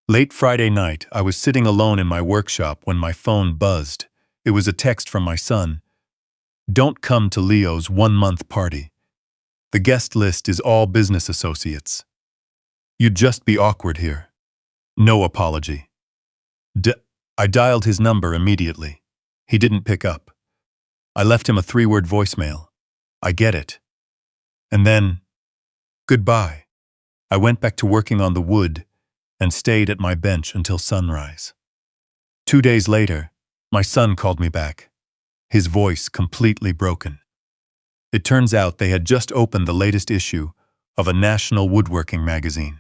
Late Friday night, I was sitting alone in my workshop when my phone buzzed. It was a text from my son. Don't come to Leo's 1-month party. The guest list is all business associates. You'd just be awkward here. No apology. I dialed his number immediately. He didn't pick up. I left him a 3-word voicemail. I get it. And then, goodbye. I went back to working on the wood and stayed at my bench until sunrise. 2 days later, my son called me back, his voice completely broken. It turns out they had just opened the latest issue of a national woodworking magazine.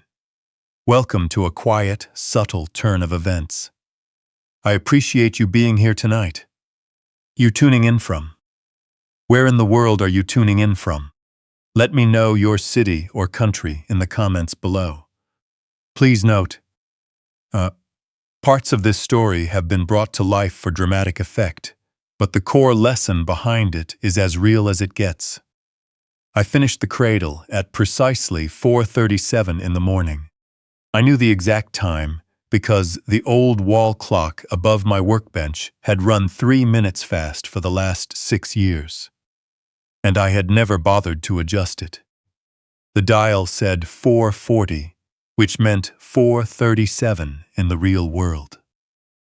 Welcome to a quiet, subtle turn of events. I appreciate you being here tonight. You tuning in from? Where in the world are you tuning in from? Let me know your city or country in the comments below. Please note, parts of this story have been brought to life for dramatic effect, but the core lesson behind it is as real as it gets. I finished the cradle at precisely 4:37 in the morning. I knew the exact time because the old wall clock above my workbench had run 3 minutes fast for the last 6 years, and I had never bothered to adjust it. The dial said 4:40, which meant 4:37 in the real world.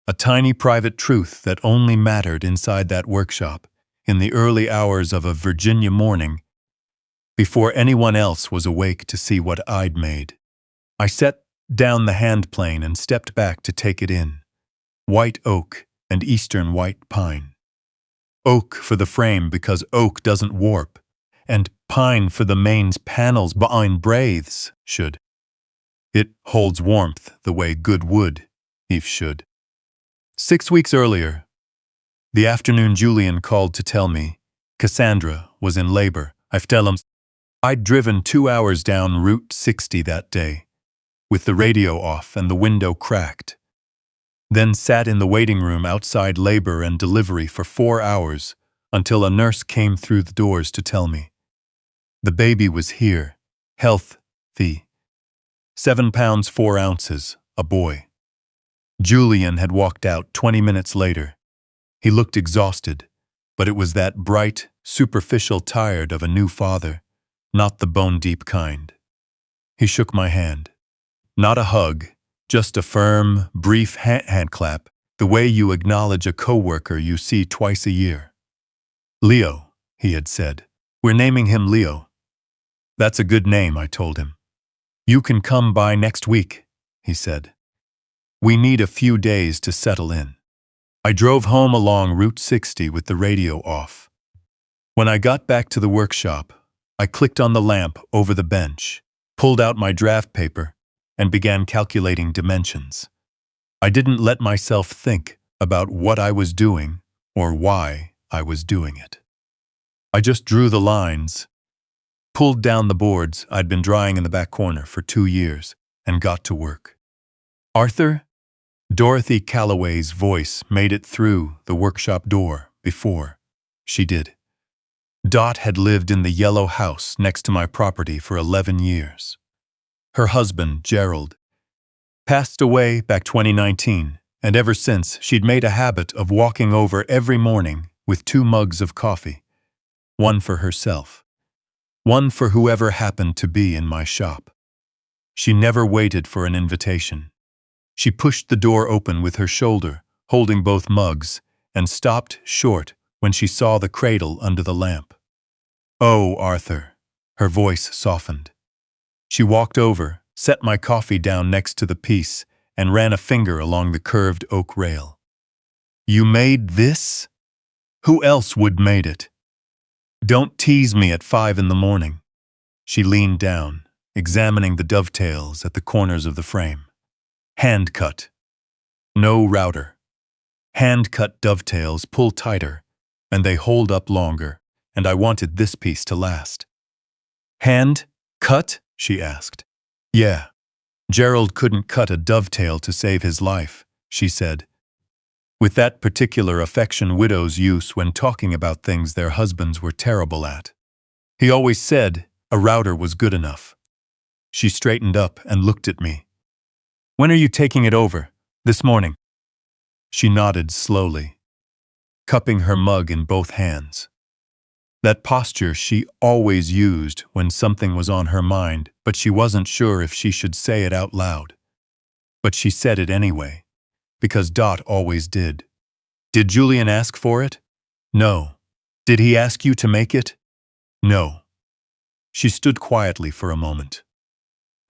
A tiny private truth that only mattered inside that workshop in the early hours of a Virginia morning before anyone else was awake to see what I'd made. I set down the hand plane and stepped back to take it in. White oak and eastern white pine. Oak for the frame because oak doesn't warp, and pine for the mains panels behind breathes should. It holds warmth the way good wood, if should. 6 weeks earlier, the afternoon Julian called to tell me Cassandra was in labor. I'd driven 2 hours down Route 60 that day, with the radio off and the window cracked. Then sat in the waiting room outside labor and delivery for 4 hours until a nurse came through the doors to tell me. The baby was here, healthy. 7 pounds 4 ounces, a boy. Julian had walked out 20 minutes later. He looked exhausted, but it was that bright, superficial tired of a new father, not the bone-deep kind. He shook my hand. Not a hug, just a firm, brief hand clap, the way you acknowledge a coworker you see twice a year. Leo, he had said. We're naming him Leo. That's a good name, I told him. You can come by next week, he said. We need a few days to settle in. I drove home along Route 60 with the radio off. When I got back to the workshop, I clicked on the lamp over the bench, pulled out my draft paper, and began calculating dimensions. I didn't let myself think about what I was doing or why I was doing it. I just drew the lines, pulled down the boards I'd been drying in the back corner for 2 years, and got to work. Arthur? Dorothy Calloway's voice made it through the workshop door before she did. Dot had lived in the yellow house next to my property for 11 years. Her husband, Gerald, passed away back 2019, and ever since she'd made a habit of walking over every morning with 2 mugs of coffee, one for herself, one for whoever happened to be in my shop. She never waited for an invitation. She pushed the door open with her shoulder, holding both mugs, and stopped short when she saw the cradle under the lamp. Oh, Arthur, her voice softened. She walked over, set my coffee down next to the piece, and ran a finger along the curved oak rail. You made this? Who else would made it? Don't tease me at 5 in the morning. She leaned down, examining the dovetails at the corners of the frame. Hand cut. No router. Hand-cut dovetails pull tighter, and they hold up longer, and I wanted this piece to last. Hand cut? She asked. Yeah. Gerald couldn't cut a dovetail to save his life, she said, with that particular affection widows use when talking about things their husbands were terrible at. He always said a router was good enough. She straightened up and looked at me. When are you taking it over? This morning. She nodded slowly, cupping her mug in both hands. That posture she always used when something was on her mind, but she wasn't sure if she should say it out loud. But she said it anyway, because Dot always did. Did Julian ask for it? No. Did he ask you to make it? No. She stood quietly for a moment.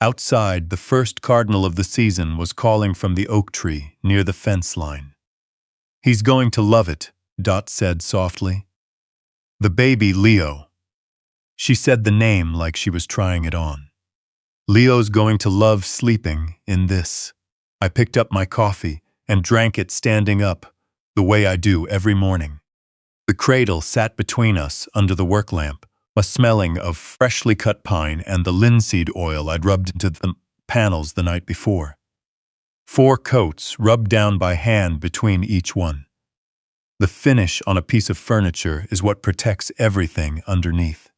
Outside, the first cardinal of the season was calling from the oak tree near the fence line. He's going to love it, Dot said softly. The baby Leo. She said the name like she was trying it on. Leo's going to love sleeping in this. I picked up my coffee and drank it standing up, the way I do every morning. The cradle sat between us under the work lamp, smelling of freshly cut pine and the linseed oil I'd rubbed into the panels the night before. 4 coats rubbed down by hand between each one. The finish on a piece of furniture is what protects everything underneath.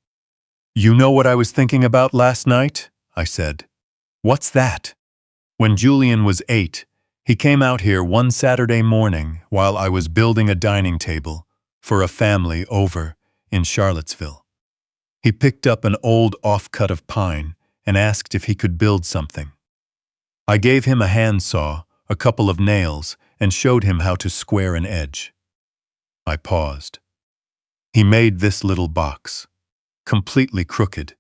You know what I was thinking about last night? I said. What's that? When Julian was 8, he came out here one Saturday morning while I was building a dining table for a family over in Charlottesville. He picked up an old offcut of pine and asked if he could build something. I gave him a handsaw, a couple of nails, and showed him how to square an edge. I paused. He made this little box, completely crooked.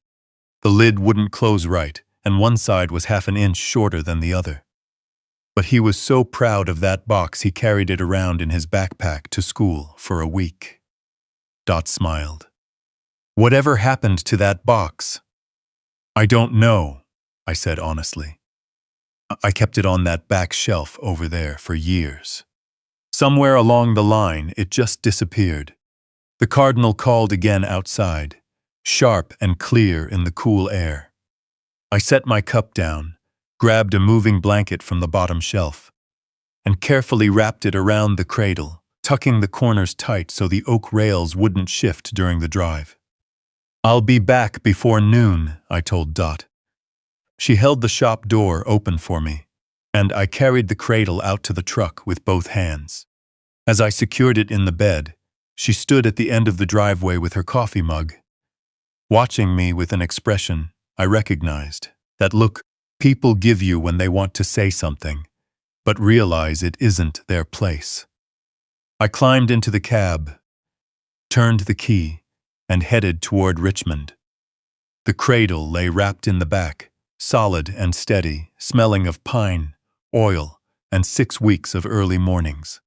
The lid wouldn't close right, and one side was half an inch shorter than the other. But he was so proud of that box he carried it around in his backpack to school for a week. Dot smiled. Whatever happened to that box? I don't know, I said honestly. I kept it on that back shelf over there for years. Somewhere along the line, it just disappeared. The cardinal called again outside, sharp and clear in the cool air. I set my cup down, grabbed a moving blanket from the bottom shelf, and carefully wrapped it around the cradle, tucking the corners tight so the oak rails wouldn't shift during the drive. I'll be back before noon, I told Dot. She held the shop door open for me, and I carried the cradle out to the truck with both hands. As I secured it in the bed, she stood at the end of the driveway with her coffee mug. Watching me with an expression I recognized, that look people give you when they want to say something, but realize it isn't their place. I climbed into the cab, turned the key, and headed toward Richmond. The cradle lay wrapped in the back, solid and steady, smelling of pine, oil, and 6 weeks of early mornings.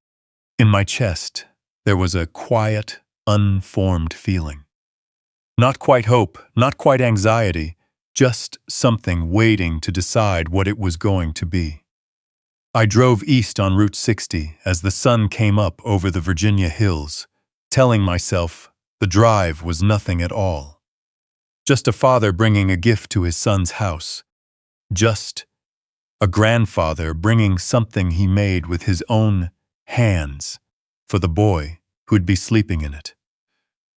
In my chest, there was a quiet, unformed feeling. Not quite hope, not quite anxiety, just something waiting to decide what it was going to be. I drove east on Route 60 as the sun came up over the Virginia hills, telling myself the drive was nothing at all. Just a father bringing a gift to his son's house. Just a grandfather bringing something he made with his own hands for the boy who'd be sleeping in it.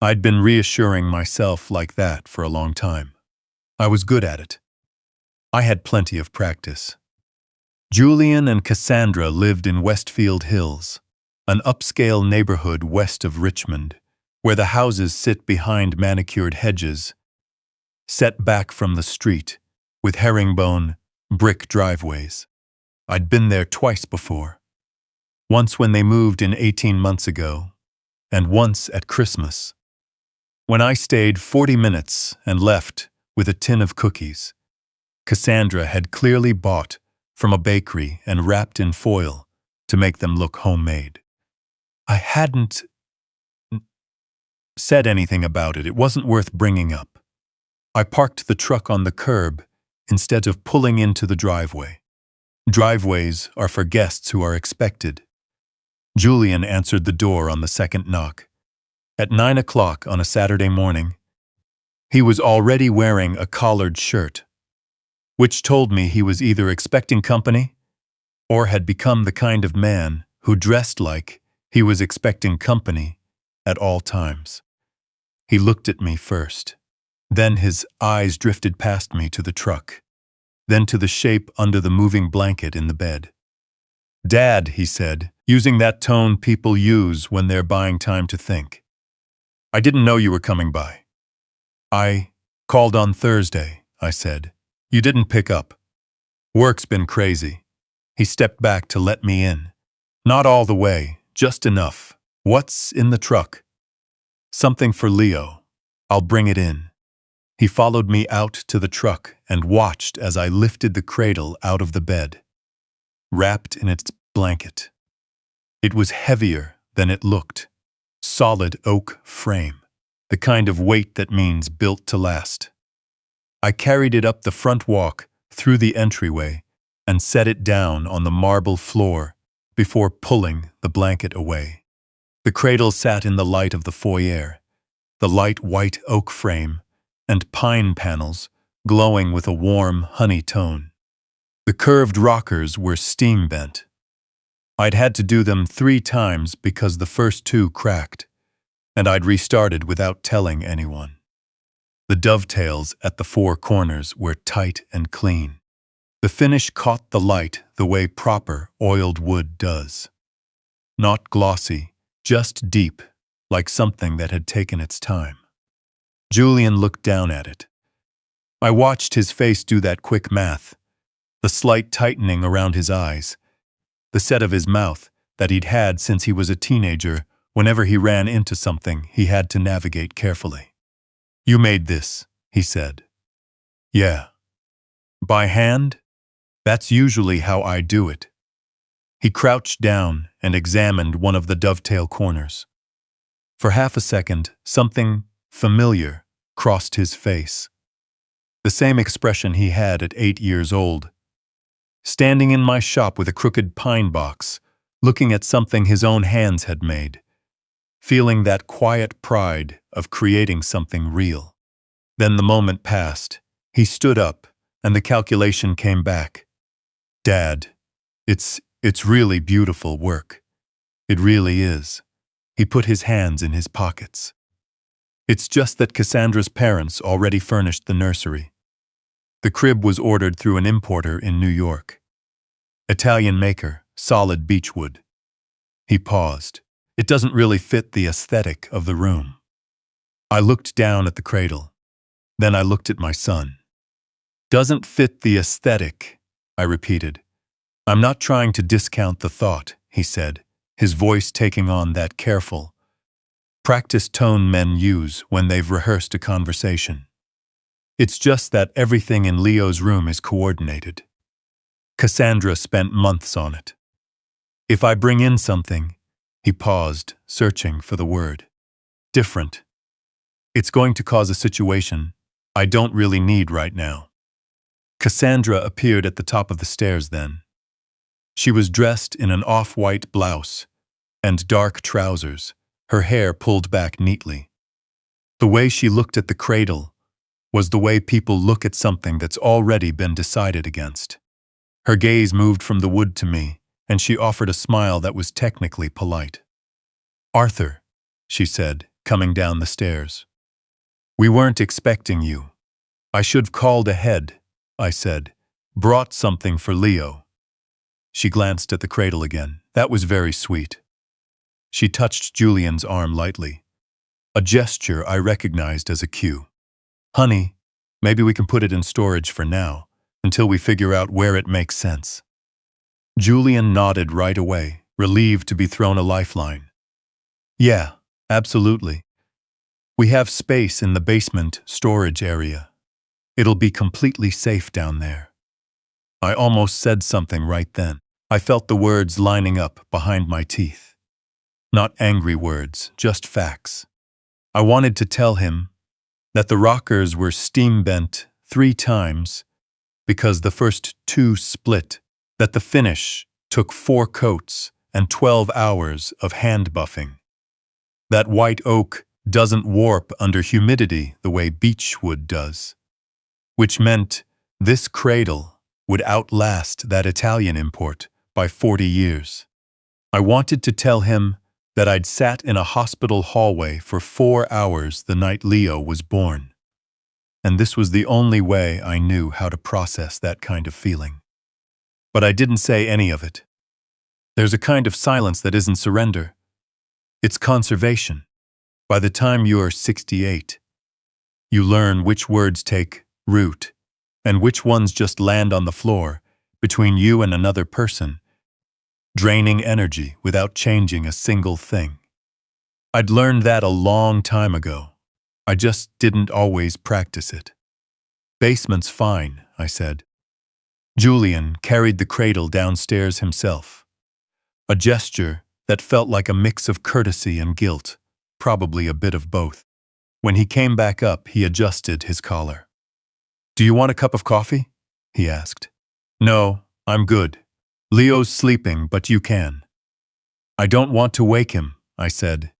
I'd been reassuring myself like that for a long time. I was good at it. I had plenty of practice. Julian and Cassandra lived in Westfield Hills, an upscale neighborhood west of Richmond, where the houses sit behind manicured hedges, set back from the street, with herringbone, brick driveways. I'd been there twice before. Once when they moved in 18 months ago, and once at Christmas. When I stayed 40 minutes and left with a tin of cookies, Cassandra had clearly bought from a bakery and wrapped in foil to make them look homemade. I hadn't said anything about it. It wasn't worth bringing up. I parked the truck on the curb instead of pulling into the driveway. Driveways are for guests who are expected. Julian answered the door on the second knock. At 9 o'clock on a Saturday morning, he was already wearing a collared shirt, which told me he was either expecting company or had become the kind of man who dressed like he was expecting company at all times. He looked at me first. Then his eyes drifted past me to the truck. then to the shape under the moving blanket in the bed. "Dad," he said, using that tone people use when they're buying time to think. "I didn't know you were coming by." "I called on Thursday," I said. "You didn't pick up." "Work's been crazy." He stepped back to let me in. "Not all the way, just enough." "What's in the truck?" "Something for Leo. I'll bring it in." He followed me out to the truck and watched as I lifted the cradle out of the bed, wrapped in its blanket. It was heavier than it looked. Solid oak frame, the kind of weight that means built to last. I carried it up the front walk, through the entryway, and set it down on the marble floor before pulling the blanket away. The cradle sat in the light of the foyer, the light white oak frame and pine panels glowing with a warm honey tone. The curved rockers were steam-bent. I'd had to do them 3 times because the first 2 cracked, and I'd restarted without telling anyone. The dovetails at the 4 corners were tight and clean. The finish caught the light the way proper oiled wood does. Not glossy, just deep, like something that had taken its time. Julian looked down at it. I watched his face do that quick math, the slight tightening around his eyes, the set of his mouth that he'd had since he was a teenager whenever he ran into something he had to navigate carefully. "You made this," he said. "Yeah." "By hand?" "That's usually how I do it." He crouched down and examined one of the dovetail corners. For half a second, something familiar crossed his face. The same expression he had at 8 years old. Standing in my shop with a crooked pine box, looking at something his own hands had made, feeling that quiet pride of creating something real. Then the moment passed. He stood up, and the calculation came back. "Dad, it's really beautiful work. It really is." He put his hands in his pockets. "It's just that Cassandra's parents already furnished the nursery. The crib was ordered through an importer in New York. Italian maker, solid beechwood." He paused. "It doesn't really fit the aesthetic of the room." I looked down at the cradle. Then I looked at my son. "Doesn't fit the aesthetic," I repeated. "I'm not trying to discount the thought," he said, his voice taking on that careful, practiced tone men use when they've rehearsed a conversation. "It's just that everything in Leo's room is coordinated. Cassandra spent months on it. If I bring in something," he paused, searching for the word, "different, it's going to cause a situation I don't really need right now." Cassandra appeared at the top of the stairs then. She was dressed in an off-white blouse and dark trousers, her hair pulled back neatly. The way she looked at the cradle was the way people look at something that's already been decided against. Her gaze moved from the wood to me, and she offered a smile that was technically polite. "Arthur," she said, coming down the stairs. "We weren't expecting you." "I should've called ahead," I said. "Brought something for Leo." She glanced at the cradle again. "That was very sweet." She touched Julian's arm lightly, a gesture I recognized as a cue. "Honey, maybe we can put it in storage for now, until we figure out where it makes sense." Julian nodded right away, relieved to be thrown a lifeline. "Yeah, absolutely. We have space in the basement storage area. It'll be completely safe down there." I almost said something right then. I felt the words lining up behind my teeth. Not angry words, just facts. I wanted to tell him that the rockers were steam-bent 3 times because the first 2 split, that the finish took 4 coats and 12 hours of hand buffing. That white oak doesn't warp under humidity the way beechwood does, which meant this cradle would outlast that Italian import by 40 years. I wanted to tell him that I'd sat in a hospital hallway for 4 hours the night Leo was born, and this was the only way I knew how to process that kind of feeling. But I didn't say any of it. There's a kind of silence that isn't surrender. It's conservation. By the time you're 68, you learn which words take root and which ones just land on the floor between you and another person, draining energy without changing a single thing. I'd learned that a long time ago. I just didn't always practice it. Basement's fine, I said. Julian carried the cradle downstairs himself. A gesture that felt like a mix of courtesy and guilt, probably a bit of both. When he came back up, he adjusted his collar. "Do you want a cup of coffee?" he asked. "No, I'm good. Leo's sleeping, but you can." "I don't want to wake him," I said,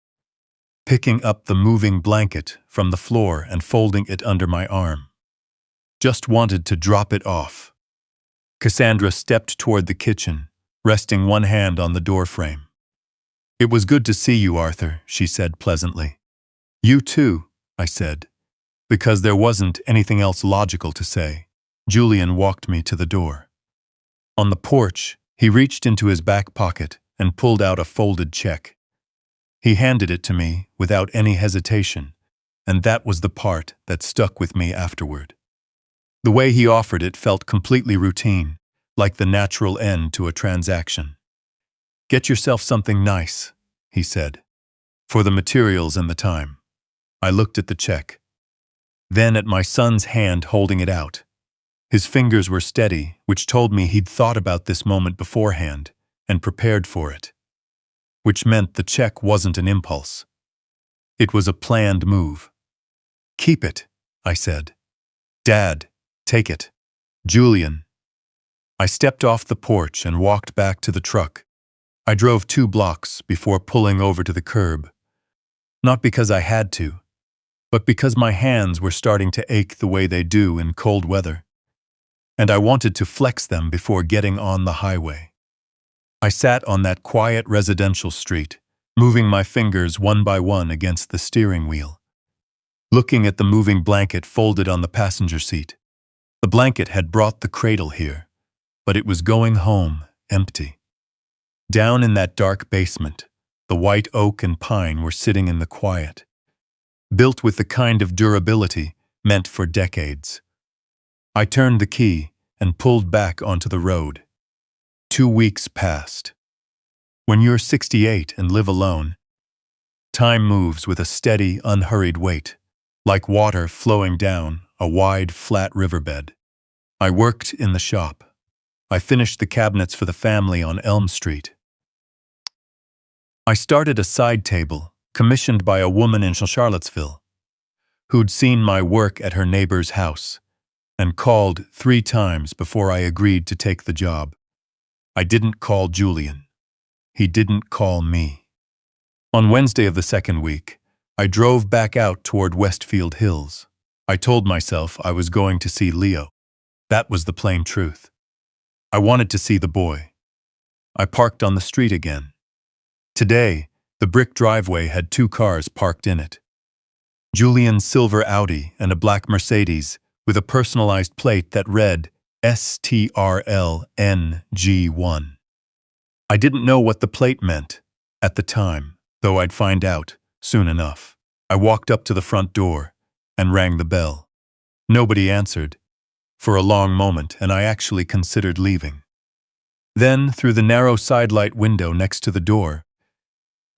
picking up the moving blanket from the floor and folding it under my arm. Just wanted to drop it off. Cassandra stepped toward the kitchen, resting one hand on the doorframe. "It was good to see you, Arthur," she said pleasantly. "You too," I said, because there wasn't anything else logical to say. Julian walked me to the door. On the porch, he reached into his back pocket and pulled out a folded check. He handed it to me without any hesitation, and that was the part that stuck with me afterward. The way he offered it felt completely routine, like the natural end to a transaction. "Get yourself something nice," he said, "for the materials and the time." I looked at the check, then at my son's hand holding it out. His fingers were steady, which told me he'd thought about this moment beforehand and prepared for it, which meant the check wasn't an impulse. It was a planned move. "Keep it," I said. "Dad, take it." "Julian." I stepped off the porch and walked back to the truck. I drove 2 blocks before pulling over to the curb. Not because I had to, but because my hands were starting to ache the way they do in cold weather, and I wanted to flex them before getting on the highway. I sat on that quiet residential street, moving my fingers one by one against the steering wheel, looking at the moving blanket folded on the passenger seat. The blanket had brought the cradle here, but it was going home empty. Down in that dark basement, the white oak and pine were sitting in the quiet, built with the kind of durability meant for decades. I turned the key and pulled back onto the road. 2 weeks passed. When you're 68 and live alone, time moves with a steady, unhurried weight, like water flowing down a wide, flat riverbed. I worked in the shop. I finished the cabinets for the family on Elm Street. I started a side table commissioned by a woman in Charlottesville who'd seen my work at her neighbor's house and called 3 times before I agreed to take the job. I didn't call Julian. He didn't call me. On Wednesday of the second week, I drove back out toward Westfield Hills. I told myself I was going to see Leo. That was the plain truth. I wanted to see the boy. I parked on the street again. Today, the brick driveway had 2 cars parked in it. Julian's silver Audi and a black Mercedes with a personalized plate that read STRLNG1. I didn't know what the plate meant at the time, though I'd find out soon enough. I walked up to the front door and rang the bell. Nobody answered for a long moment, and I actually considered leaving. Then, through the narrow sidelight window next to the door,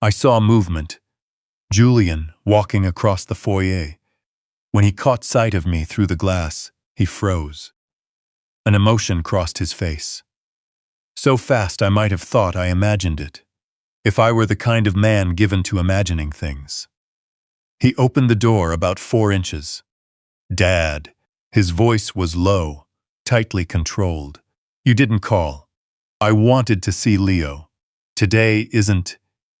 I saw movement. Julian walking across the foyer. When he caught sight of me through the glass, he froze. An emotion crossed his face. So fast I might have thought I imagined it, if I were the kind of man given to imagining things. He opened the door about 4 inches. "Dad." His voice was low, tightly controlled. "You didn't call. I wanted to see Leo.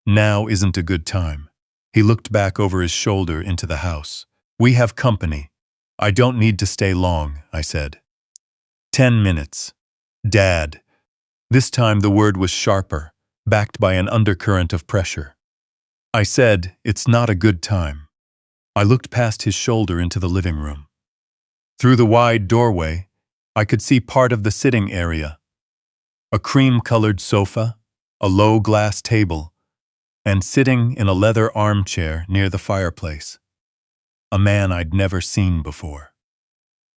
Now isn't a good time." He looked back over his shoulder into the house. "We have company. I don't need to stay long," I said. 10 minutes. "Dad." This time the word was sharper, backed by an undercurrent of pressure. I said, "It's not a good time." I looked past his shoulder into the living room. Through the wide doorway, I could see part of the sitting area. A cream-colored sofa, a low glass table, and sitting in a leather armchair near the fireplace. A man I'd never seen before.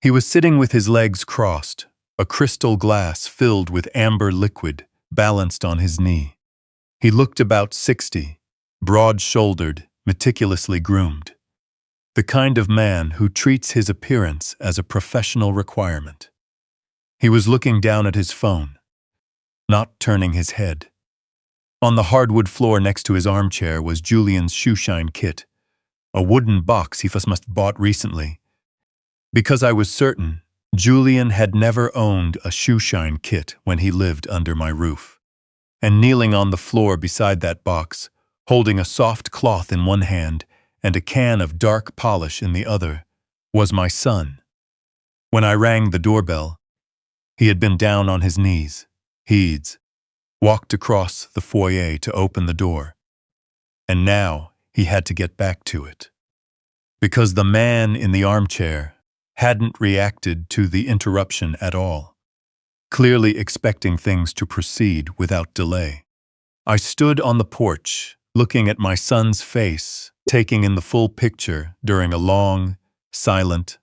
He was sitting with his legs crossed, a crystal glass filled with amber liquid balanced on his knee. He looked about 60, broad-shouldered, meticulously groomed. The kind of man who treats his appearance as a professional requirement. He was looking down at his phone, not turning his head. On the hardwood floor next to his armchair was Julian's shoeshine kit, a wooden box he must have bought recently. Because I was certain Julian had never owned a shoeshine kit when he lived under my roof. And kneeling on the floor beside that box, holding a soft cloth in one hand and a can of dark polish in the other, was my son. When I rang the doorbell, he had been down on his knees. He'd walked across the foyer to open the door, and now he had to get back to it. Because the man in the armchair hadn't reacted to the interruption at all, clearly expecting things to proceed without delay. I stood on the porch, looking at my son's face, taking in the full picture during a long, silent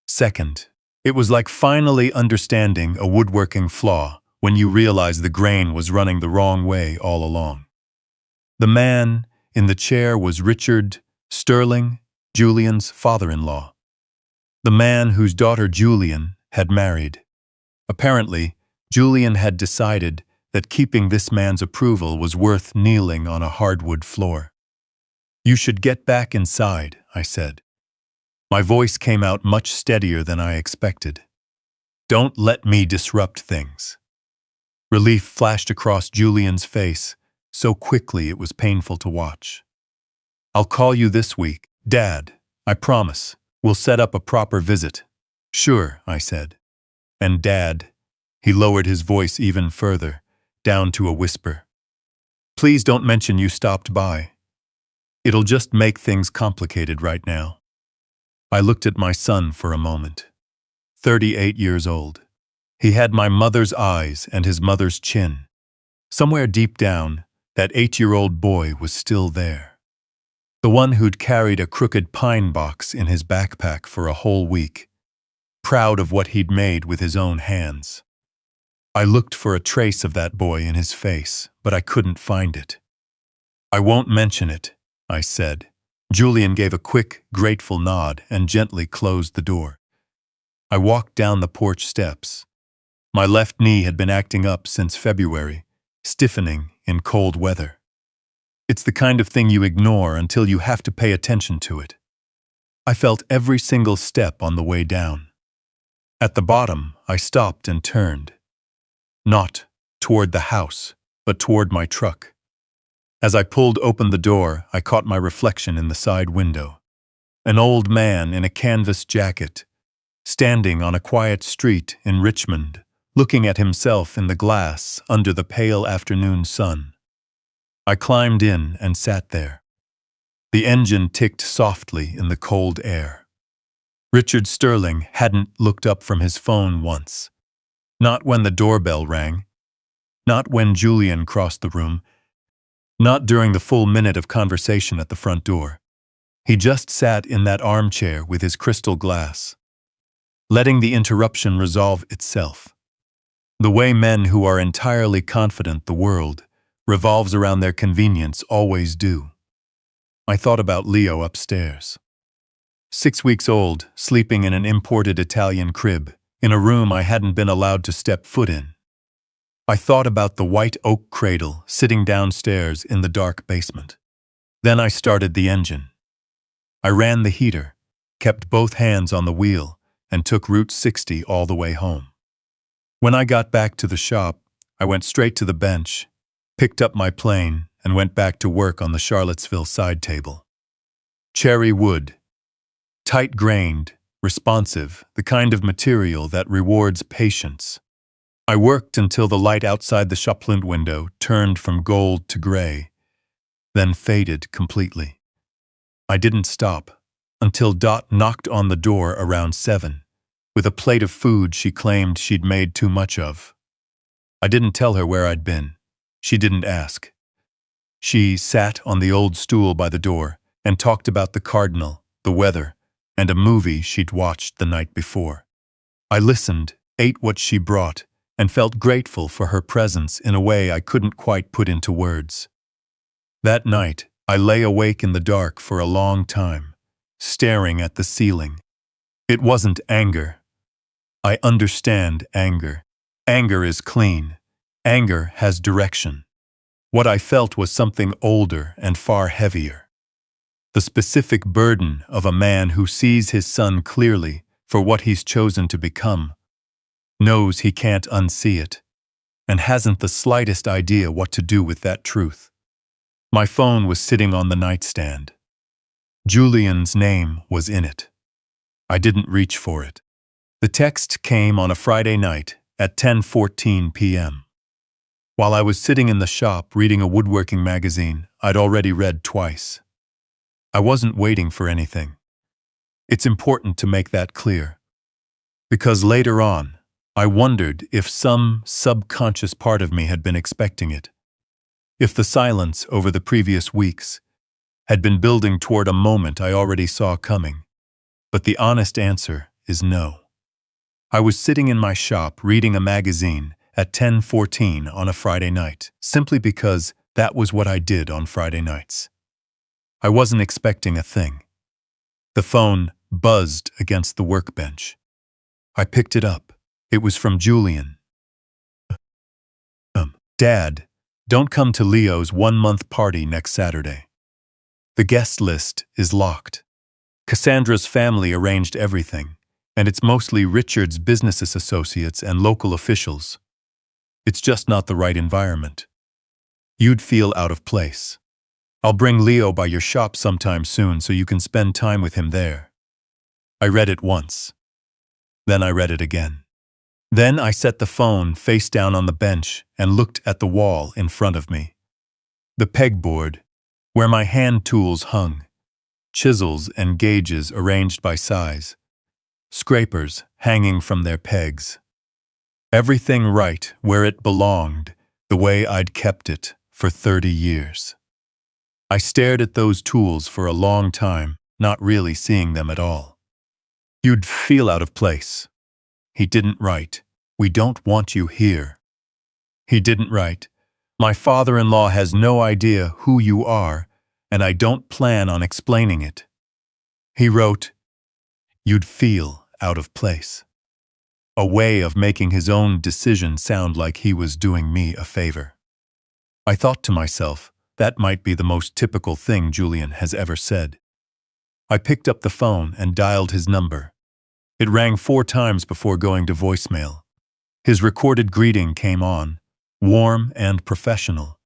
second. It was like finally understanding a woodworking flaw when you realize the grain was running the wrong way all along. The man in the chair was Richard Sterling, Julian's father-in-law. The man whose daughter Julian had married. Apparently, Julian had decided that keeping this man's approval was worth kneeling on a hardwood floor. "You should get back inside," I said. My voice came out much steadier than I expected. "Don't let me disrupt things." Relief flashed across Julian's face, so quickly it was painful to watch. "I'll call you this week, Dad. I promise. We'll set up a proper visit." "Sure," I said. "And Dad," he lowered his voice even further, down to a whisper, "please don't mention you stopped by. It'll just make things complicated right now." I looked at my son for a moment. 38 years old. He had my mother's eyes and his mother's chin. Somewhere deep down, that 8-year-old boy was still there. The one who'd carried a crooked pine box in his backpack for a whole week, proud of what he'd made with his own hands. I looked for a trace of that boy in his face, but I couldn't find it. "I won't mention it," I said. Julian gave a quick, grateful nod and gently closed the door. I walked down the porch steps. My left knee had been acting up since February, stiffening in cold weather. It's the kind of thing you ignore until you have to pay attention to it. I felt every single step on the way down. At the bottom, I stopped and turned. Not toward the house, but toward my truck. As I pulled open the door, I caught my reflection in the side window. An old man in a canvas jacket, standing on a quiet street in Richmond, looking at himself in the glass under the pale afternoon sun. I climbed in and sat there. The engine ticked softly in the cold air. Richard Sterling hadn't looked up from his phone once. Not when the doorbell rang. Not when Julian crossed the room. Not during the full minute of conversation at the front door. He just sat in that armchair with his crystal glass, letting the interruption resolve itself. The way men who are entirely confident the world revolves around their convenience always do. I thought about Leo upstairs. 6 weeks old, sleeping in an imported Italian crib, in a room I hadn't been allowed to step foot in. I thought about the white oak cradle sitting downstairs in the dark basement. Then I started the engine. I ran the heater, kept both hands on the wheel, and took Route 60 all the way home. When I got back to the shop, I went straight to the bench, picked up my plane, and went back to work on the Charlottesville side table. Cherry wood. Tight-grained, responsive, the kind of material that rewards patience. I worked until the light outside the shopland window turned from gold to gray, then faded completely. I didn't stop. until Dot knocked on the door around 7, with a plate of food she claimed she'd made too much of. I didn't tell her where I'd been. She didn't ask. She sat on the old stool by the door and talked about the cardinal, the weather, and a movie she'd watched the night before. I listened, ate what she brought, and felt grateful for her presence in a way I couldn't quite put into words. That night, I lay awake in the dark for a long time, staring at the ceiling. It wasn't anger. I understand anger. Anger is clean. Anger has direction. What I felt was something older and far heavier. The specific burden of a man who sees his son clearly for what he's chosen to become, knows he can't unsee it, and hasn't the slightest idea what to do with that truth. My phone was sitting on the nightstand. Julian's name was in it. I didn't reach for it. The text came on a Friday night at 10:14 p.m. While I was sitting in the shop reading a woodworking magazine I'd already read twice. I wasn't waiting for anything. It's important to make that clear. Because later on, I wondered if some subconscious part of me had been expecting it. If the silence over the previous weeks had been building toward a moment I already saw coming. But the honest answer is no. I was sitting in my shop reading a magazine at 10:14 on a Friday night, simply because that was what I did on Friday nights. I wasn't expecting a thing. The phone buzzed against the workbench. I picked it up. It was from Julian. Dad, don't come to Leo's 1-month party next Saturday. The guest list is locked. Cassandra's family arranged everything, and it's mostly Richard's business associates and local officials. It's just not the right environment. You'd feel out of place. I'll bring Leo by your shop sometime soon so you can spend time with him there. I read it once. Then I read it again. Then I set the phone face down on the bench and looked at the wall in front of me. The pegboard, where my hand tools hung, chisels and gauges arranged by size, scrapers hanging from their pegs. Everything right where it belonged, the way I'd kept it for 30 years. I stared at those tools for a long time, not really seeing them at all. You'd feel out of place. He didn't write, "We don't want you here." He didn't write, "My father-in-law has no idea who you are, and I don't plan on explaining it." He wrote, "You'd feel out of place." A way of making his own decision sound like he was doing me a favor. I thought to myself, that might be the most typical thing Julian has ever said. I picked up the phone and dialed his number. It rang 4 times before going to voicemail. His recorded greeting came on, warm and professional,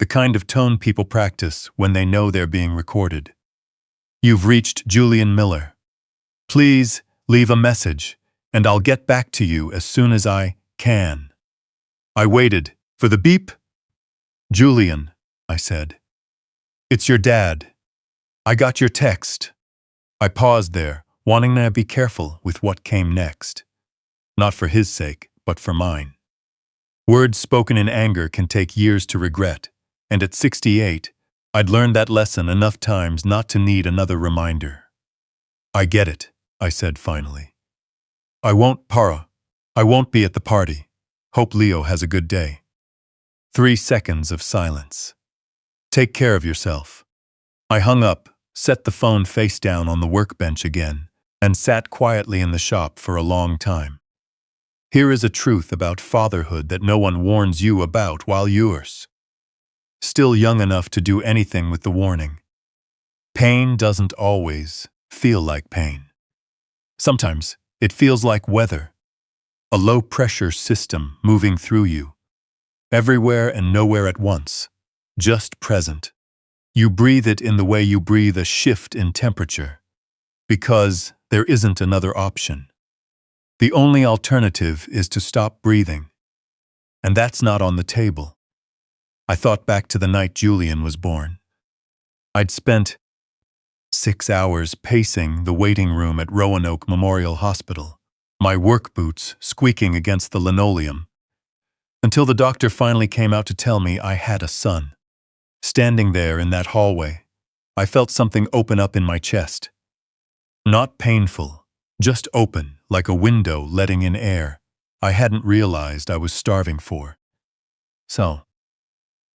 the kind of tone people practice when they know they're being recorded. "You've reached Julian Miller. Please leave a message, and I'll get back to you as soon as I can." I waited for the beep. "Julian," I said. "It's your dad. I got your text." I paused there, wanting to be careful with what came next. Not for his sake, but for mine. Words spoken in anger can take years to regret, and at 68, I'd learned that lesson enough times not to need another reminder. "I get it," I said finally. I won't be at the party. Hope Leo has a good day." 3 seconds of silence. "Take care of yourself." I hung up, set the phone face down on the workbench again, and sat quietly in the shop for a long time. Here is a truth about fatherhood that no one warns you about while you're still young enough to do anything with the warning. Pain doesn't always feel like pain. Sometimes it feels like weather, a low-pressure system moving through you, everywhere and nowhere at once, just present. You breathe it in the way you breathe a shift in temperature, because there isn't another option. The only alternative is to stop breathing, and that's not on the table. I thought back to the night Julian was born. I'd spent 6 hours pacing the waiting room at Roanoke Memorial Hospital, my work boots squeaking against the linoleum, until the doctor finally came out to tell me I had a son. Standing there in that hallway, I felt something open up in my chest. Not painful, just open, like a window letting in air I hadn't realized I was starving for. So,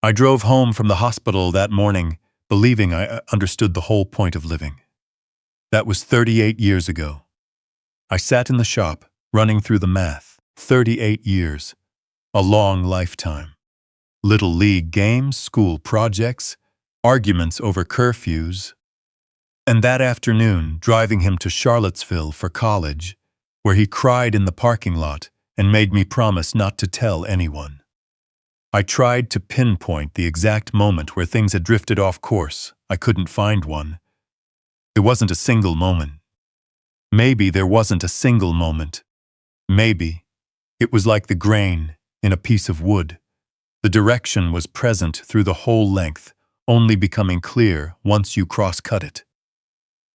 I drove home from the hospital that morning, believing I understood the whole point of living. That was 38 years ago. I sat in the shop, running through the math. 38 years. A long lifetime. Little league games, school projects, arguments over curfews. And that afternoon, driving him to Charlottesville for college, where he cried in the parking lot and made me promise not to tell anyone. I tried to pinpoint the exact moment where things had drifted off course. I couldn't find one. There wasn't a single moment. Maybe there wasn't a single moment. Maybe it was like the grain in a piece of wood. The direction was present through the whole length, only becoming clear once you cross-cut it.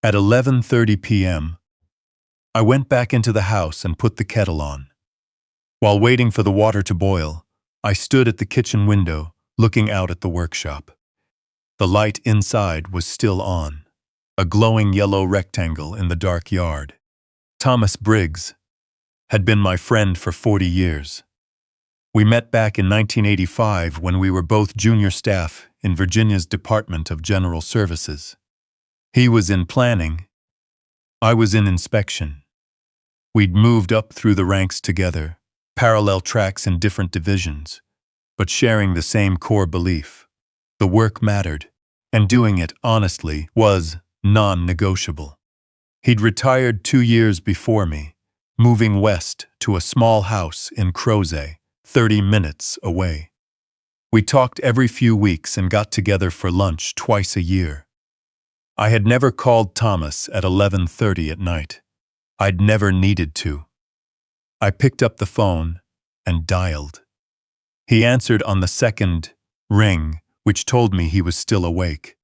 At 11:30 p.m., I went back into the house and put the kettle on. While waiting for the water to boil, I stood at the kitchen window, looking out at the workshop. The light inside was still on, a glowing yellow rectangle in the dark yard. Thomas Briggs had been my friend for 40 years. We met back in 1985 when we were both junior staff in Virginia's Department of General Services. He was in planning. I was in inspection. We'd moved up through the ranks together, parallel tracks in different divisions, but sharing the same core belief. The work mattered, and doing it honestly was non-negotiable. He'd retired 2 years before me, moving west to a small house in Crozet, 30 minutes away. We talked every few weeks and got together for lunch twice a year. I had never called Thomas at 11:30 at night. I'd never needed to. I picked up the phone and dialed. He answered on the second ring, which told me he was still awake.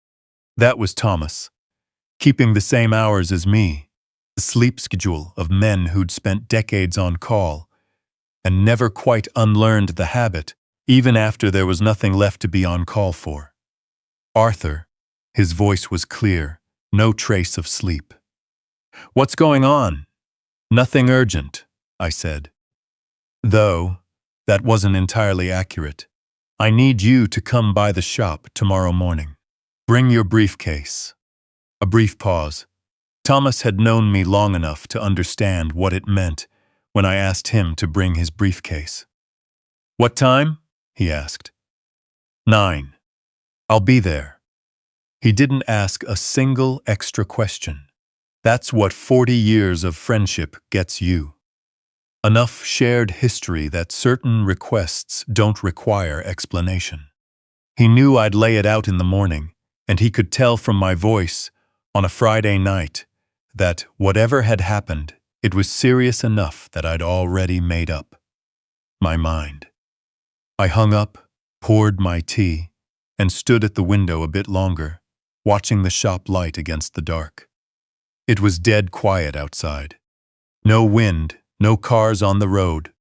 That was Thomas, keeping the same hours as me, the sleep schedule of men who'd spent decades on call and never quite unlearned the habit, even after there was nothing left to be on call for. Arthur, his voice was clear, no trace of sleep. "What's going on?" "Nothing urgent," I said. "Though, that wasn't entirely accurate. I need you to come by the shop tomorrow morning. Bring your briefcase." A brief pause. Thomas had known me long enough to understand what it meant when I asked him to bring his briefcase. "What time?" he asked. 9. "I'll be there." He didn't ask a single extra question. That's what 40 years of friendship gets you. Enough shared history that certain requests don't require explanation. He knew I'd lay it out in the morning, and he could tell from my voice on a Friday night that whatever had happened, it was serious enough that I'd already made up my mind. I hung up, poured my tea, and stood at the window a bit longer, watching the shop light against the dark. It was dead quiet outside. No wind, no cars on the road.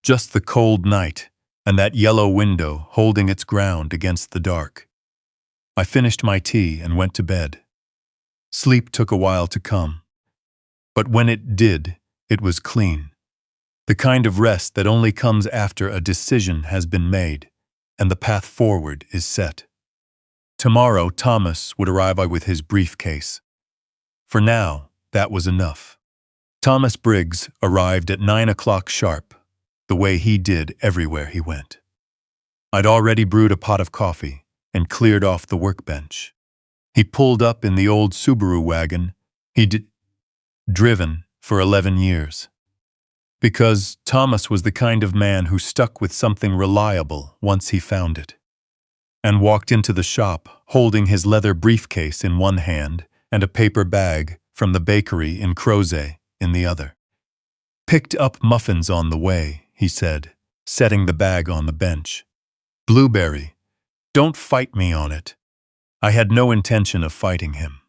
Just the cold night and that yellow window holding its ground against the dark. I finished my tea and went to bed. Sleep took a while to come. But when it did, it was clean. The kind of rest that only comes after a decision has been made and the path forward is set. Tomorrow, Thomas would arrive with his briefcase. For now, that was enough. Thomas Briggs arrived at 9 o'clock sharp, the way he did everywhere he went. I'd already brewed a pot of coffee and cleared off the workbench. He pulled up in the old Subaru wagon he'd driven for 11 years. Because Thomas was the kind of man who stuck with something reliable once he found it. And walked into the shop holding his leather briefcase in one hand and a paper bag from the bakery in Crozet in the other. "Picked up muffins on the way," he said, setting the bag on the bench. "Blueberry. Don't fight me on it." I had no intention of fighting him.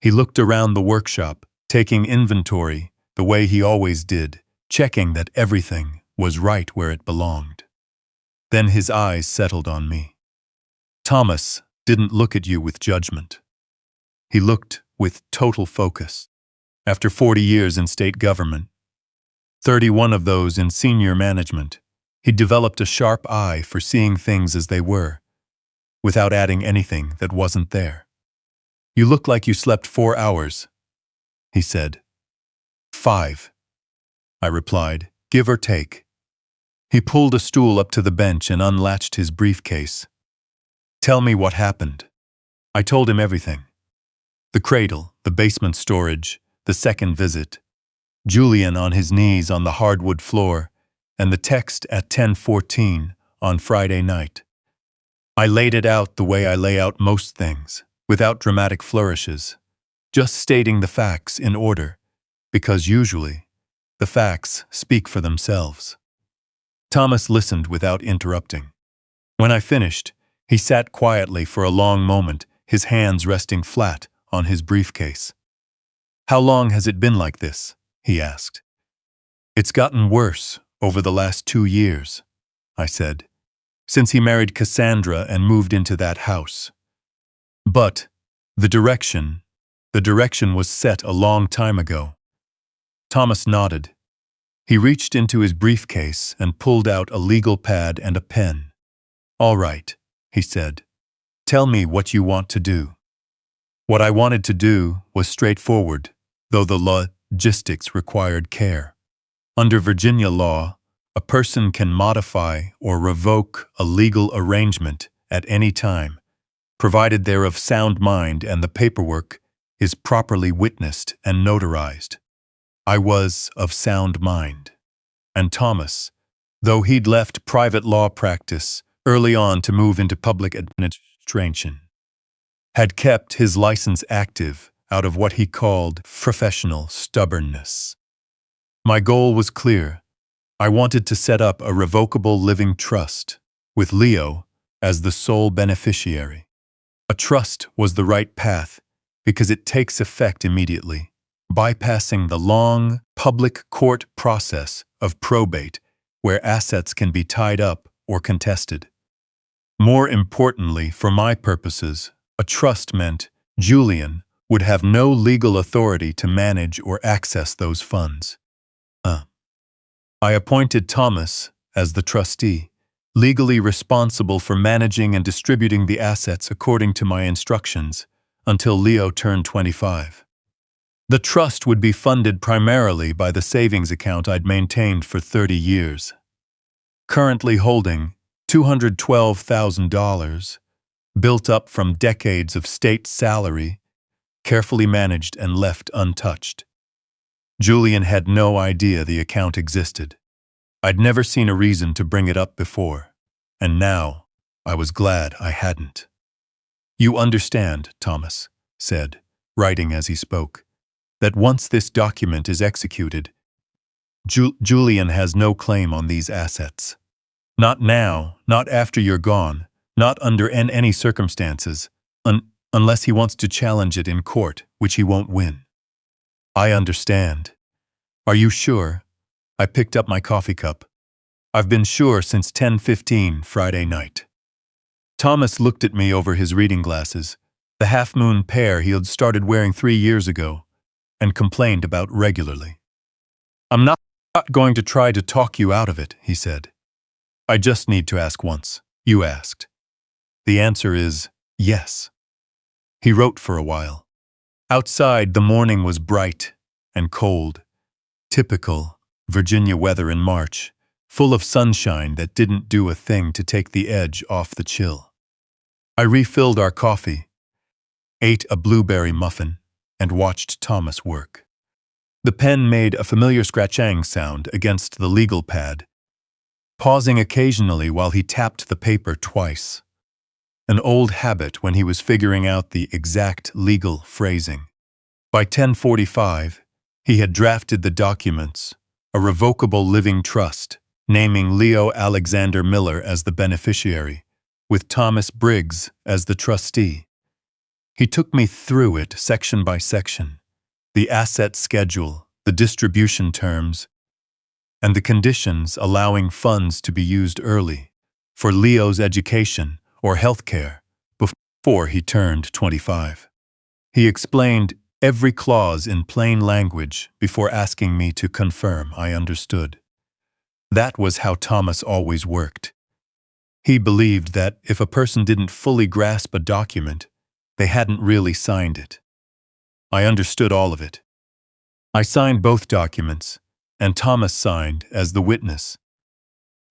He looked around the workshop, taking inventory the way he always did, checking that everything was right where it belonged. Then his eyes settled on me. Thomas didn't look at you with judgment. He looked with total focus. After 40 years in state government, 31 of those in senior management, he developed a sharp eye for seeing things as they were, without adding anything that wasn't there. You look like you slept 4 hours, he said. 5, I replied, give or take. He pulled a stool up to the bench and unlatched his briefcase. Tell me what happened. I told him everything. The cradle, the basement storage, the second visit, Julian on his knees on the hardwood floor, and the text at 10:14 on Friday night. I laid it out the way I lay out most things, without dramatic flourishes, just stating the facts in order, because usually the facts speak for themselves. Thomas listened without interrupting. When I finished, he sat quietly for a long moment, his hands resting flat on his briefcase. How long has it been like this? He asked. It's gotten worse over the last 2 years, I said, since he married Cassandra and moved into that house. But the direction was set a long time ago. Thomas nodded. He reached into his briefcase and pulled out a legal pad and a pen. All right, he said. Tell me what you want to do. What I wanted to do was straightforward, though the logistics required care. Under Virginia law, a person can modify or revoke a legal arrangement at any time, provided they're of sound mind and the paperwork is properly witnessed and notarized. I was of sound mind. And Thomas, though he'd left private law practice early on to move into public administration, had kept his license active out of what he called professional stubbornness. My goal was clear. I wanted to set up a revocable living trust, with Leo as the sole beneficiary. A trust was the right path because it takes effect immediately, bypassing the long public court process of probate where assets can be tied up or contested. More importantly, for my purposes, a trust meant Julian would have no legal authority to manage or access those funds. I appointed Thomas as the trustee, legally responsible for managing and distributing the assets according to my instructions until Leo turned 25. The trust would be funded primarily by the savings account I'd maintained for 30 years, currently holding $212,000, built up from decades of state salary, carefully managed and left untouched. Julian had no idea the account existed. I'd never seen a reason to bring it up before, and now I was glad I hadn't. You understand, Thomas said, writing as he spoke, that once this document is executed, Julian has no claim on these assets. Not now, not after you're gone, not under any circumstances, unless he wants to challenge it in court, which he won't win. I understand. Are you sure? I picked up my coffee cup. I've been sure since 10:15 Friday night. Thomas looked at me over his reading glasses, the half-moon pair he had started wearing 3 years ago, and complained about regularly. I'm not going to try to talk you out of it, he said. I just need to ask once. You asked. The answer is yes. He wrote for a while. Outside, the morning was bright and cold. Typical Virginia weather in March, full of sunshine that didn't do a thing to take the edge off the chill. I refilled our coffee, ate a blueberry muffin, and watched Thomas work. The pen made a familiar scratching sound against the legal pad, pausing occasionally while he tapped the paper twice. An old habit when he was figuring out the exact legal phrasing. By 10:45, he had drafted the documents, a revocable living trust, naming Leo Alexander Miller as the beneficiary, with Thomas Briggs as the trustee. He took me through it section by section, the asset schedule, the distribution terms, and the conditions allowing funds to be used early for Leo's education or healthcare before he turned 25. He explained every clause in plain language before asking me to confirm I understood. That was how Thomas always worked. He believed that if a person didn't fully grasp a document, they hadn't really signed it. I understood all of it. I signed both documents, and Thomas signed as the witness,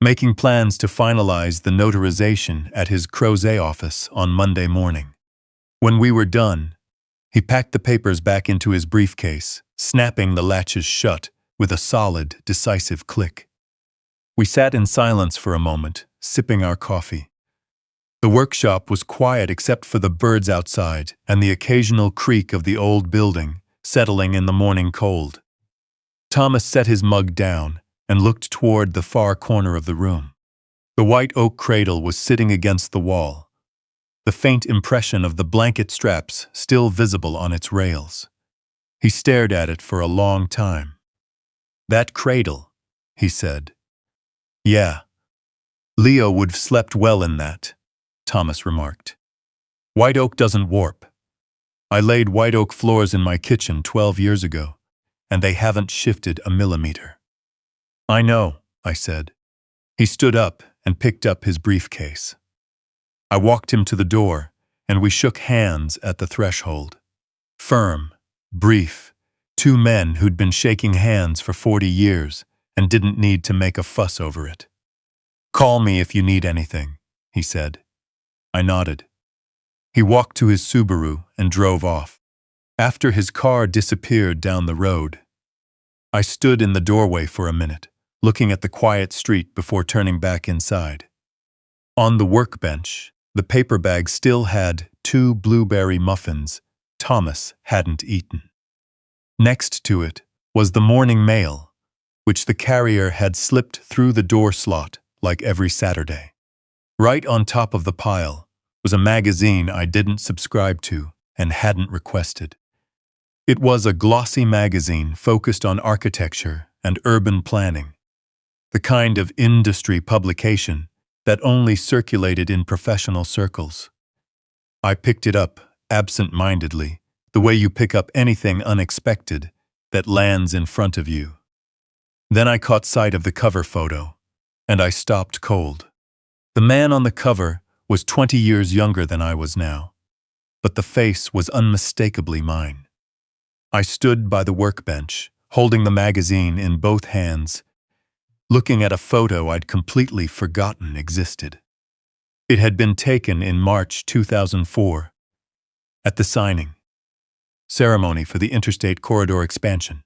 making plans to finalize the notarization at his Crozet office on Monday morning. When we were done, he packed the papers back into his briefcase, snapping the latches shut with a solid, decisive click. We sat in silence for a moment, sipping our coffee. The workshop was quiet except for the birds outside and the occasional creak of the old building settling in the morning cold. Thomas set his mug down and looked toward the far corner of the room. The white oak cradle was sitting against the wall, the faint impression of the blanket straps still visible on its rails. He stared at it for a long time. "That cradle," he said. "Yeah. Leo would have slept well in that," Thomas remarked. "White oak doesn't warp. I laid white oak floors in my kitchen 12 years ago, and they haven't shifted a millimeter." "I know," I said. He stood up and picked up his briefcase. I walked him to the door, and we shook hands at the threshold. Firm, brief, two men who'd been shaking hands for 40 years and didn't need to make a fuss over it. "Call me if you need anything," he said. I nodded. He walked to his Subaru and drove off. After his car disappeared down the road, I stood in the doorway for a minute, looking at the quiet street before turning back inside. On the workbench, the paper bag still had 2 blueberry muffins Thomas hadn't eaten. Next to it was the morning mail, which the carrier had slipped through the door slot like every Saturday. Right on top of the pile was a magazine I didn't subscribe to and hadn't requested. It was a glossy magazine focused on architecture and urban planning, the kind of industry publication that only circulated in professional circles. I picked it up absent-mindedly, the way you pick up anything unexpected that lands in front of you. Then I caught sight of the cover photo, and I stopped cold. The man on the cover was 20 years younger than I was now, but the face was unmistakably mine. I stood by the workbench, holding the magazine in both hands, looking at a photo I'd completely forgotten existed. It had been taken in March 2004, at the signing ceremony for the Interstate Corridor Expansion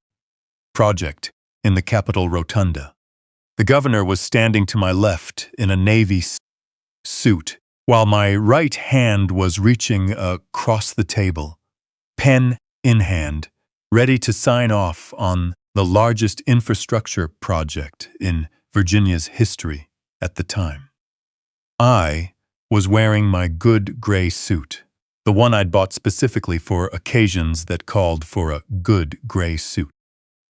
project in the Capitol Rotunda. The governor was standing to my left in a navy suit, while my right hand was reaching across the table, pen in hand, ready to sign off on the largest infrastructure project in Virginia's history at the time. I was wearing my good gray suit, the one I'd bought specifically for occasions that called for a good gray suit.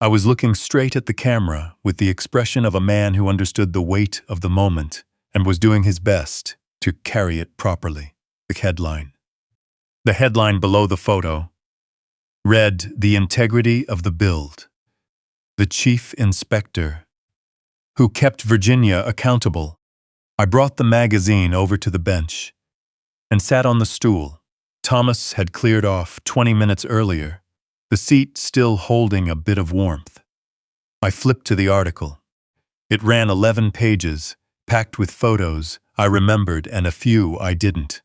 I was looking straight at the camera with the expression of a man who understood the weight of the moment and was doing his best to carry it properly. The headline below the photo read, "The integrity of the build. The chief inspector who kept Virginia accountable." I brought the magazine over to the bench and sat on the stool. Thomas had cleared off 20 minutes earlier, the seat still holding a bit of warmth. I flipped to the article. It ran 11 pages, packed with photos I remembered and a few I didn't.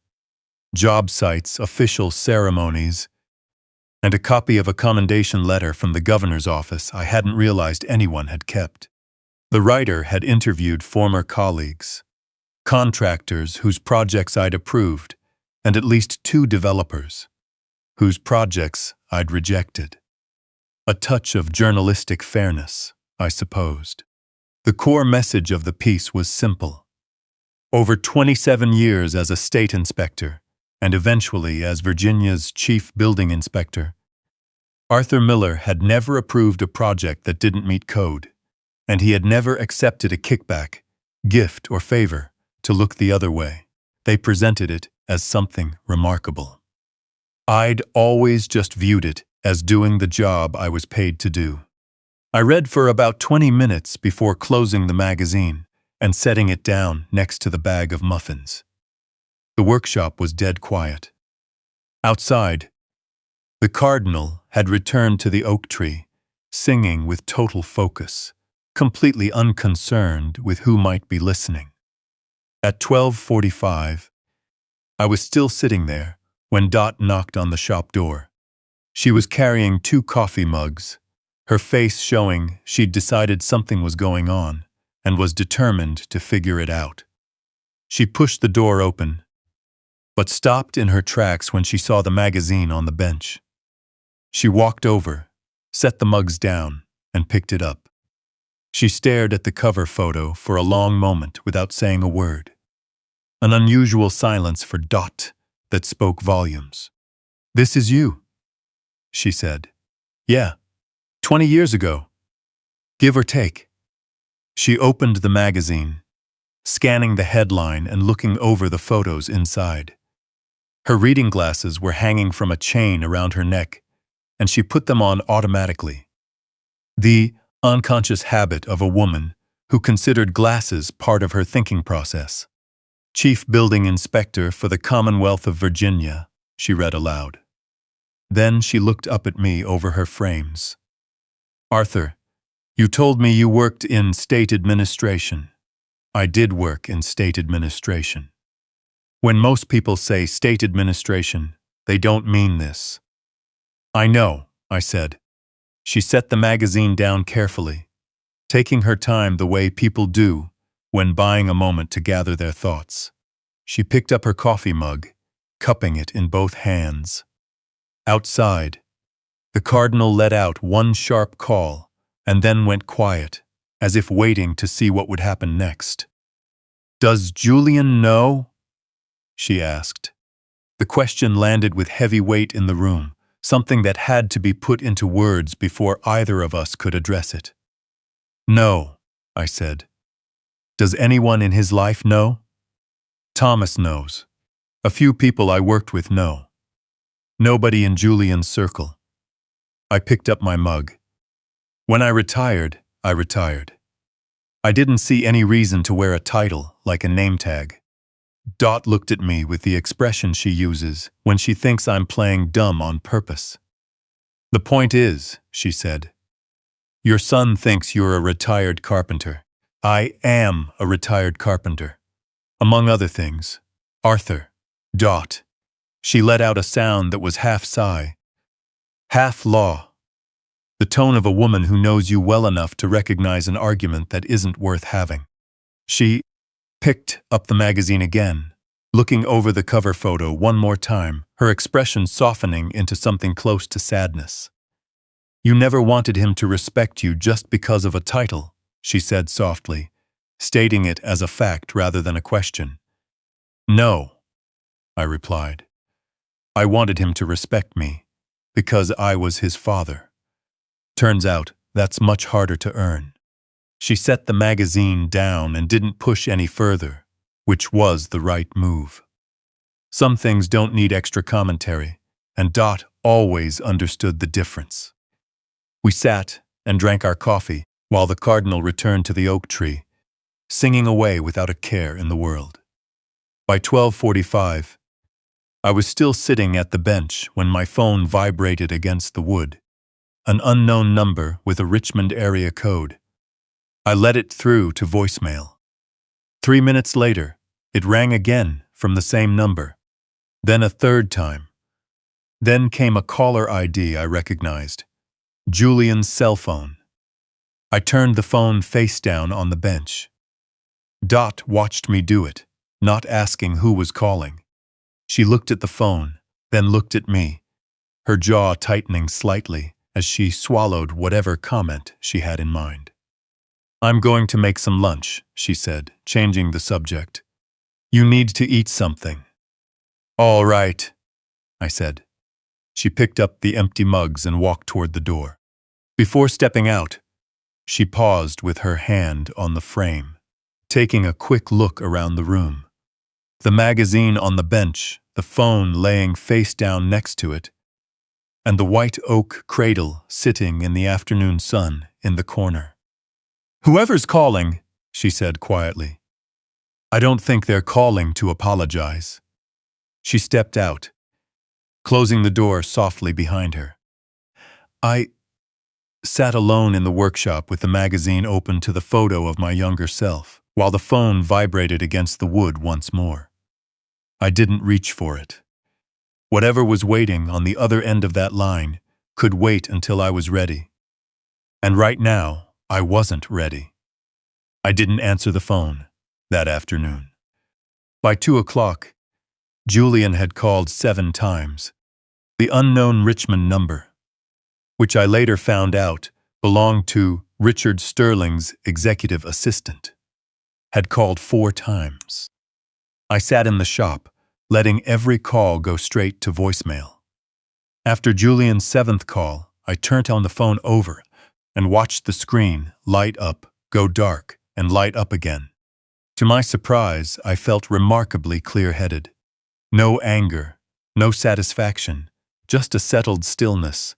Job sites, official ceremonies, and a copy of a commendation letter from the governor's office I hadn't realized anyone had kept. The writer had interviewed former colleagues, contractors whose projects I'd approved, and at least 2 developers whose projects I'd rejected. A touch of journalistic fairness, I supposed. The core message of the piece was simple. Over 27 years as a state inspector, and eventually as Virginia's chief building inspector. Arthur Miller had never approved a project that didn't meet code, and he had never accepted a kickback, gift, or favor to look the other way. They presented it as something remarkable. I'd always just viewed it as doing the job I was paid to do. I read for about 20 minutes before closing the magazine and setting it down next to the bag of muffins. The workshop was dead quiet. Outside, the cardinal had returned to the oak tree, singing with total focus, completely unconcerned with who might be listening. At 12:45, I was still sitting there when Dot knocked on the shop door. She was carrying 2 coffee mugs, her face showing she'd decided something was going on and was determined to figure it out. She pushed the door open, but stopped in her tracks when she saw the magazine on the bench. She walked over, set the mugs down, and picked it up. She stared at the cover photo for a long moment without saying a word. An unusual silence for Dot that spoke volumes. "This is you," she said. "Yeah, 20 years ago. Give or take." She opened the magazine, scanning the headline and looking over the photos inside. Her reading glasses were hanging from a chain around her neck, and she put them on automatically. The unconscious habit of a woman who considered glasses part of her thinking process. "Chief Building Inspector for the Commonwealth of Virginia," she read aloud. Then she looked up at me over her frames. "Arthur, you told me you worked in state administration." I did work in state administration. When most people say state administration, they don't mean this. "I know," I said. She set the magazine down carefully, taking her time the way people do when buying a moment to gather their thoughts. She picked up her coffee mug, cupping it in both hands. Outside, the cardinal let out one sharp call and then went quiet, as if waiting to see what would happen next. "Does Julian know?" she asked. The question landed with heavy weight in the room, something that had to be put into words before either of us could address it. "No," I said. "Does anyone in his life know?" "Thomas knows. A few people I worked with know. Nobody in Julian's circle." I picked up my mug. When I retired, I retired. I didn't see any reason to wear a title like a name tag. Dot looked at me with the expression she uses when she thinks I'm playing dumb on purpose. "The point is," she said, "your son thinks you're a retired carpenter. I am a retired carpenter. Among other things, Arthur." "Dot." She let out a sound that was half sigh, half law. The tone of a woman who knows you well enough to recognize an argument that isn't worth having. She picked up the magazine again, looking over the cover photo one more time, her expression softening into something close to sadness. "You never wanted him to respect you just because of a title," she said softly, stating it as a fact rather than a question. "No," I replied. "I wanted him to respect me because I was his father. Turns out that's much harder to earn." She set the magazine down and didn't push any further, which was the right move. Some things don't need extra commentary, and Dot always understood the difference. We sat and drank our coffee while the cardinal returned to the oak tree, singing away without a care in the world. By 12:45, I was still sitting at the bench when my phone vibrated against the wood. An unknown number with a Richmond area code. I let it through to voicemail. 3 minutes later, it rang again from the same number. Then a third time. Then came a caller ID I recognized. Julian's cell phone. I turned the phone face down on the bench. Dot watched me do it, not asking who was calling. She looked at the phone, then looked at me, her jaw tightening slightly as she swallowed whatever comment she had in mind. "I'm going to make some lunch," she said, changing the subject. "You need to eat something." All right, I said. She picked up the empty mugs and walked toward the door. Before stepping out, she paused with her hand on the frame, taking a quick look around the room. The magazine on the bench, the phone laying face down next to it, and the white oak cradle sitting in the afternoon sun in the corner. "Whoever's calling," she said quietly. "I don't think they're calling to apologize." She stepped out, closing the door softly behind her. I sat alone in the workshop with the magazine open to the photo of my younger self, while the phone vibrated against the wood once more. I didn't reach for it. Whatever was waiting on the other end of that line could wait until I was ready. And right now, I wasn't ready. I didn't answer the phone that afternoon. By 2 o'clock, Julian had called 7 times. The unknown Richmond number, which I later found out belonged to Richard Sterling's executive assistant, had called 4 times. I sat in the shop, letting every call go straight to voicemail. After Julian's 7th call, I turned on the phone over and watched the screen light up, go dark, and light up again. To my surprise, I felt remarkably clear-headed. No anger, no satisfaction, just a settled stillness.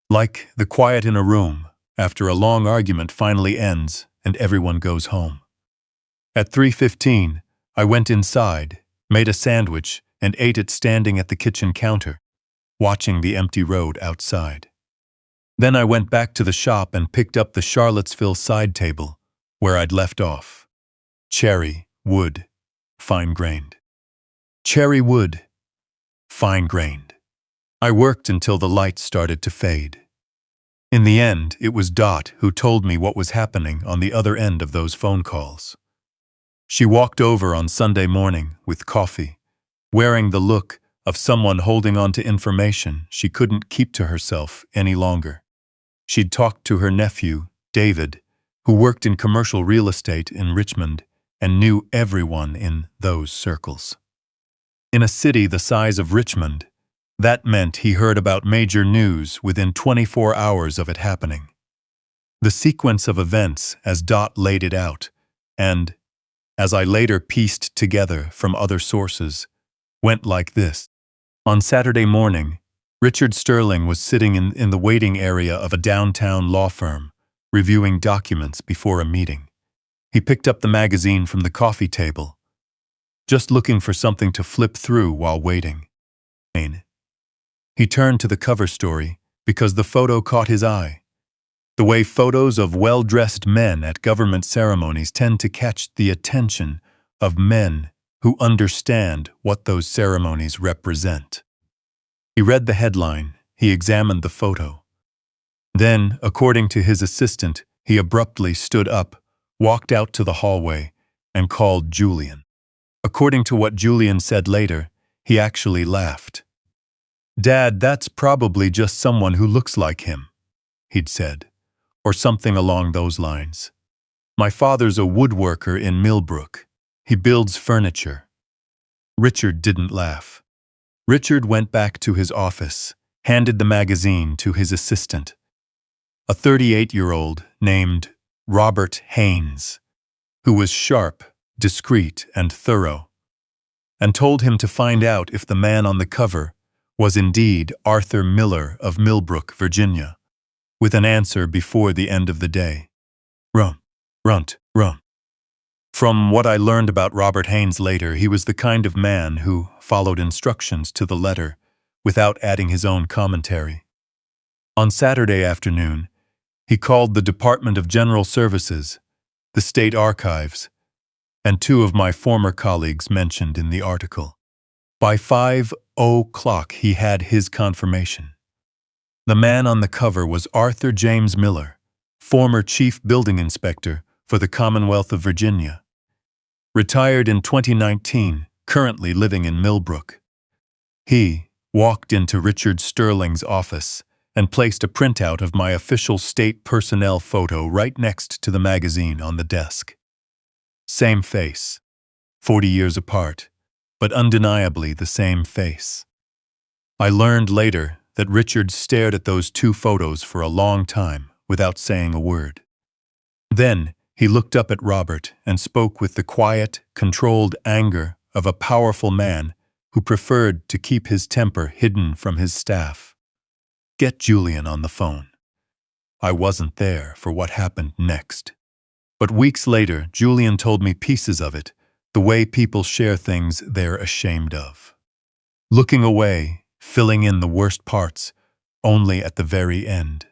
Like the quiet in a room after a long argument finally ends and everyone goes home. At 3:15, I went inside, made a sandwich, and ate it standing at the kitchen counter, watching the empty road outside. Then I went back to the shop and picked up the Charlottesville side table, where I'd left off. Cherry, wood, fine-grained. Cherry wood, fine-grained. I worked until the light started to fade. In the end, it was Dot who told me what was happening on the other end of those phone calls. She walked over on Sunday morning with coffee, wearing the look of someone holding on to information she couldn't keep to herself any longer. She'd talked to her nephew, David, who worked in commercial real estate in Richmond and knew everyone in those circles. In a city the size of Richmond, that meant he heard about major news within 24 hours of it happening. The sequence of events as Dot laid it out, and, as I later pieced together from other sources, went like this. On Saturday morning, Richard Sterling was sitting in the waiting area of a downtown law firm, reviewing documents before a meeting. He picked up the magazine from the coffee table, just looking for something to flip through while waiting. He turned to the cover story because the photo caught his eye. The way photos of well-dressed men at government ceremonies tend to catch the attention of men who understand what those ceremonies represent. He read the headline, he examined the photo. Then, according to his assistant, he abruptly stood up, walked out to the hallway, and called Julian. According to what Julian said later, he actually laughed. "Dad, that's probably just someone who looks like him," he'd said, or something along those lines. "My father's a woodworker in Millbrook. He builds furniture." Richard didn't laugh. Richard went back to his office, handed the magazine to his assistant, a 38-year-old named Robert Haynes, who was sharp, discreet, and thorough, and told him to find out if the man on the cover was indeed Arthur Miller of Millbrook, Virginia, with an answer before the end of the day. Rum. From what I learned about Robert Haynes later, he was the kind of man who followed instructions to the letter without adding his own commentary. On Saturday afternoon, he called the Department of General Services, the State Archives, and 2 of my former colleagues mentioned in the article. By 5:00 he had his confirmation. The man on the cover was Arthur James Miller, former Chief Building Inspector for the Commonwealth of Virginia. Retired in 2019, currently living in Millbrook. He walked into Richard Sterling's office and placed a printout of my official state personnel photo right next to the magazine on the desk. Same face, 40 years apart, but undeniably the same face. I learned later that Richard stared at those two photos for a long time without saying a word. Then he looked up at Robert and spoke with the quiet, controlled anger of a powerful man who preferred to keep his temper hidden from his staff. "Get Julian on the phone." I wasn't there for what happened next. But weeks later, Julian told me pieces of it, the way people share things they're ashamed of. Looking away, filling in the worst parts, only at the very end.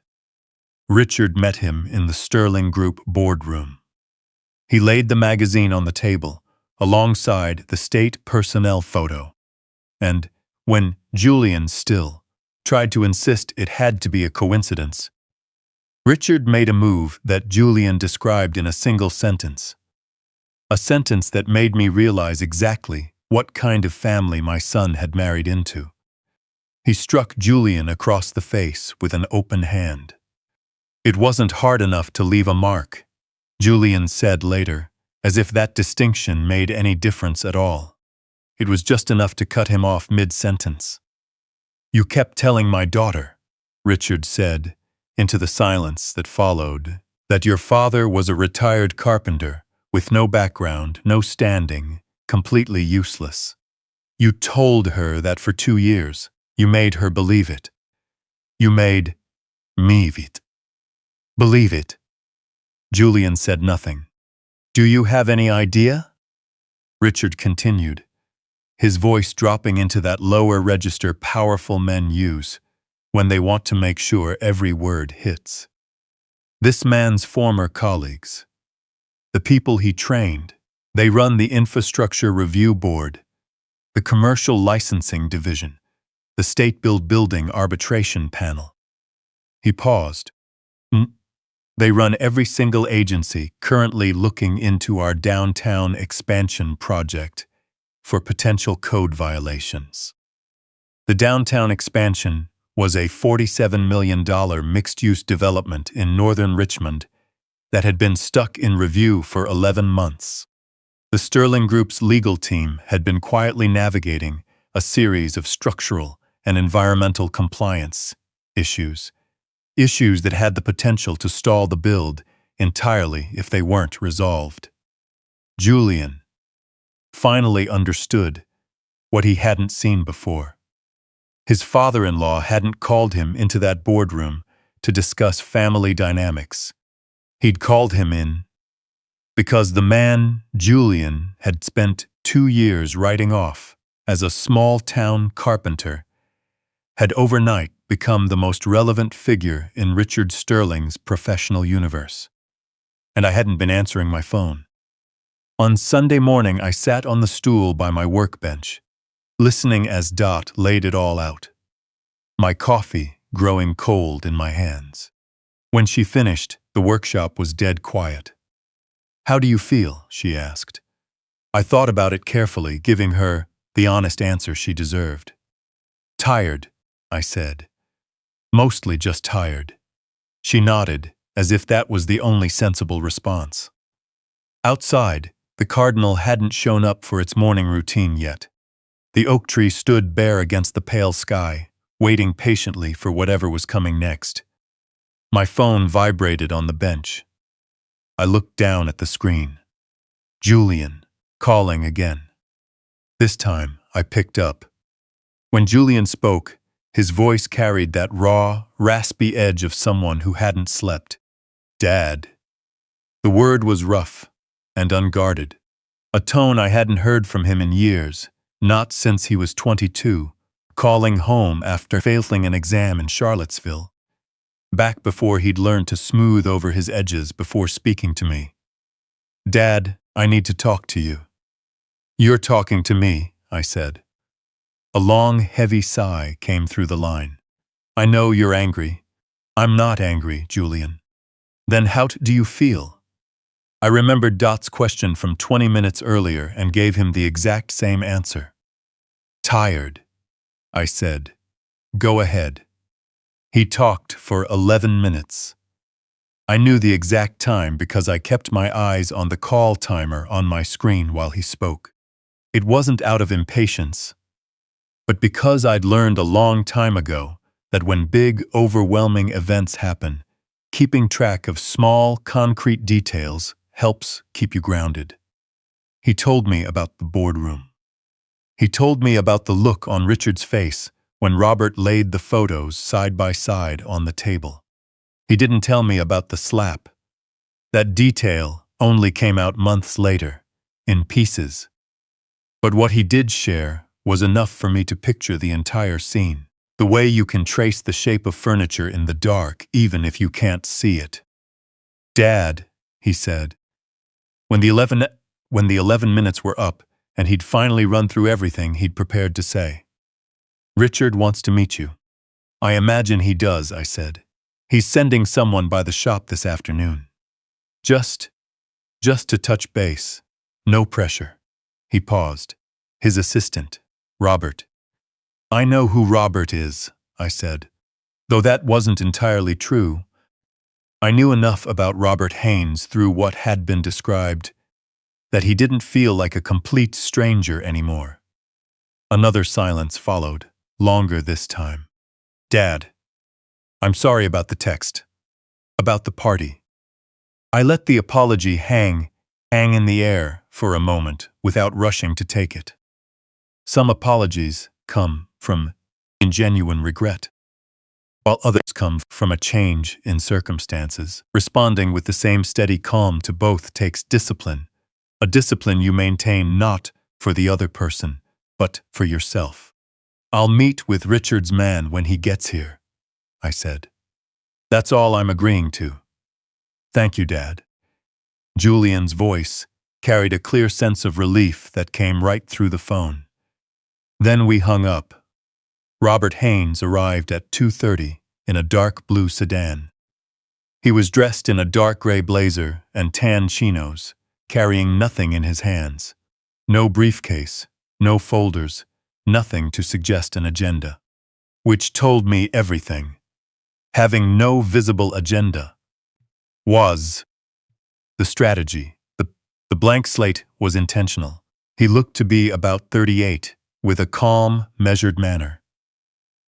Richard met him in the Sterling Group boardroom. He laid the magazine on the table, alongside the state personnel photo. And, when Julian still tried to insist it had to be a coincidence, Richard made a move that Julian described in a single sentence. A sentence that made me realize exactly what kind of family my son had married into. He struck Julian across the face with an open hand. "It wasn't hard enough to leave a mark," Julian said later, as if that distinction made any difference at all. It was just enough to cut him off mid-sentence. "You kept telling my daughter," Richard said, into the silence that followed, "that your father was a retired carpenter, with no background, no standing, completely useless. You told her that for 2 years. You made her believe it. You made me believe it." Julian said nothing. "Do you have any idea?" Richard continued, his voice dropping into that lower register powerful men use when they want to make sure every word hits. "This man's former colleagues, the people he trained, they run the Infrastructure Review Board, the Commercial Licensing Division, the State Building Arbitration Panel." He paused. "They run every single agency currently looking into our downtown expansion project for potential code violations." The downtown expansion was a $47 million mixed-use development in northern Richmond that had been stuck in review for 11 months. The Sterling Group's legal team had been quietly navigating a series of structural and environmental compliance issues that had the potential to stall the build entirely if they weren't resolved. Julian finally understood what he hadn't seen before. His father-in-law hadn't called him into that boardroom to discuss family dynamics. He'd called him in because the man, Julian, had spent 2 years writing off as a small-town carpenter, had overnight become the most relevant figure in Richard Sterling's professional universe. And I hadn't been answering my phone. On Sunday morning, I sat on the stool by my workbench, listening as Dot laid it all out, my coffee growing cold in my hands. When she finished, the workshop was dead quiet. "How do you feel?" she asked. I thought about it carefully, giving her the honest answer she deserved. "Tired," I said. "Mostly just tired." She nodded, as if that was the only sensible response. Outside, the cardinal hadn't shown up for its morning routine yet. The oak tree stood bare against the pale sky, waiting patiently for whatever was coming next. My phone vibrated on the bench. I looked down at the screen. Julian, calling again. This time, I picked up. When Julian spoke, his voice carried that raw, raspy edge of someone who hadn't slept. "Dad." The word was rough and unguarded, a tone I hadn't heard from him in years, not since he was 22, calling home after failing an exam in Charlottesville, back before he'd learned to smooth over his edges before speaking to me. "Dad, I need to talk to you." "You're talking to me," I said. A long, heavy sigh came through the line. "I know you're angry." "I'm not angry, Julian." "Then how do you feel?" I remembered Dot's question from 20 minutes earlier and gave him the exact same answer. "Tired," I said. "Go ahead." He talked for 11 minutes. I knew the exact time because I kept my eyes on the call timer on my screen while he spoke. It wasn't out of impatience, but because I'd learned a long time ago that when big, overwhelming events happen, keeping track of small, concrete details helps keep you grounded. He told me about the boardroom. He told me about the look on Richard's face when Robert laid the photos side by side on the table. He didn't tell me about the slap. That detail only came out months later, in pieces. But what he did share was enough for me to picture the entire scene. The way you can trace the shape of furniture in the dark even if you can't see it. "Dad," he said, when the 11 minutes were up and he'd finally run through everything he'd prepared to say. "Richard wants to meet you." "I imagine he does," I said. "He's sending someone by the shop this afternoon. Just to touch base. No pressure." He paused. "His assistant, Robert." "I know who Robert is," I said. Though that wasn't entirely true. I knew enough about Robert Haynes through what had been described that he didn't feel like a complete stranger anymore. Another silence followed, longer this time. "Dad, I'm sorry about the text. About the party." I let the apology hang in the air for a moment without rushing to take it. Some apologies come from genuine regret, while others come from a change in circumstances. Responding with the same steady calm to both takes discipline, a discipline you maintain not for the other person, but for yourself. "I'll meet with Richard's man when he gets here," I said. "That's all I'm agreeing to." "Thank you, Dad." Julian's voice carried a clear sense of relief that came right through the phone. Then we hung up. Robert Haynes arrived at 2:30 in a dark blue sedan. He was dressed in a dark gray blazer and tan chinos, carrying nothing in his hands. No briefcase, no folders, nothing to suggest an agenda. Which told me everything. Having no visible agenda was the strategy. The blank slate was intentional. He looked to be about 38, with a calm, measured manner.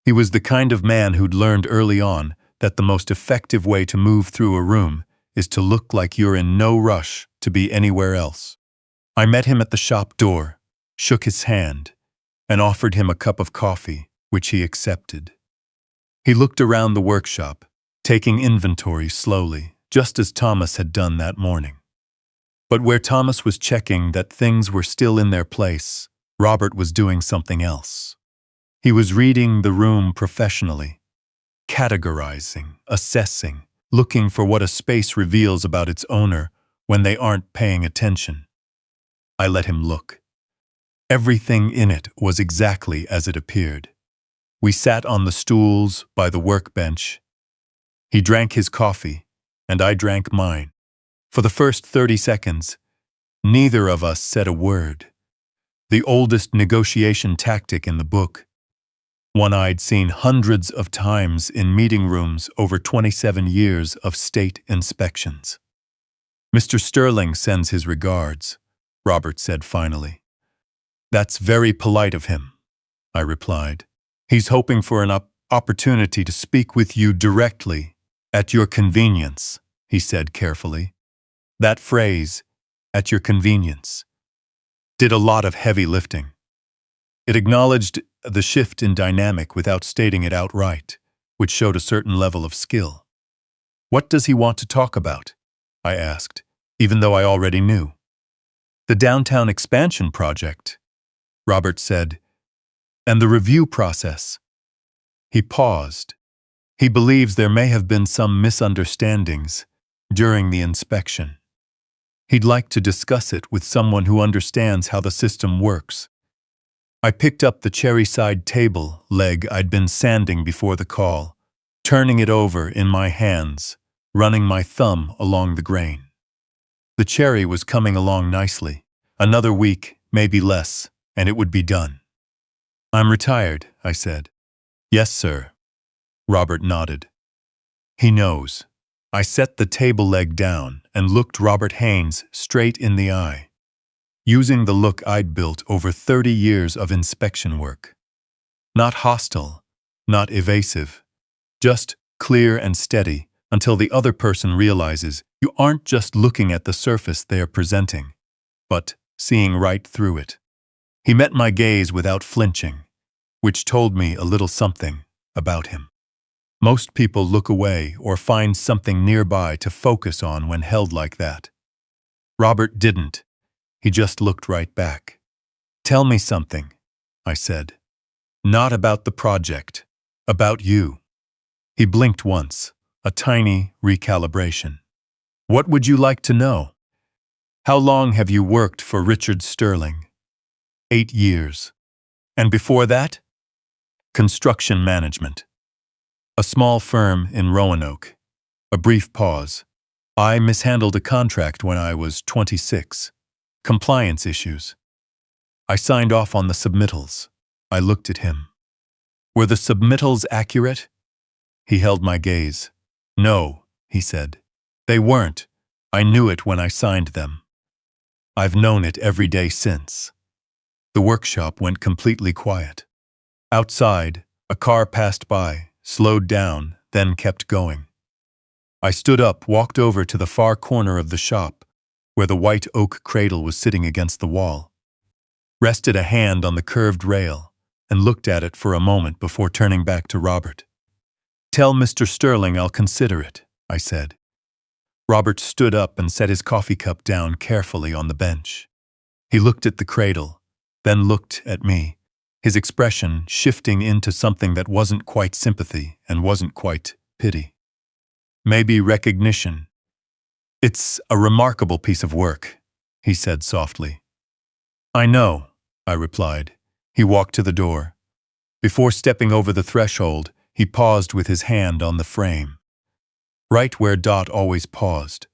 He was the kind of man who'd learned early on that the most effective way to move through a room is to look like you're in no rush to be anywhere else. I met him at the shop door, shook his hand, and offered him a cup of coffee, which he accepted. He looked around the workshop, taking inventory slowly, just as Thomas had done that morning. But where Thomas was checking that things were still in their place, Robert was doing something else. He was reading the room professionally, categorizing, assessing, looking for what a space reveals about its owner when they aren't paying attention. I let him look. Everything in it was exactly as it appeared. We sat on the stools by the workbench. He drank his coffee, and I drank mine. For the first 30 seconds, neither of us said a word. The oldest negotiation tactic in the book, one I'd seen hundreds of times in meeting rooms over 27 years of state inspections. "Mr. Sterling sends his regards," Robert said finally. "That's very polite of him," I replied. "He's hoping for an opportunity to speak with you directly, at your convenience," he said carefully. That phrase, "at your convenience," did a lot of heavy lifting. It acknowledged the shift in dynamic without stating it outright, which showed a certain level of skill. "What does he want to talk about?" I asked, even though I already knew. "The downtown expansion project," Robert said, "and the review process." He paused. He believes there may have been some misunderstandings during the inspection. He'd like to discuss it with someone who understands how the system works. I picked up the cherry-side table leg I'd been sanding before the call, turning it over in my hands, running my thumb along the grain. The cherry was coming along nicely. Another week, maybe less, and it would be done. "I'm retired," I said. "Yes, sir." Robert nodded. "He knows." I set the table leg down and looked Robert Haynes straight in the eye. using the look I'd built over 30 years of inspection work. Not hostile, not evasive, just clear and steady until the other person realizes you aren't just looking at the surface they are presenting, but seeing right through it. He met my gaze without flinching, which told me a little something about him. Most people look away or find something nearby to focus on when held like that. Robert didn't. He just looked right back. "Tell me something," I said. "Not about the project, about you." He blinked once, a tiny recalibration. "What would you like to know?" "How long have you worked for Richard Sterling?" 8 years. "And before that?" "Construction management. A small firm in Roanoke." A brief pause. "I mishandled a contract when I was 26. Compliance issues. I signed off on the submittals." I looked at him. "Were the submittals accurate?" He held my gaze. "No," he said. "They weren't. I knew it when I signed them. I've known it every day since." The workshop went completely quiet. Outside, a car passed by, slowed down, then kept going. I stood up, walked over to the far corner of the shop, where the white oak cradle was sitting against the wall, rested a hand on the curved rail, and looked at it for a moment before turning back to Robert. "Tell Mr. Sterling I'll consider it," I said. Robert stood up and set his coffee cup down carefully on the bench. He looked at the cradle, then looked at me, his expression shifting into something that wasn't quite sympathy and wasn't quite pity. "Maybe recognition. It's a remarkable piece of work," he said softly. "I know," I replied. He walked to the door. Before stepping over the threshold, he paused with his hand on the frame, right where Dot always paused,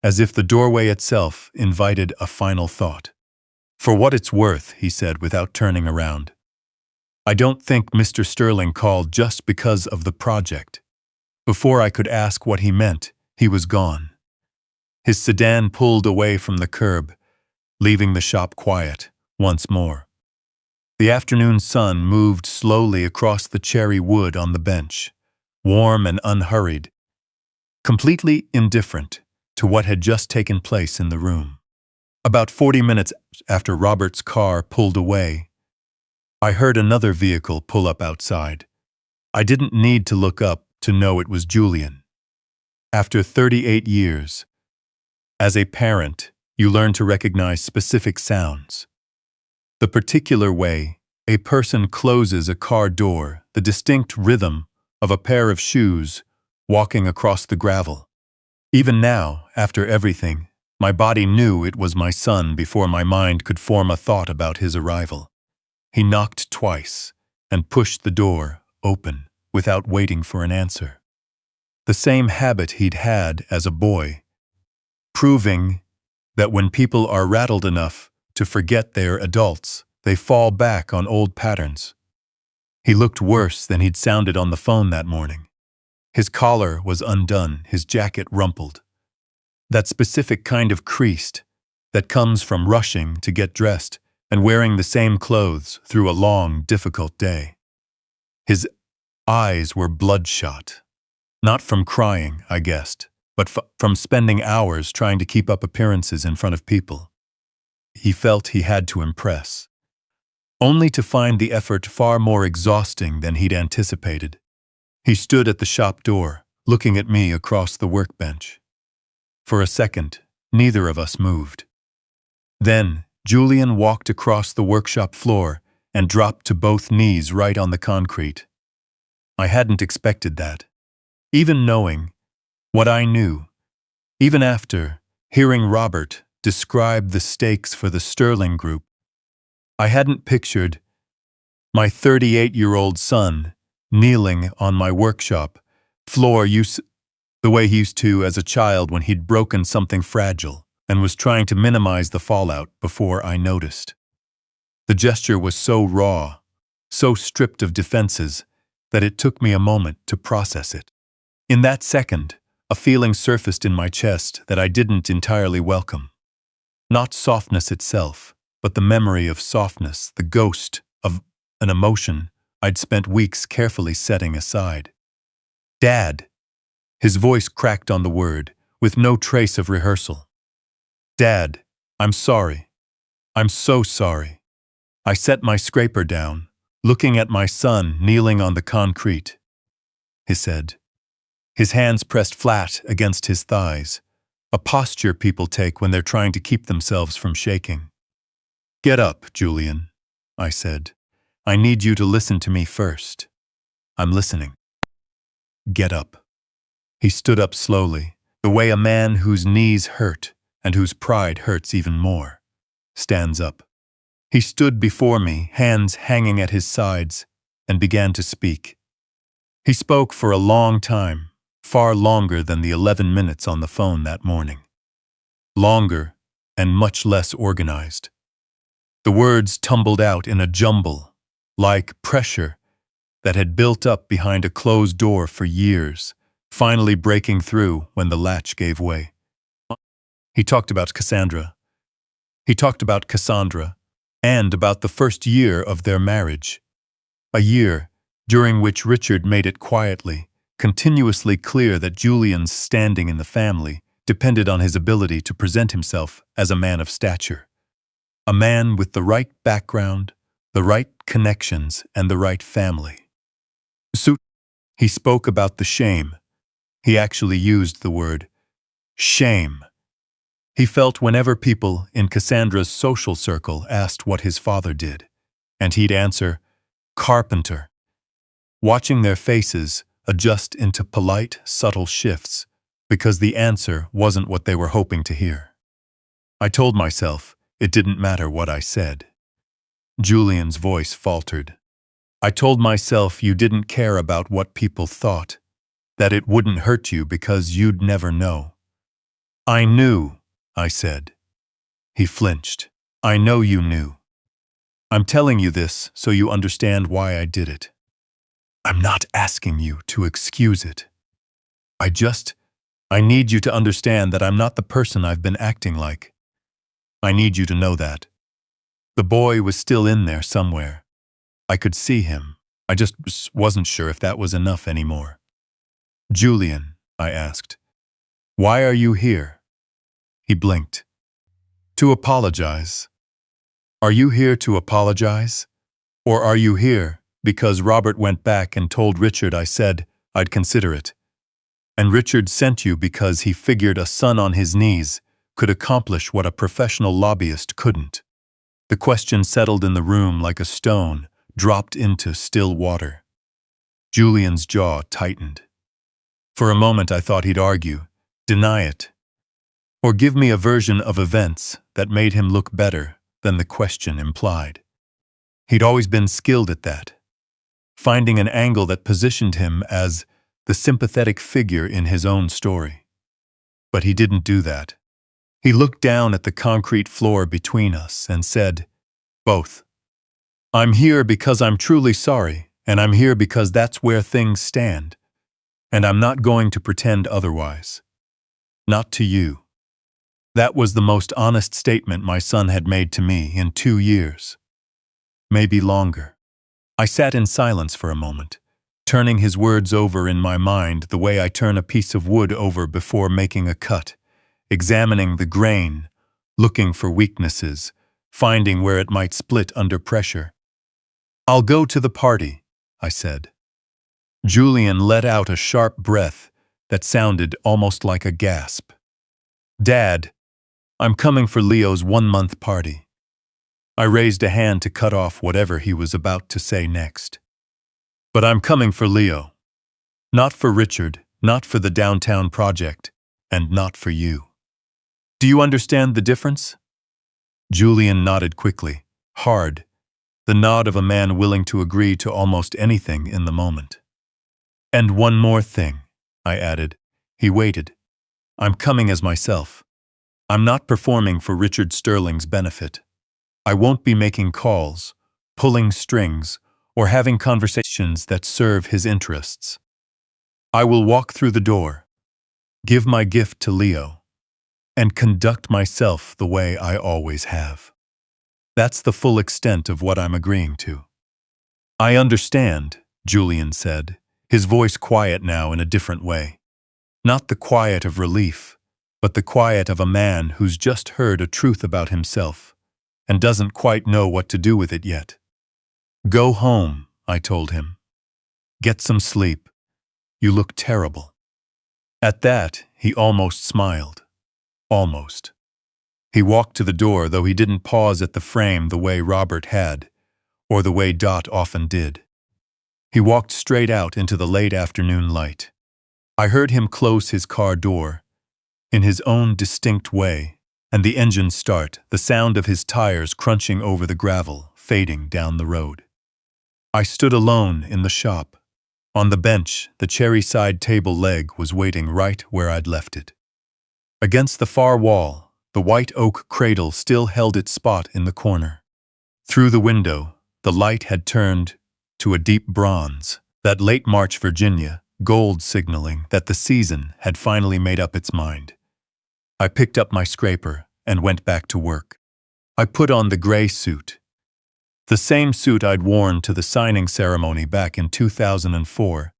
as if the doorway itself invited a final thought. "For what it's worth," he said without turning around, "I don't think Mr. Sterling called just because of the project." Before I could ask what he meant, he was gone. His sedan pulled away from the curb, leaving the shop quiet once more. The afternoon sun moved slowly across the cherry wood on the bench, warm and unhurried, completely indifferent to what had just taken place in the room. About 40 minutes after Robert's car pulled away, I heard another vehicle pull up outside. I didn't need to look up to know it was Julian. After 38 years, as a parent, you learn to recognize specific sounds. The particular way a person closes a car door, the distinct rhythm of a pair of shoes walking across the gravel. Even now, after everything, my body knew it was my son before my mind could form a thought about his arrival. He knocked twice and pushed the door open without waiting for an answer. The same habit he'd had as a boy, proving that when people are rattled enough to forget they're adults, they fall back on old patterns. He looked worse than he'd sounded on the phone that morning. His collar was undone, his jacket rumpled. That specific kind of creased that comes from rushing to get dressed and wearing the same clothes through a long, difficult day. His eyes were bloodshot. Not from crying, I guessed, but from spending hours trying to keep up appearances in front of people. He felt he had to impress, only to find the effort far more exhausting than he'd anticipated. He stood at the shop door, looking at me across the workbench. For a second, neither of us moved. Then, Julian walked across the workshop floor and dropped to both knees right on the concrete. I hadn't expected that. Even knowing what I knew, even after hearing Robert describe the stakes for the Sterling Group, I hadn't pictured my 38-year-old son kneeling on my workshop floor the way he used to as a child when he'd broken something fragile and was trying to minimize the fallout before I noticed. The gesture was so raw, so stripped of defenses, that it took me a moment to process it. In that second, a feeling surfaced in my chest that I didn't entirely welcome. Not softness itself, but the memory of softness, the ghost of an emotion I'd spent weeks carefully setting aside. Dad! His voice cracked on the word, with no trace of rehearsal. Dad, I'm sorry. I'm so sorry. I set my scraper down, looking at my son kneeling on the concrete. He said, his hands pressed flat against his thighs, a posture people take when they're trying to keep themselves from shaking. Get up, Julian, I said. I need you to listen to me first. I'm listening. Get up. He stood up slowly, the way a man whose knees hurt and whose pride hurts even more stands up. He stood before me, hands hanging at his sides, and began to speak. He spoke for a long time, far longer than the 11 minutes on the phone that morning. Longer and much less organized. The words tumbled out in a jumble, like pressure that had built up behind a closed door for years, finally breaking through when the latch gave way. He talked about Cassandra. He talked about Cassandra, and about the first year of their marriage. A year during which Richard made it quietly, continuously clear that Julian's standing in the family depended on his ability to present himself as a man of stature. A man with the right background, the right connections, and the right family. So he spoke about the shame. He actually used the word shame. He felt whenever people in Cassandra's social circle asked what his father did, and he'd answer, carpenter. Watching their faces adjust into polite, subtle shifts, because the answer wasn't what they were hoping to hear. I told myself it didn't matter what I said. Julian's voice faltered. I told myself you didn't care about what people thought, that it wouldn't hurt you because you'd never know. I knew, I said. He flinched. I know you knew. I'm telling you this so you understand why I did it. I'm not asking you to excuse it. I need you to understand that I'm not the person I've been acting like. I need you to know that. The boy was still in there somewhere. I could see him. I just wasn't sure if that was enough anymore. Julian, I asked, why are you here? He blinked. To apologize. Are you here to apologize? Or are you here because Robert went back and told Richard I said I'd consider it? And Richard sent you because he figured a son on his knees could accomplish what a professional lobbyist couldn't. The question settled in the room like a stone dropped into still water. Julian's jaw tightened. For a moment I thought he'd argue, deny it, or give me a version of events that made him look better than the question implied. He'd always been skilled at that, finding an angle that positioned him as the sympathetic figure in his own story. But he didn't do that. He looked down at the concrete floor between us and said, both. I'm here because I'm truly sorry, and I'm here because that's where things stand. And I'm not going to pretend otherwise. Not to you. That was the most honest statement my son had made to me in 2 years. Maybe longer. I sat in silence for a moment, turning his words over in my mind the way I turn a piece of wood over before making a cut, examining the grain, looking for weaknesses, finding where it might split under pressure. I'll go to the party, I said. Julian let out a sharp breath that sounded almost like a gasp. Dad, I'm coming for Leo's 1-month party. I raised a hand to cut off whatever he was about to say next. But I'm coming for Leo. Not for Richard, not for the downtown project, and not for you. Do you understand the difference? Julian nodded quickly, hard, the nod of a man willing to agree to almost anything in the moment. And one more thing, I added. He waited. I'm coming as myself. I'm not performing for Richard Sterling's benefit. I won't be making calls, pulling strings, or having conversations that serve his interests. I will walk through the door, give my gift to Leo, and conduct myself the way I always have. That's the full extent of what I'm agreeing to. I understand, Julian said, his voice quiet now in a different way. Not the quiet of relief, but the quiet of a man who's just heard a truth about himself and doesn't quite know what to do with it yet. Go home, I told him. Get some sleep. You look terrible. At that, he almost smiled. Almost. He walked to the door, though he didn't pause at the frame the way Robert had, or the way Dot often did. He walked straight out into the late afternoon light. I heard him close his car door, in his own distinct way, and the engine start, the sound of his tires crunching over the gravel, fading down the road. I stood alone in the shop. On the bench, the cherry-side table leg was waiting right where I'd left it. Against the far wall, the white oak cradle still held its spot in the corner. Through the window, the light had turned to a deep bronze, that late March Virginia, gold signaling that the season had finally made up its mind. I picked up my scraper and went back to work. I put on the gray suit. The same suit I'd worn to the signing ceremony back in 2004,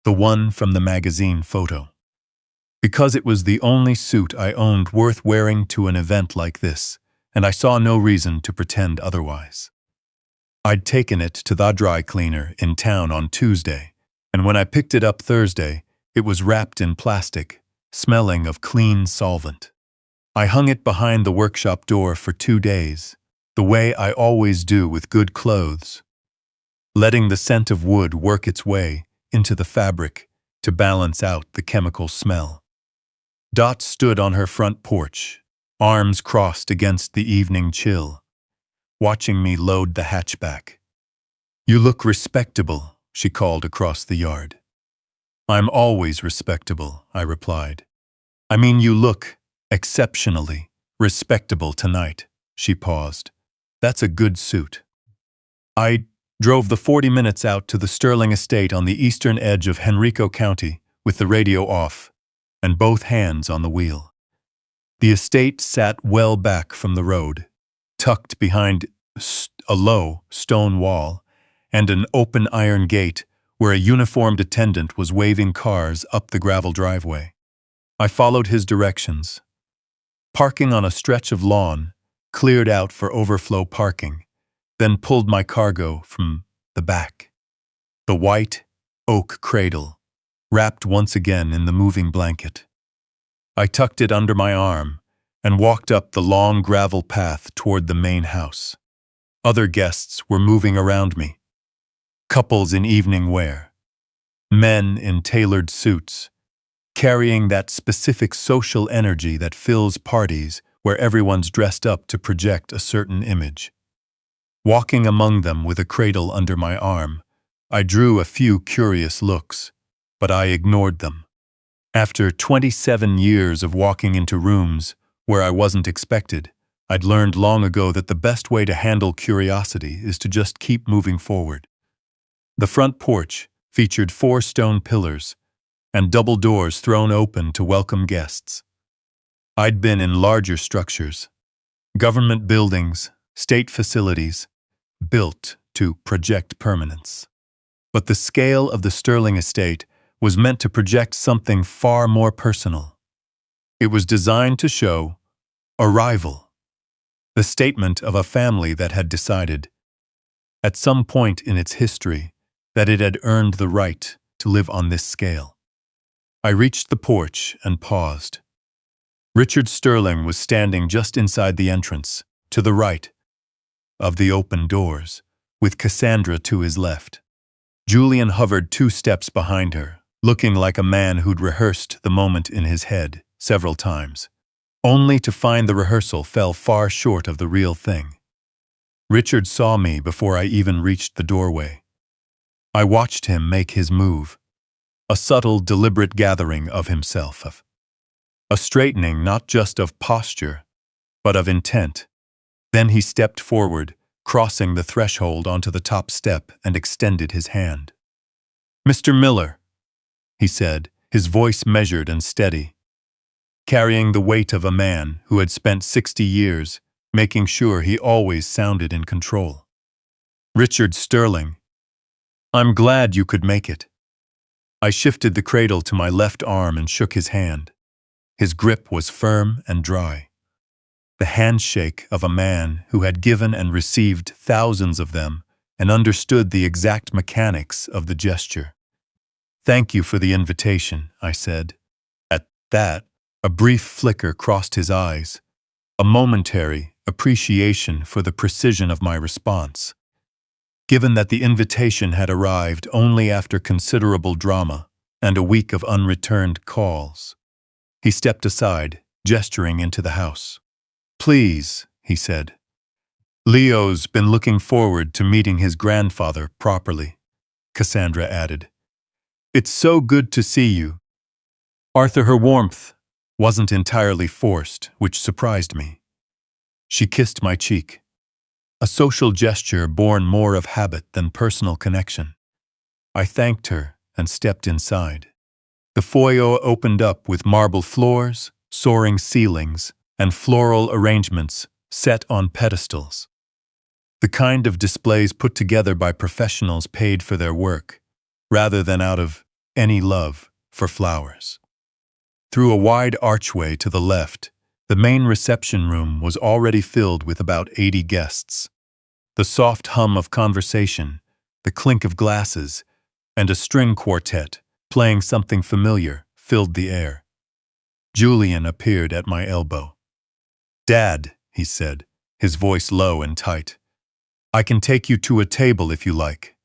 the one from the magazine photo. Because it was the only suit I owned worth wearing to an event like this, and I saw no reason to pretend otherwise. I'd taken it to the dry cleaner in town on Tuesday, and when I picked it up Thursday, it was wrapped in plastic, smelling of clean solvent. I hung it behind the workshop door for 2 days, the way I always do with good clothes, letting the scent of wood work its way into the fabric to balance out the chemical smell. Dot stood on her front porch, arms crossed against the evening chill, watching me load the hatchback. "You look respectable," she called across the yard. "I'm always respectable," I replied. "I mean, you look exceptionally respectable tonight." She paused. "That's a good suit." I drove the 40 minutes out to the Sterling estate on the eastern edge of Henrico County with the radio off and both hands on the wheel. The estate sat well back from the road, tucked behind a low stone wall and an open iron gate where a uniformed attendant was waving cars up the gravel driveway. I followed his directions. Parking on a stretch of lawn, cleared out for overflow parking, then pulled my cargo from the back. The white oak cradle, wrapped once again in the moving blanket. I tucked it under my arm and walked up the long gravel path toward the main house. Other guests were moving around me. Couples in evening wear, men in tailored suits, carrying that specific social energy that fills parties where everyone's dressed up to project a certain image. Walking among them with a cradle under my arm, I drew a few curious looks, but I ignored them. After 27 years of walking into rooms where I wasn't expected, I'd learned long ago that the best way to handle curiosity is to just keep moving forward. The front porch featured 4 stone pillars and double doors thrown open to welcome guests. I'd been in larger structures, government buildings, state facilities, built to project permanence. But the scale of the Sterling estate was meant to project something far more personal. It was designed to show arrival, the statement of a family that had decided, at some point in its history, that it had earned the right to live on this scale. I reached the porch and paused. Richard Sterling was standing just inside the entrance, to the right of the open doors, with Cassandra to his left. Julian hovered 2 steps behind her, looking like a man who'd rehearsed the moment in his head several times, only to find the rehearsal fell far short of the real thing. Richard saw me before I even reached the doorway. I watched him make his move, a subtle, deliberate gathering of himself, a straightening not just of posture, but of intent. Then he stepped forward, crossing the threshold onto the top step and extended his hand. "Mr. Miller," he said, his voice measured and steady. carrying the weight of a man who had spent 60 years making sure he always sounded in control. Richard Sterling, I'm glad you could make it. I shifted the cradle to my left arm and shook his hand. His grip was firm and dry. The handshake of a man who had given and received thousands of them and understood the exact mechanics of the gesture. Thank you for the invitation, I said. At that, a brief flicker crossed his eyes, a momentary appreciation for the precision of my response. Given that the invitation had arrived only after considerable drama and a week of unreturned calls, he stepped aside, gesturing into the house. Please, he said. Leo's been looking forward to meeting his grandfather properly, Cassandra added. It's so good to see you. Her warmth wasn't entirely forced, which surprised me. She kissed my cheek, a social gesture born more of habit than personal connection. I thanked her and stepped inside. The foyer opened up with marble floors, soaring ceilings, and floral arrangements set on pedestals. The kind of displays put together by professionals paid for their work, rather than out of any love for flowers. Through a wide archway to the left, the main reception room was already filled with about 80 guests. The soft hum of conversation, the clink of glasses, and a string quartet playing something familiar filled the air. Julian appeared at my elbow. Dad, he said, his voice low and tight. I can take you to a table if you like.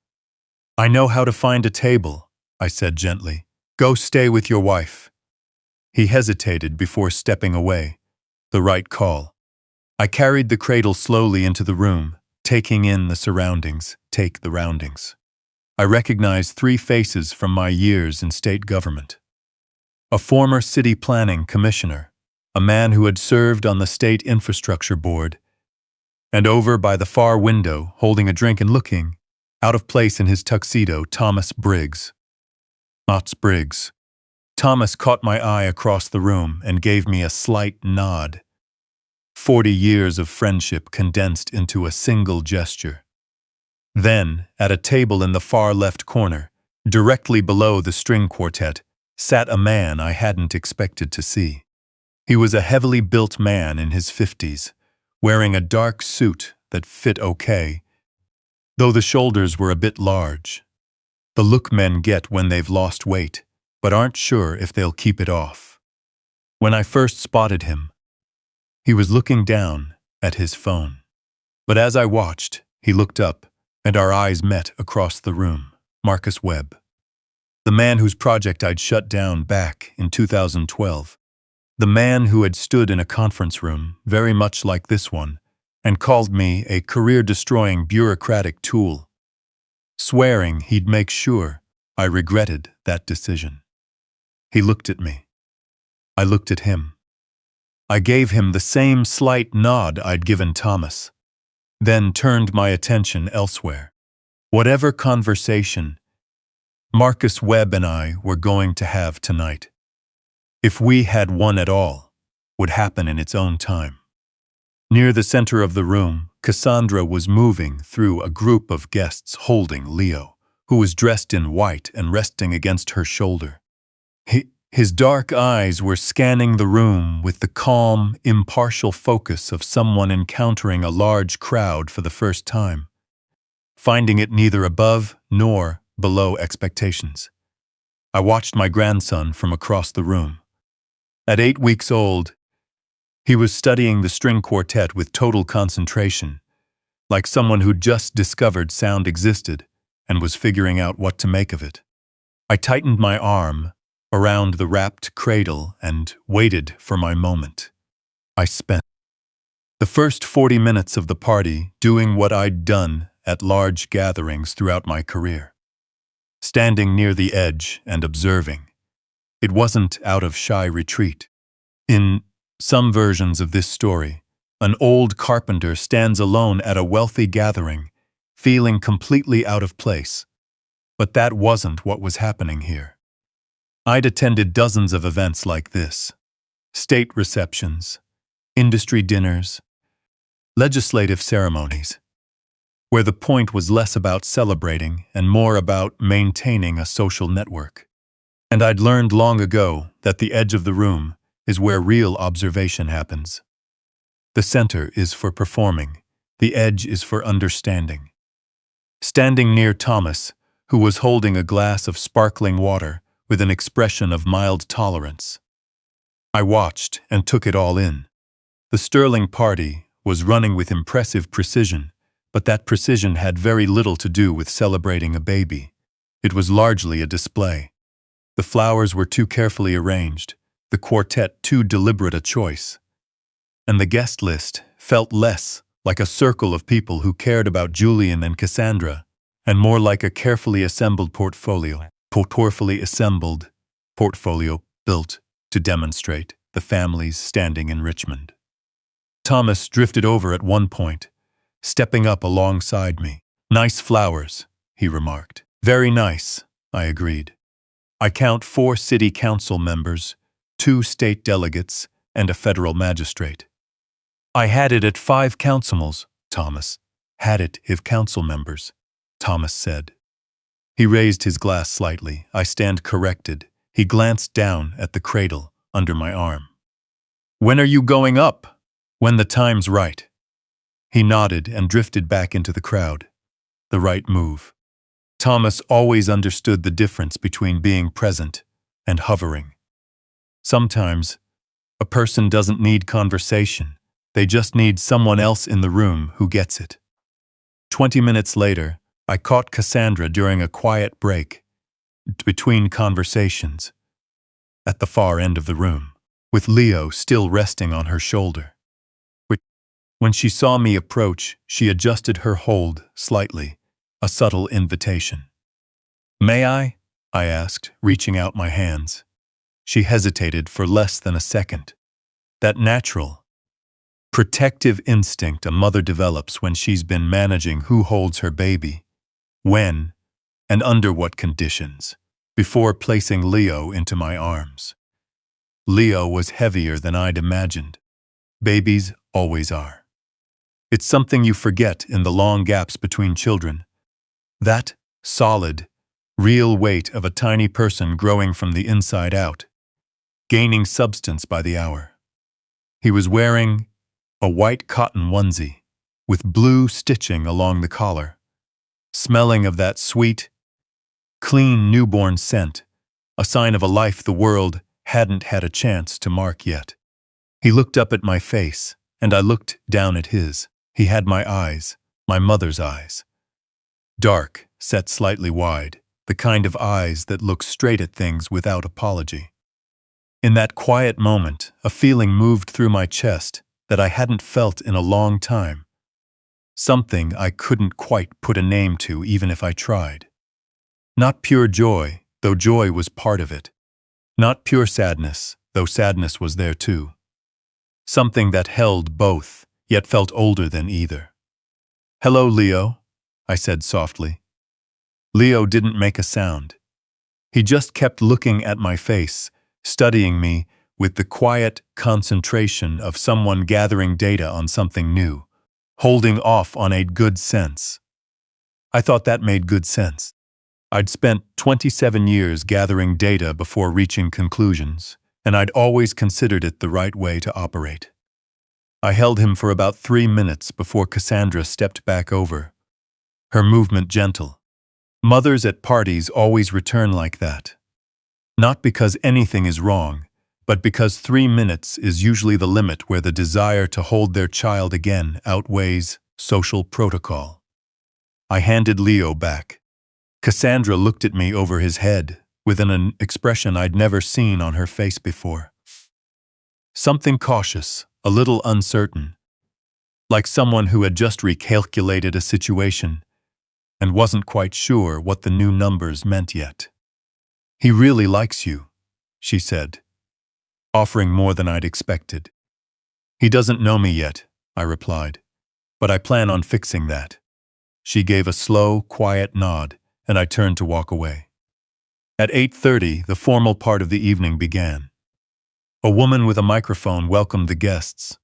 I know how to find a table, I said gently. Go stay with your wife. He hesitated before stepping away. The right call. I carried the cradle slowly into the room, taking in the surroundings, take the roundings. I recognized 3 faces from my years in state government. A former city planning commissioner, a man who had served on the state infrastructure board, and over by the far window, holding a drink and looking, out of place in his tuxedo, Thomas Briggs. Not Briggs. Thomas caught my eye across the room and gave me a slight nod. 40 years of friendship condensed into a single gesture. Then, at a table in the far left corner, directly below the string quartet, sat a man I hadn't expected to see. He was a heavily built man in his 50s, wearing a dark suit that fit okay, though the shoulders were a bit large. The look men get when they've lost weight, but aren't sure if they'll keep it off. When I first spotted him, he was looking down at his phone. But as I watched, he looked up, and our eyes met across the room. Marcus Webb, the man whose project I'd shut down back in 2012. The man who had stood in a conference room, very much like this one, and called me a career-destroying bureaucratic tool, swearing he'd make sure I regretted that decision. He looked at me. I looked at him. I gave him the same slight nod I'd given Thomas, then turned my attention elsewhere. Whatever conversation Marcus Webb and I were going to have tonight, if we had one at all, would happen in its own time. Near the center of the room, Cassandra was moving through a group of guests holding Leo, who was dressed in white and resting against her shoulder. His dark eyes were scanning the room with the calm, impartial focus of someone encountering a large crowd for the first time, finding it neither above nor below expectations. I watched my grandson from across the room. At 8 weeks old, he was studying the string quartet with total concentration, like someone who'd just discovered sound existed and was figuring out what to make of it. I tightened my arm around the wrapped cradle and waited for my moment. I spent the first 40 minutes of the party doing what I'd done at large gatherings throughout my career, standing near the edge and observing. It wasn't out of shy retreat. In some versions of this story, an old carpenter stands alone at a wealthy gathering, feeling completely out of place. But that wasn't what was happening here. I'd attended dozens of events like this. state receptions, industry dinners, legislative ceremonies, where the point was less about celebrating and more about maintaining a social network. And I'd learned long ago that the edge of the room is where real observation happens. The center is for performing, the edge is for understanding. Standing near Thomas, who was holding a glass of sparkling water with an expression of mild tolerance, I watched and took it all in. The Sterling party was running with impressive precision, but that precision had very little to do with celebrating a baby. It was largely a display. The flowers were too carefully arranged, the quartet too deliberate a choice, and the guest list felt less like a circle of people who cared about Julian and Cassandra, and more like a carefully assembled portfolio built to demonstrate the family's standing in Richmond. Thomas drifted over at one point, stepping up alongside me. "Nice flowers," he remarked. "Very nice," I agreed. "I count 4 city council members, 2 state delegates, and a federal magistrate." "I had it at 5 councilmals," Thomas. "Had it if council members," Thomas said. He raised his glass slightly. I stand corrected. He glanced down at the cradle under my arm. "When are you going up?" "When the time's right." He nodded and drifted back into the crowd. The right move. Thomas always understood the difference between being present and hovering. Sometimes, a person doesn't need conversation. They just need someone else in the room who gets it. 20 minutes later, I caught Cassandra during a quiet break between conversations at the far end of the room, with Leo still resting on her shoulder. When she saw me approach, she adjusted her hold slightly, a subtle invitation. "May I?" I asked, reaching out my hands. She hesitated for less than a second. That natural, protective instinct a mother develops when she's been managing who holds her baby, when, and under what conditions, before placing Leo into my arms. Leo was heavier than I'd imagined. Babies always are. It's something you forget in the long gaps between children. That solid, real weight of a tiny person growing from the inside out, gaining substance by the hour. He was wearing a white cotton onesie with blue stitching along the collar, smelling of that sweet, clean newborn scent, a sign of a life the world hadn't had a chance to mark yet. He looked up at my face, and I looked down at his. He had my eyes, my mother's eyes. Dark, set slightly wide, the kind of eyes that look straight at things without apology. In that quiet moment, a feeling moved through my chest that I hadn't felt in a long time. Something I couldn't quite put a name to even if I tried. Not pure joy, though joy was part of it. Not pure sadness, though sadness was there too. Something that held both, yet felt older than either. "Hello, Leo," I said softly. Leo didn't make a sound. He just kept looking at my face, studying me with the quiet concentration of someone gathering data on something new, holding off on a good sense. I thought that made good sense. I'd spent 27 years gathering data before reaching conclusions, and I'd always considered it the right way to operate. I held him for about 3 minutes before Cassandra stepped back over, her movement gentle. Mothers at parties always return like that. Not because anything is wrong, but because 3 minutes is usually the limit where the desire to hold their child again outweighs social protocol. I handed Leo back. Cassandra looked at me over his head with an expression I'd never seen on her face before. Something cautious, a little uncertain, like someone who had just recalculated a situation and wasn't quite sure what the new numbers meant yet. "He really likes you," she said, offering more than I'd expected. "He doesn't know me yet," I replied, "but I plan on fixing that." She gave a slow, quiet nod, and I turned to walk away. At 8:30, the formal part of the evening began. A woman with a microphone welcomed the guests,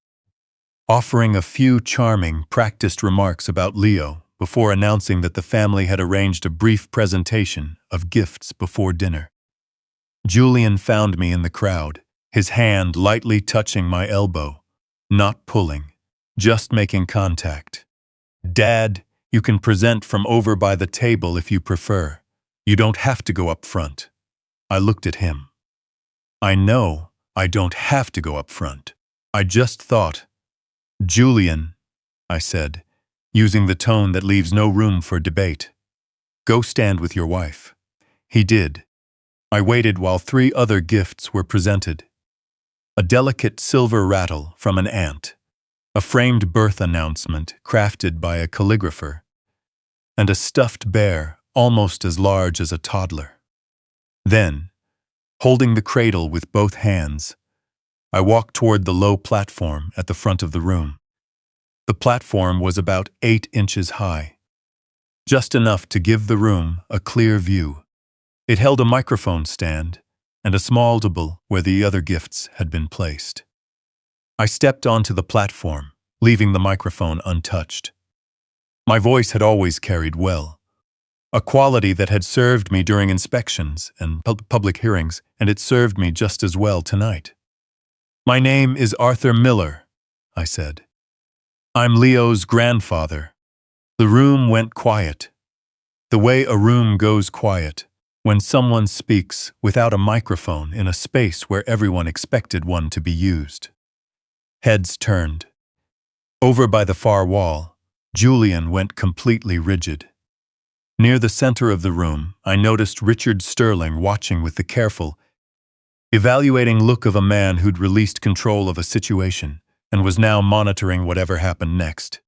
offering a few charming, practiced remarks about Leo before announcing that the family had arranged a brief presentation of gifts before dinner. Julian found me in the crowd, his hand lightly touching my elbow, not pulling, just making contact. "Dad, you can present from over by the table if you prefer. You don't have to go up front." I looked at him. "I know I don't have to go up front. I just thought—" "Julian," I said, using the tone that leaves no room for debate, "go stand with your wife." He did. I waited while 3 other gifts were presented. A delicate silver rattle from an aunt, a framed birth announcement crafted by a calligrapher, and a stuffed bear almost as large as a toddler. Then, holding the cradle with both hands, I walked toward the low platform at the front of the room. The platform was about 8 inches high, just enough to give the room a clear view. It held a microphone stand and a small table where the other gifts had been placed. I stepped onto the platform, leaving the microphone untouched. My voice had always carried well, a quality that had served me during inspections and public hearings, and it served me just as well tonight. "My name is Arthur Miller," I said. "I'm Leo's grandfather." The room went quiet, the way a room goes quiet when someone speaks without a microphone in a space where everyone expected one to be used. Heads turned. Over by the far wall, Julian went completely rigid. Near the center of the room, I noticed Richard Sterling watching with the careful, evaluating look of a man who'd released control of a situation and was now monitoring whatever happened next.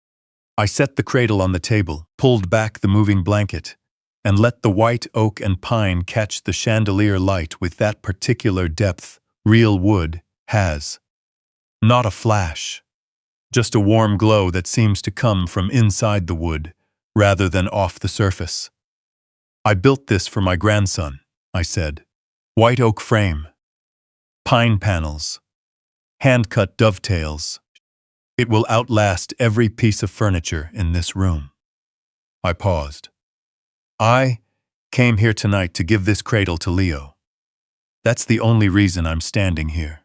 I set the cradle on the table, pulled back the moving blanket, and let the white oak and pine catch the chandelier light with that particular depth real wood has. Not a flash, just a warm glow that seems to come from inside the wood rather than off the surface. "I built this for my grandson," I said. "White oak frame, pine panels, hand-cut dovetails. It will outlast every piece of furniture in this room." I paused. "I came here tonight to give this cradle to Leo. That's the only reason I'm standing here."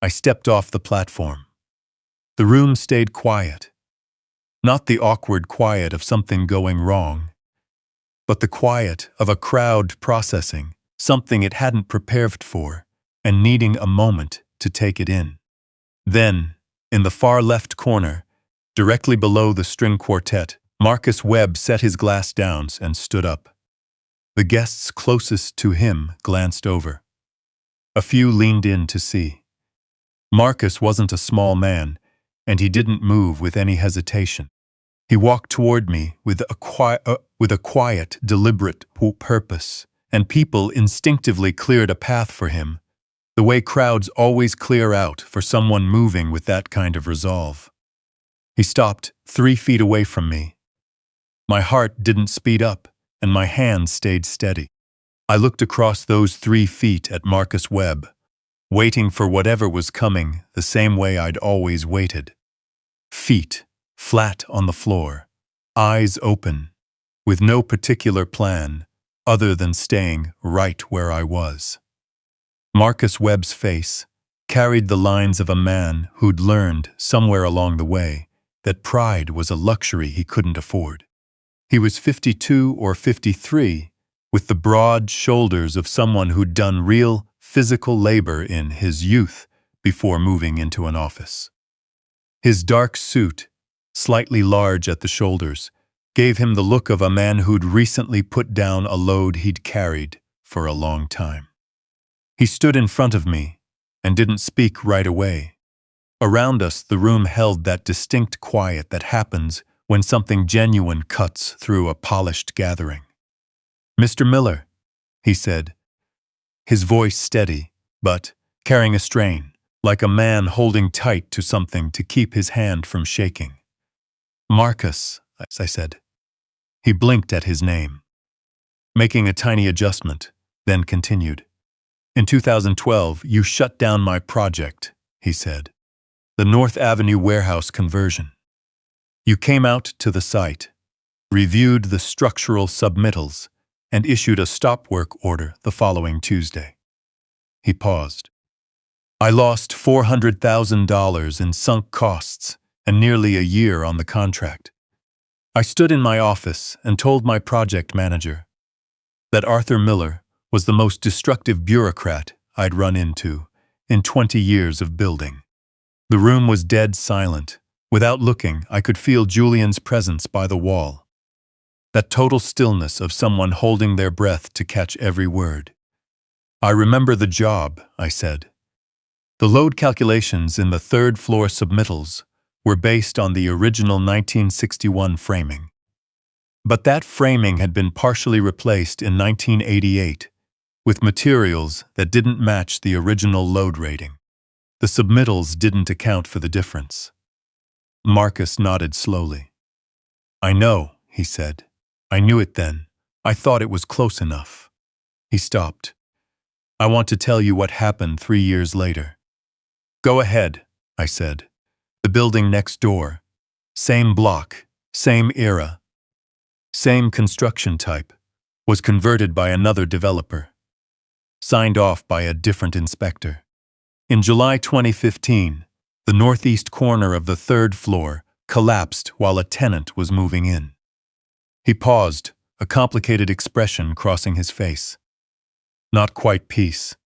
I stepped off the platform. The room stayed quiet. Not the awkward quiet of something going wrong, but the quiet of a crowd processing something it hadn't prepared for and needing a moment to take it in. Then, in the far left corner, directly below the string quartet, Marcus Webb set his glass down and stood up. The guests closest to him glanced over. A few leaned in to see. Marcus wasn't a small man, and he didn't move with any hesitation. He walked toward me with a quiet, deliberate purpose, and people instinctively cleared a path for him, the way crowds always clear out for someone moving with that kind of resolve. He stopped 3 feet away from me. My heart didn't speed up, and my hand stayed steady. I looked across those 3 feet at Marcus Webb, waiting for whatever was coming the same way I'd always waited. Feet flat on the floor, eyes open, with no particular plan other than staying right where I was. Marcus Webb's face carried the lines of a man who'd learned somewhere along the way that pride was a luxury he couldn't afford. He was 52 or 53, with the broad shoulders of someone who'd done real physical labor in his youth before moving into an office. His dark suit, slightly large at the shoulders, gave him the look of a man who'd recently put down a load he'd carried for a long time. He stood in front of me and didn't speak right away. Around us, the room held that distinct quiet that happens when something genuine cuts through a polished gathering. "Mr. Miller," he said, his voice steady, but carrying a strain, like a man holding tight to something to keep his hand from shaking. "Marcus," I said. He blinked at his name, making a tiny adjustment, then continued. In 2012, you shut down my project, he said. The North Avenue warehouse conversion. You came out to the site, reviewed the structural submittals, and issued a stop work order the following Tuesday. He paused. I lost $400,000 in sunk costs and nearly a year on the contract. I stood in my office and told my project manager that Arthur Miller was the most destructive bureaucrat I'd run into in 20 years of building. The room was dead silent. Without looking, I could feel Julian's presence by the wall. That total stillness of someone holding their breath to catch every word. I remember the job, I said. The load calculations in the third floor submittals were based on the original 1961 framing. But that framing had been partially replaced in 1988 with materials that didn't match the original load rating. The submittals didn't account for the difference. Marcus nodded slowly. I know, he said. I knew it then. I thought it was close enough. He stopped. I want to tell you what happened 3 years later. Go ahead, I said. The building next door. Same block, same era, same construction type, was converted by another developer. Signed off by a different inspector. In July 2015, the northeast corner of the third floor collapsed while a tenant was moving in. He paused, a complicated expression crossing his face. Not quite peace.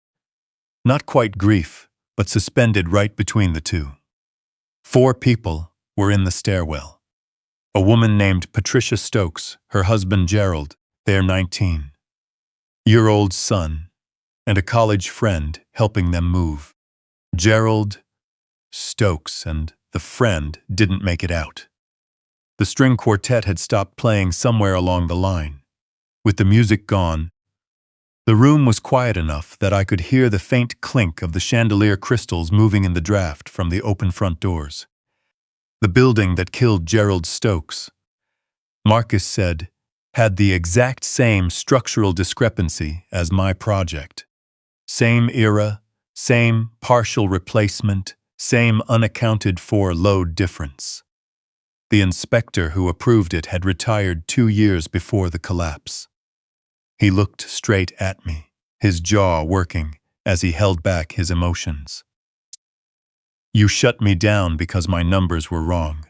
Not quite grief, but suspended right between the two. 4 people were in the stairwell. A woman named Patricia Stokes, her husband Gerald, their 19-year-old son, and a college friend helping them move. Gerald, Stokes, and the friend didn't make it out. The string quartet had stopped playing somewhere along the line. With the music gone, the room was quiet enough that I could hear the faint clink of the chandelier crystals moving in the draft from the open front doors. The building that killed Gerald Stokes, Marcus said, had the exact same structural discrepancy as my project. Same era, same partial replacement, same unaccounted for load difference. The inspector who approved it had retired 2 years before the collapse. He looked straight at me, his jaw working as he held back his emotions. You shut me down because my numbers were wrong.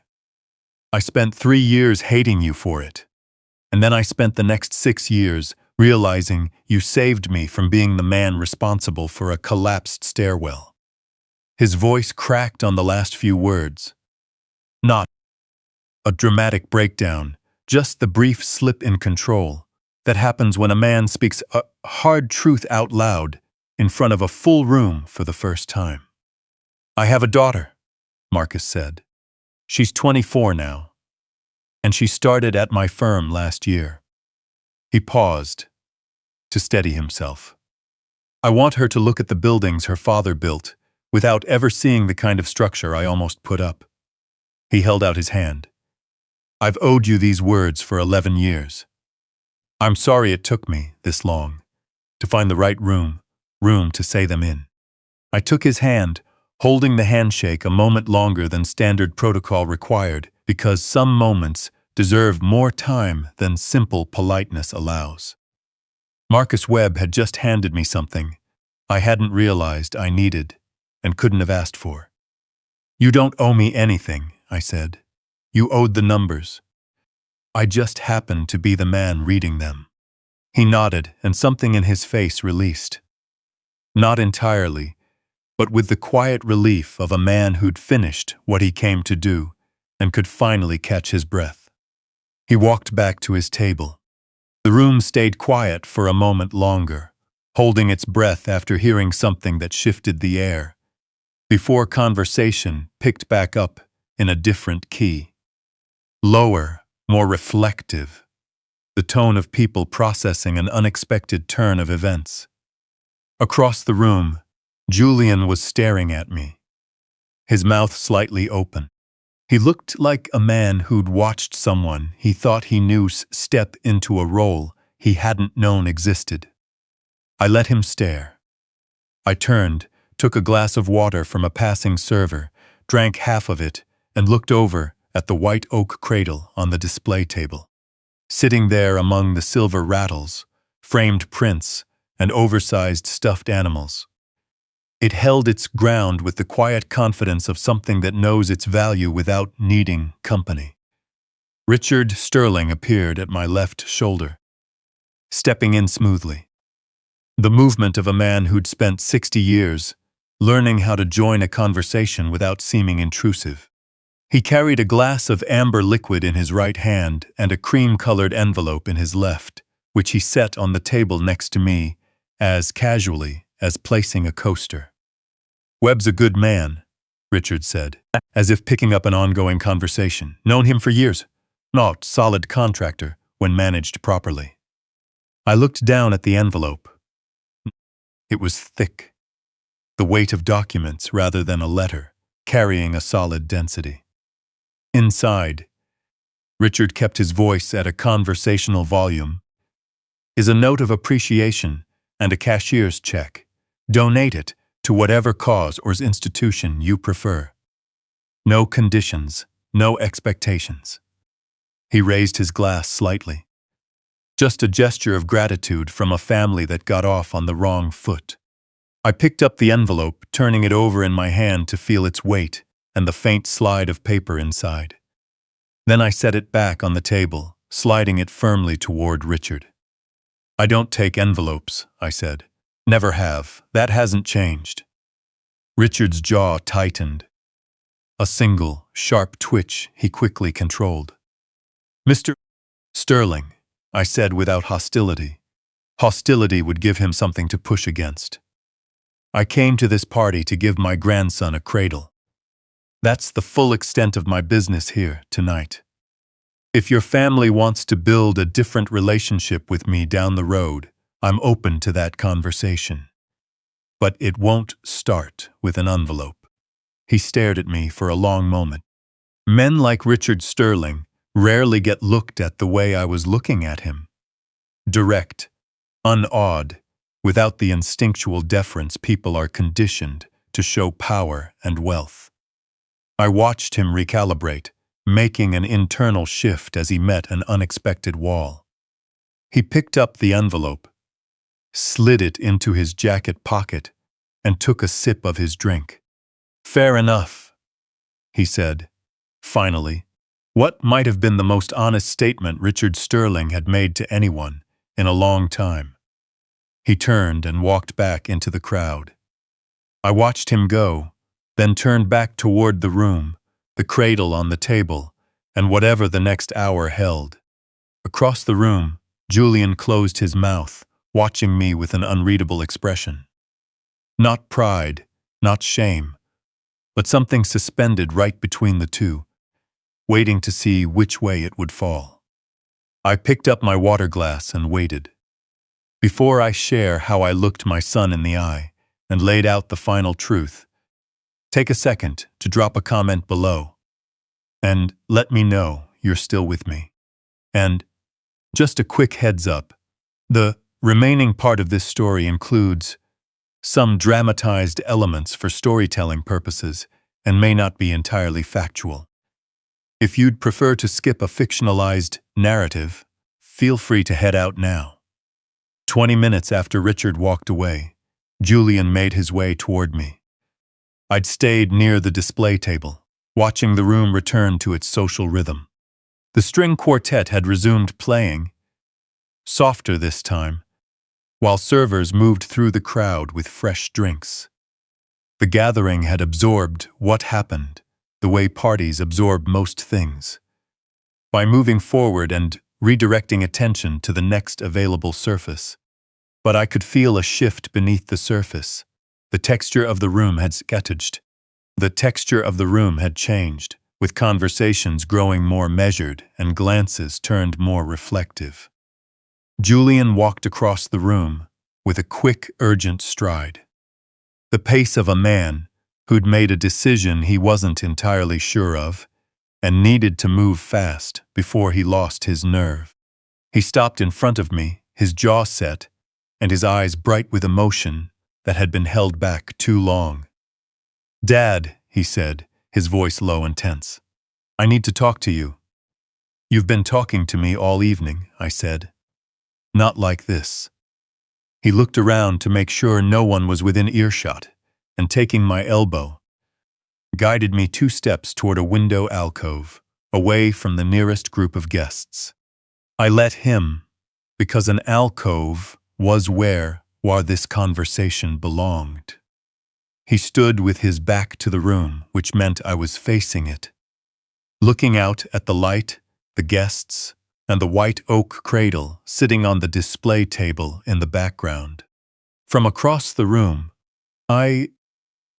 I spent 3 years hating you for it. And then I spent the next 6 years realizing you saved me from being the man responsible for a collapsed stairwell. His voice cracked on the last few words. Not a dramatic breakdown, just the brief slip in control that happens when a man speaks a hard truth out loud in front of a full room for the first time. I have a daughter, Marcus said. She's 24 now, and she started at my firm last year. He paused to steady himself. I want her to look at the buildings her father built without ever seeing the kind of structure I almost put up. He held out his hand. I've owed you these words for 11 years. I'm sorry it took me this long to find the right room to say them in. I took his hand, holding the handshake a moment longer than standard protocol required, because some moments deserve more time than simple politeness allows. Marcus Webb had just handed me something I hadn't realized I needed and couldn't have asked for. You don't owe me anything, I said. You owed the numbers. I just happened to be the man reading them. He nodded, and something in his face released. Not entirely, but with the quiet relief of a man who'd finished what he came to do and could finally catch his breath. He walked back to his table. The room stayed quiet for a moment longer, holding its breath after hearing something that shifted the air, before conversation picked back up in a different key. Lower, more reflective, the tone of people processing an unexpected turn of events. Across the room, Julian was staring at me, his mouth slightly open. He looked like a man who'd watched someone he thought he knew step into a role he hadn't known existed. I let him stare. I turned, took a glass of water from a passing server, drank half of it, and looked over at the white oak cradle on the display table. Sitting there among the silver rattles, framed prints, and oversized stuffed animals. It held its ground with the quiet confidence of something that knows its value without needing company. Richard Sterling appeared at my left shoulder, stepping in smoothly. The movement of a man who'd spent 60 years learning how to join a conversation without seeming intrusive. He carried a glass of amber liquid in his right hand and a cream-colored envelope in his left, which he set on the table next to me as casually as placing a coaster. "Webb's a good man," Richard said, as if picking up an ongoing conversation. "Known him for years. Not solid contractor when managed properly." I looked down at the envelope. It was thick, the weight of documents rather than a letter, carrying a solid density. Inside, Richard kept his voice at a conversational volume, is a note of appreciation and a cashier's check. Donate it to whatever cause or institution you prefer. No conditions, no expectations. He raised his glass slightly. Just a gesture of gratitude from a family that got off on the wrong foot. I picked up the envelope, turning it over in my hand to feel its weight and the faint slide of paper inside. Then I set it back on the table, sliding it firmly toward Richard. "I don't take envelopes," I said. "Never have. That hasn't changed." Richard's jaw tightened. A single, sharp twitch he quickly controlled. "Mr. Sterling," I said without hostility. Hostility would give him something to push against. "I came to this party to give my grandson a cradle. That's the full extent of my business here tonight. If your family wants to build a different relationship with me down the road, I'm open to that conversation. But it won't start with an envelope." He stared at me for a long moment. Men like Richard Sterling rarely get looked at the way I was looking at him. Direct, unawed, without the instinctual deference people are conditioned to show power and wealth. I watched him recalibrate, making an internal shift as he met an unexpected wall. He picked up the envelope, slid it into his jacket pocket, and took a sip of his drink. "Fair enough," he said, finally. What might have been the most honest statement Richard Sterling had made to anyone in a long time. He turned and walked back into the crowd. I watched him go, then turned back toward the room, the cradle on the table, and whatever the next hour held. Across the room, Julian closed his mouth, watching me with an unreadable expression. Not pride, not shame, but something suspended right between the two, waiting to see which way it would fall. I picked up my water glass and waited. Before I share how I looked my son in the eye and laid out the final truth, take a second to drop a comment below and let me know you're still with me. And just a quick heads up, the remaining part of this story includes some dramatized elements for storytelling purposes and may not be entirely factual. If you'd prefer to skip a fictionalized narrative, feel free to head out now. 20 minutes after Richard walked away, Julian made his way toward me. I'd stayed near the display table, watching the room return to its social rhythm. The string quartet had resumed playing, softer this time, while servers moved through the crowd with fresh drinks. The gathering had absorbed what happened, the way parties absorb most things. By moving forward and redirecting attention to the next available surface. But I could feel a shift beneath the surface. The texture of the room had sketched. The texture of the room had changed, with conversations growing more measured and glances turned more reflective. Julian walked across the room with a quick, urgent stride. The pace of a man who'd made a decision he wasn't entirely sure of and needed to move fast before he lost his nerve. He stopped in front of me, his jaw set, and his eyes bright with emotion, that had been held back too long. "Dad," he said, his voice low and tense. "I need to talk to you." "You've been talking to me all evening," I said. "Not like this." He looked around to make sure no one was within earshot, and taking my elbow, guided me 2 steps toward a window alcove, away from the nearest group of guests. I let him, because an alcove was where this conversation belonged. He stood with his back to the room, which meant I was facing it, looking out at the light, the guests, and the white oak cradle sitting on the display table in the background. From across the room, I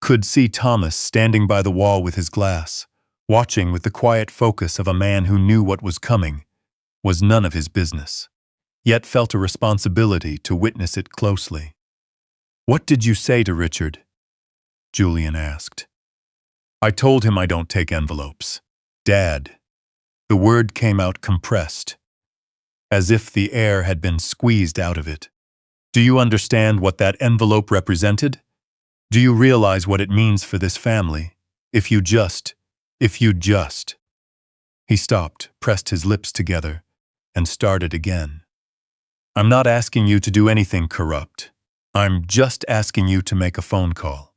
could see Thomas standing by the wall with his glass, watching with the quiet focus of a man who knew what was coming was none of his business, yet felt a responsibility to witness it closely. "What did you say to Richard?" Julian asked. "I told him I don't take envelopes. Dad." The word came out compressed, as if the air had been squeezed out of it. "Do you understand what that envelope represented? Do you realize what it means for this family? If you just. He stopped, pressed his lips together, and started again. "I'm not asking you to do anything corrupt. I'm just asking you to make a phone call.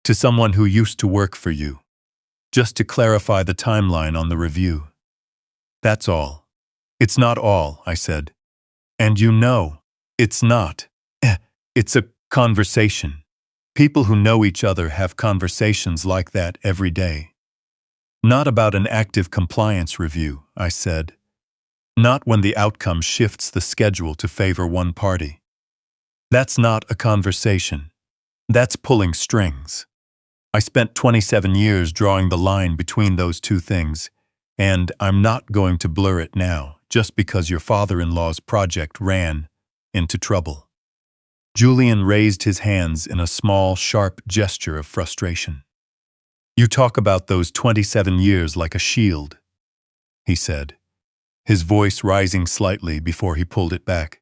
To someone who used to work for you. Just to clarify the timeline on the review. That's all." "It's not all," I said. "And you know, it's not. It's a conversation. People who know each other have conversations like that every day." "Not about an active compliance review," I said. "Not when the outcome shifts the schedule to favor one party. That's not a conversation. That's pulling strings. I spent 27 years drawing the line between those two things, and I'm not going to blur it now just because your father-in-law's project ran into trouble." Julian raised his hands in a small, sharp gesture of frustration. "You talk about those 27 years like a shield," he said, his voice rising slightly before he pulled it back.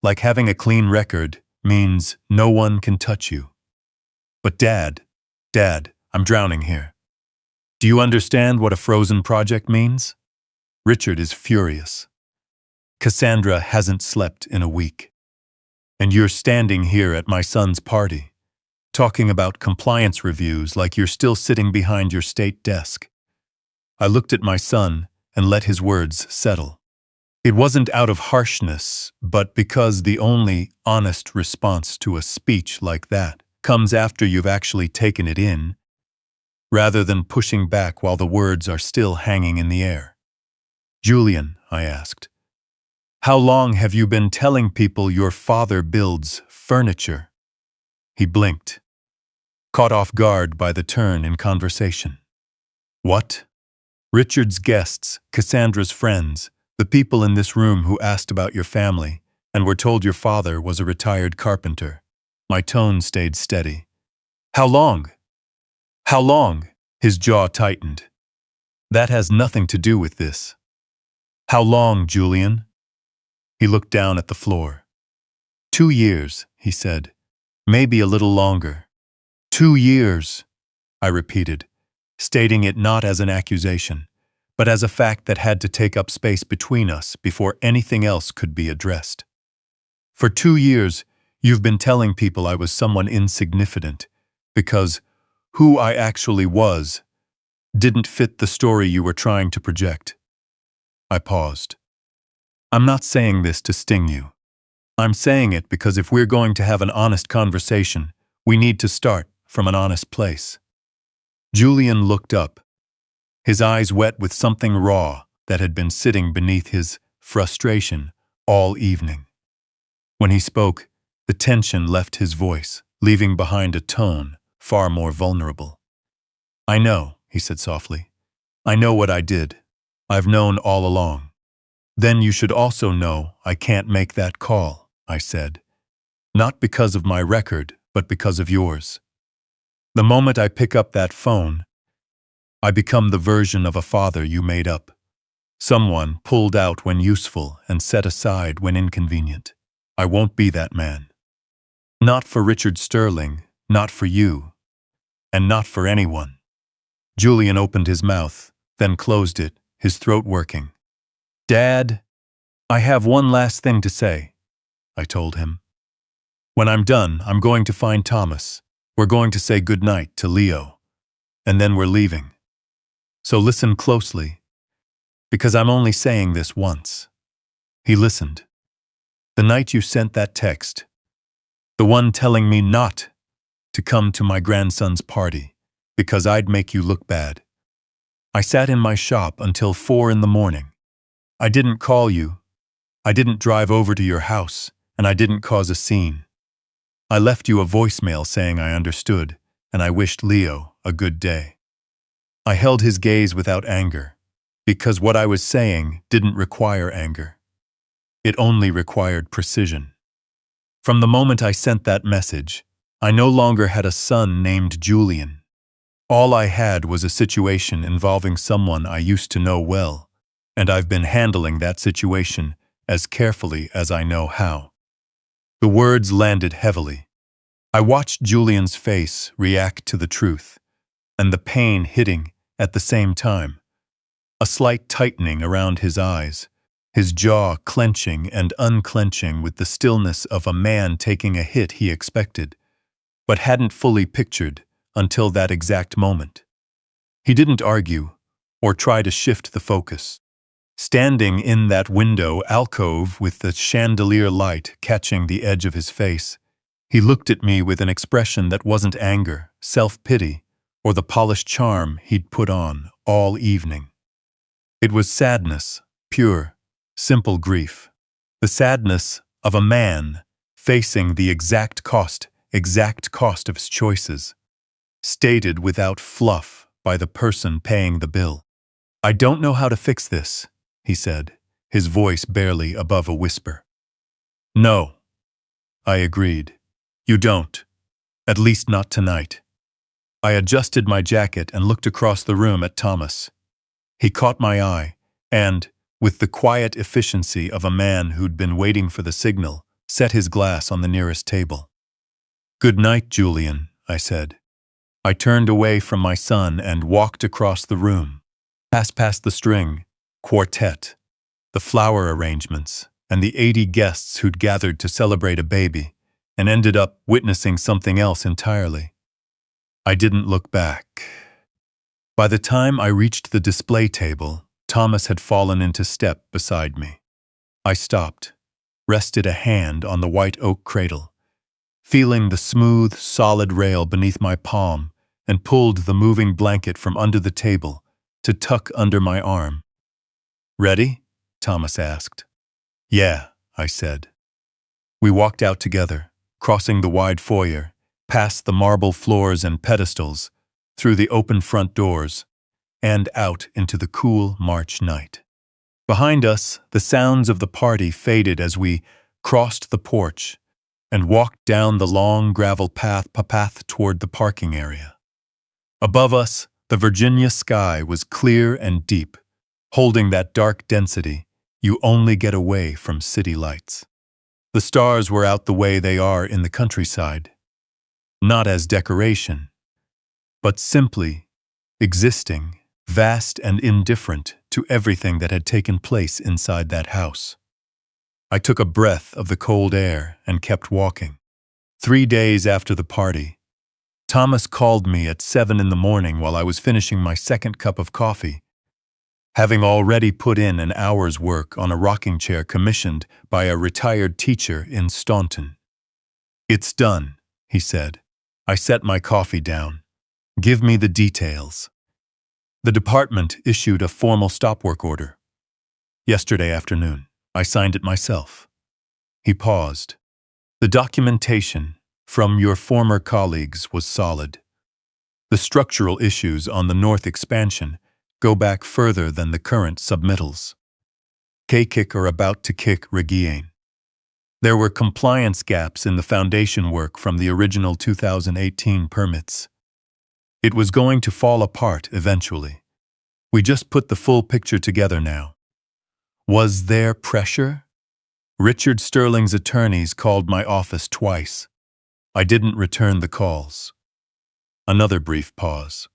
"Like having a clean record means no one can touch you. But Dad, I'm drowning here. Do you understand what a frozen project means? Richard is furious. Cassandra hasn't slept in a week. And you're standing here at my son's party, talking about compliance reviews like you're still sitting behind your state desk." I looked at my son and let his words settle. It wasn't out of harshness, but because the only honest response to a speech like that comes after you've actually taken it in, rather than pushing back while the words are still hanging in the air. "Julian," I asked, "how long have you been telling people your father builds furniture?" He blinked, caught off guard by the turn in conversation. "What?" "Richard's guests, Cassandra's friends, the people in this room who asked about your family and were told your father was a retired carpenter." My tone stayed steady. "How long?" "How long?" His jaw tightened. "That has nothing to do with this." "How long, Julian?" He looked down at the floor. 2 years, he said. "Maybe a little longer." 2 years, I repeated, stating it not as an accusation, but as a fact that had to take up space between us before anything else could be addressed. "For 2 years, you've been telling people I was someone insignificant, because who I actually was didn't fit the story you were trying to project." I paused. "I'm not saying this to sting you. I'm saying it because if we're going to have an honest conversation, we need to start from an honest place." Julian looked up, his eyes wet with something raw that had been sitting beneath his frustration all evening. When he spoke, the tension left his voice, leaving behind a tone far more vulnerable. "I know," he said softly. "I know what I did. I've known all along." "Then you should also know I can't make that call," I said. "Not because of my record, but because of yours. The moment I pick up that phone, I become the version of a father you made up. Someone pulled out when useful and set aside when inconvenient. I won't be that man." Not for Richard Sterling, not for you, and not for anyone. Julian opened his mouth, then closed it, his throat working. Dad, I have one last thing to say, I told him. When I'm done, I'm going to find Thomas. We're going to say goodnight to Leo. And then we're leaving. So listen closely, because I'm only saying this once. He listened. The night you sent that text, the one telling me not to come to my grandson's party, because I'd make you look bad. I sat in my shop until 4 in the morning. I didn't call you. I didn't drive over to your house, and I didn't cause a scene. I left you a voicemail saying I understood, and I wished Leo a good day. I held his gaze without anger, because what I was saying didn't require anger. It only required precision. From the moment I sent that message, I no longer had a son named Julian. All I had was a situation involving someone I used to know well, and I've been handling that situation as carefully as I know how. The words landed heavily. I watched Julian's face react to the truth, and the pain hitting at the same time. A slight tightening around his eyes, his jaw clenching and unclenching with the stillness of a man taking a hit he expected, but hadn't fully pictured until that exact moment. He didn't argue or try to shift the focus. Standing in that window alcove with the chandelier light catching the edge of his face, he looked at me with an expression that wasn't anger, self-pity, or the polished charm he'd put on all evening. It was sadness, pure, simple grief. The sadness of a man facing the exact cost of his choices, stated without fluff by the person paying the bill. I don't know how to fix this, he said, his voice barely above a whisper. No, I agreed. You don't. At least not tonight. I adjusted my jacket and looked across the room at Thomas. He caught my eye, and, with the quiet efficiency of a man who'd been waiting for the signal, set his glass on the nearest table. Good night, Julian, I said. I turned away from my son and walked across the room, past the string, quartet, the flower arrangements, and the 80 guests who'd gathered to celebrate a baby, and ended up witnessing something else entirely. I didn't look back. By the time I reached the display table, Thomas had fallen into step beside me. I stopped, rested a hand on the white oak cradle, feeling the smooth, solid rail beneath my palm, and pulled the moving blanket from under the table to tuck under my arm. Ready? Thomas asked. Yeah, I said. We walked out together, crossing the wide foyer, past the marble floors and pedestals, through the open front doors, and out into the cool March night. Behind us, the sounds of the party faded as we crossed the porch and walked down the long gravel path toward the parking area. Above us, the Virginia sky was clear and deep, holding that dark density you only get away from city lights. The stars were out the way they are in the countryside, not as decoration, but simply existing, vast and indifferent to everything that had taken place inside that house. I took a breath of the cold air and kept walking. 3 days after the party, Thomas called me at 7 in the morning while I was finishing my second cup of coffee, having already put in an hour's work on a rocking chair commissioned by a retired teacher in Staunton. It's done, he said. I set my coffee down. Give me the details. The department issued a formal stop work order. Yesterday afternoon, I signed it myself. He paused. The documentation from your former colleagues was solid. The structural issues on the North expansion go back further than the current submittals. K-kick are about to kick Regain. There were compliance gaps in the foundation work from the original 2018 permits. It was going to fall apart eventually. We just put the full picture together now. Was there pressure? Richard Sterling's attorneys called my office twice. I didn't return the calls. Another brief pause.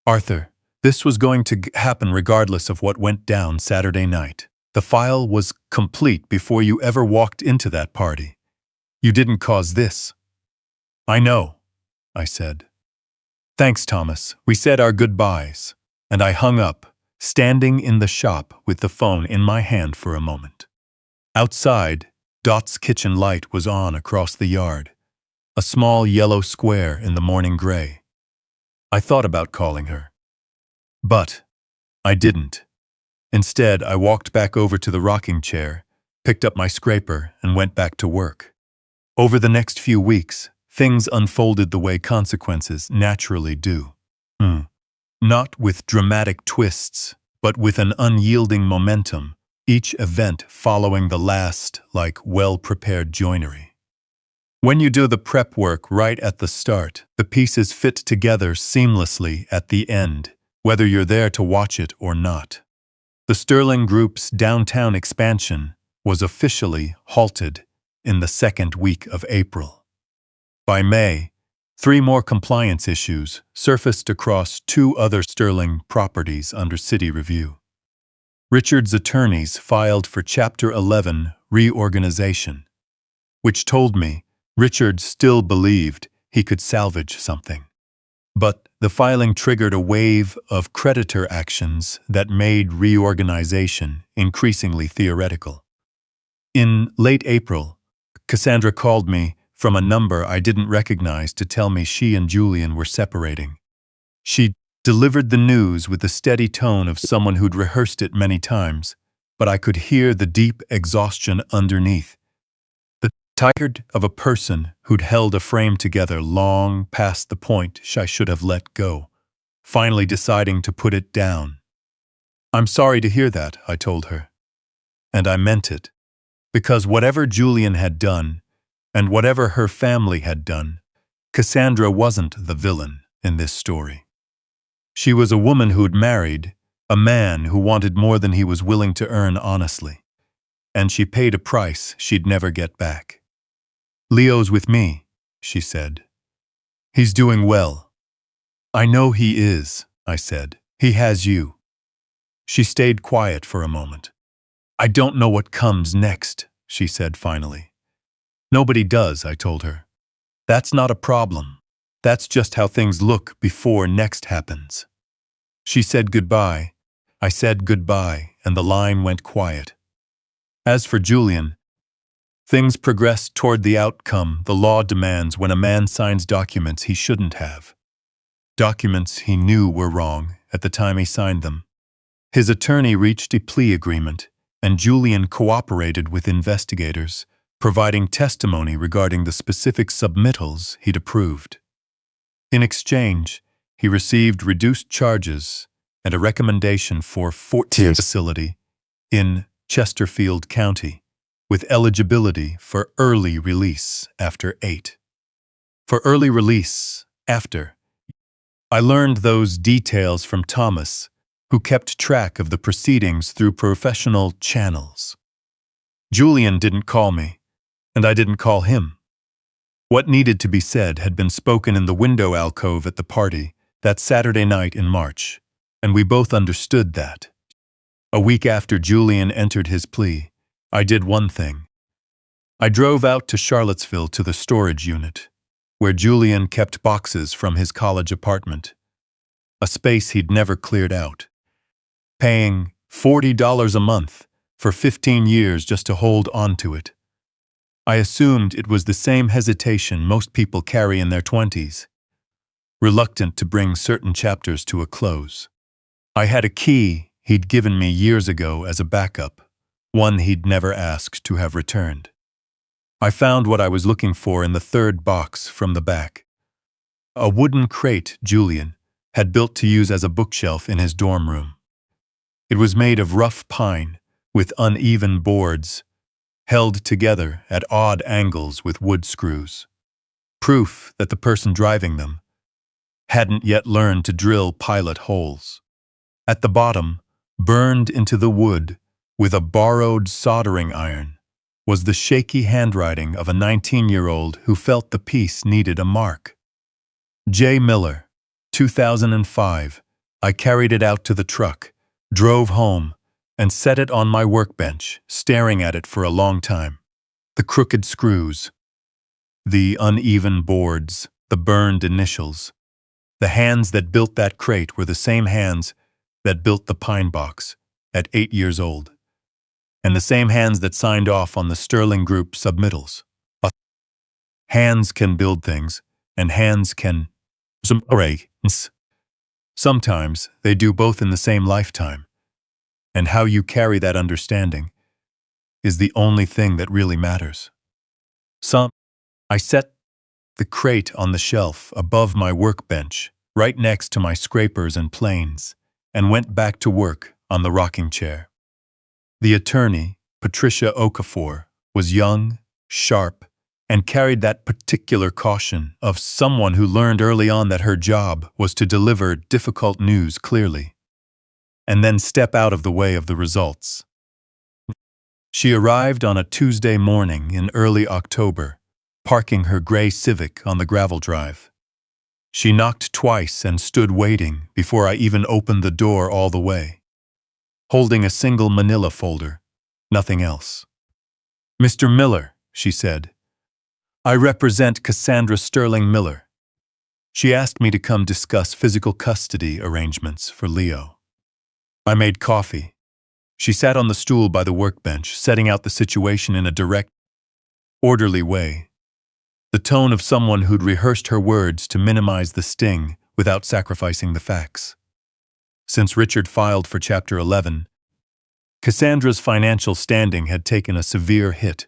Arthur, this was going to happen regardless of what went down Saturday night. The file was complete before you ever walked into that party. You didn't cause this. I know, I said. Thanks, Thomas. We said our goodbyes, and I hung up, standing in the shop with the phone in my hand for a moment. Outside, Dot's kitchen light was on across the yard, a small yellow square in the morning gray. I thought about calling her, but I didn't. Instead, I walked back over to the rocking chair, picked up my scraper, and went back to work. Over the next few weeks, things unfolded the way consequences naturally do. Not with dramatic twists, but with an unyielding momentum, each event following the last like well-prepared joinery. When you do the prep work right at the start, the pieces fit together seamlessly at the end, whether you're there to watch it or not. The Sterling Group's downtown expansion was officially halted in the second week of April. By May, 3 more compliance issues surfaced across 2 other Sterling properties under city review. Richard's attorneys filed for Chapter 11 reorganization, which told me Richard still believed he could salvage something. But the filing triggered a wave of creditor actions that made reorganization increasingly theoretical. In late April, Cassandra called me from a number I didn't recognize to tell me she and Julian were separating. She delivered the news with the steady tone of someone who'd rehearsed it many times, but I could hear the deep exhaustion underneath. The tired of a person who'd held a frame together long past the point I should have let go, finally deciding to put it down. I'm sorry to hear that, I told her. And I meant it, because whatever Julian had done, and whatever her family had done, Cassandra wasn't the villain in this story. She was a woman who'd married a man who wanted more than he was willing to earn honestly, and she paid a price she'd never get back. Leo's with me, she said. He's doing well. I know he is, I said. He has you. She stayed quiet for a moment. I don't know what comes next, she said finally. Nobody does, I told her. That's not a problem. That's just how things look before next happens. She said goodbye. I said goodbye, and the line went quiet. As for Julian, things progressed toward the outcome the law demands when a man signs documents he shouldn't have. Documents he knew were wrong at the time he signed them. His attorney reached a plea agreement, and Julian cooperated with investigators, providing testimony regarding the specific submittals he'd approved. In exchange, he received reduced charges and a recommendation for 14 facility in Chesterfield County, with eligibility for early release after 8. For early release after. I learned those details from Thomas, who kept track of the proceedings through professional channels. Julian didn't call me, and I didn't call him. What needed to be said had been spoken in the window alcove at the party that Saturday night in March, and we both understood that. A week after Julian entered his plea, I did one thing. I drove out to Charlottesville to the storage unit, where Julian kept boxes from his college apartment, a space he'd never cleared out, paying $40 a month for 15 years just to hold on to it. I assumed it was the same hesitation most people carry in their 20s, reluctant to bring certain chapters to a close. I had a key he'd given me years ago as a backup, one he'd never asked to have returned. I found what I was looking for in the 3rd box from the back. A wooden crate Julian had built to use as a bookshelf in his dorm room. It was made of rough pine with uneven boards, held together at odd angles with wood screws. Proof that the person driving them hadn't yet learned to drill pilot holes. At the bottom, burned into the wood with a borrowed soldering iron, was the shaky handwriting of a 19-year-old who felt the piece needed a mark. J. Miller, 2005. I carried it out to the truck, drove home, and set it on my workbench, staring at it for a long time. The crooked screws, the uneven boards, the burned initials. The hands that built that crate were the same hands that built the pine box at 8 years old, and the same hands that signed off on the Sterling Group submittals. Hands can build things, and hands can sometimes they do both in the same lifetime, and how you carry that understanding is the only thing that really matters. I set the crate on the shelf above my workbench, right next to my scrapers and planes, and went back to work on the rocking chair. The attorney, Patricia Okafor, was young, sharp, and carried that particular caution of someone who learned early on that her job was to deliver difficult news clearly, and then step out of the way of the results. She arrived on a Tuesday morning in early October, parking her gray Civic on the gravel drive. She knocked twice and stood waiting before I even opened the door all the way, holding a single manila folder, nothing else. "Mr. Miller," she said, "I represent Cassandra Sterling Miller. She asked me to come discuss physical custody arrangements for Leo." I made coffee. She sat on the stool by the workbench, setting out the situation in a direct, orderly way, the tone of someone who'd rehearsed her words to minimize the sting without sacrificing the facts. Since Richard filed for Chapter 11, Cassandra's financial standing had taken a severe hit.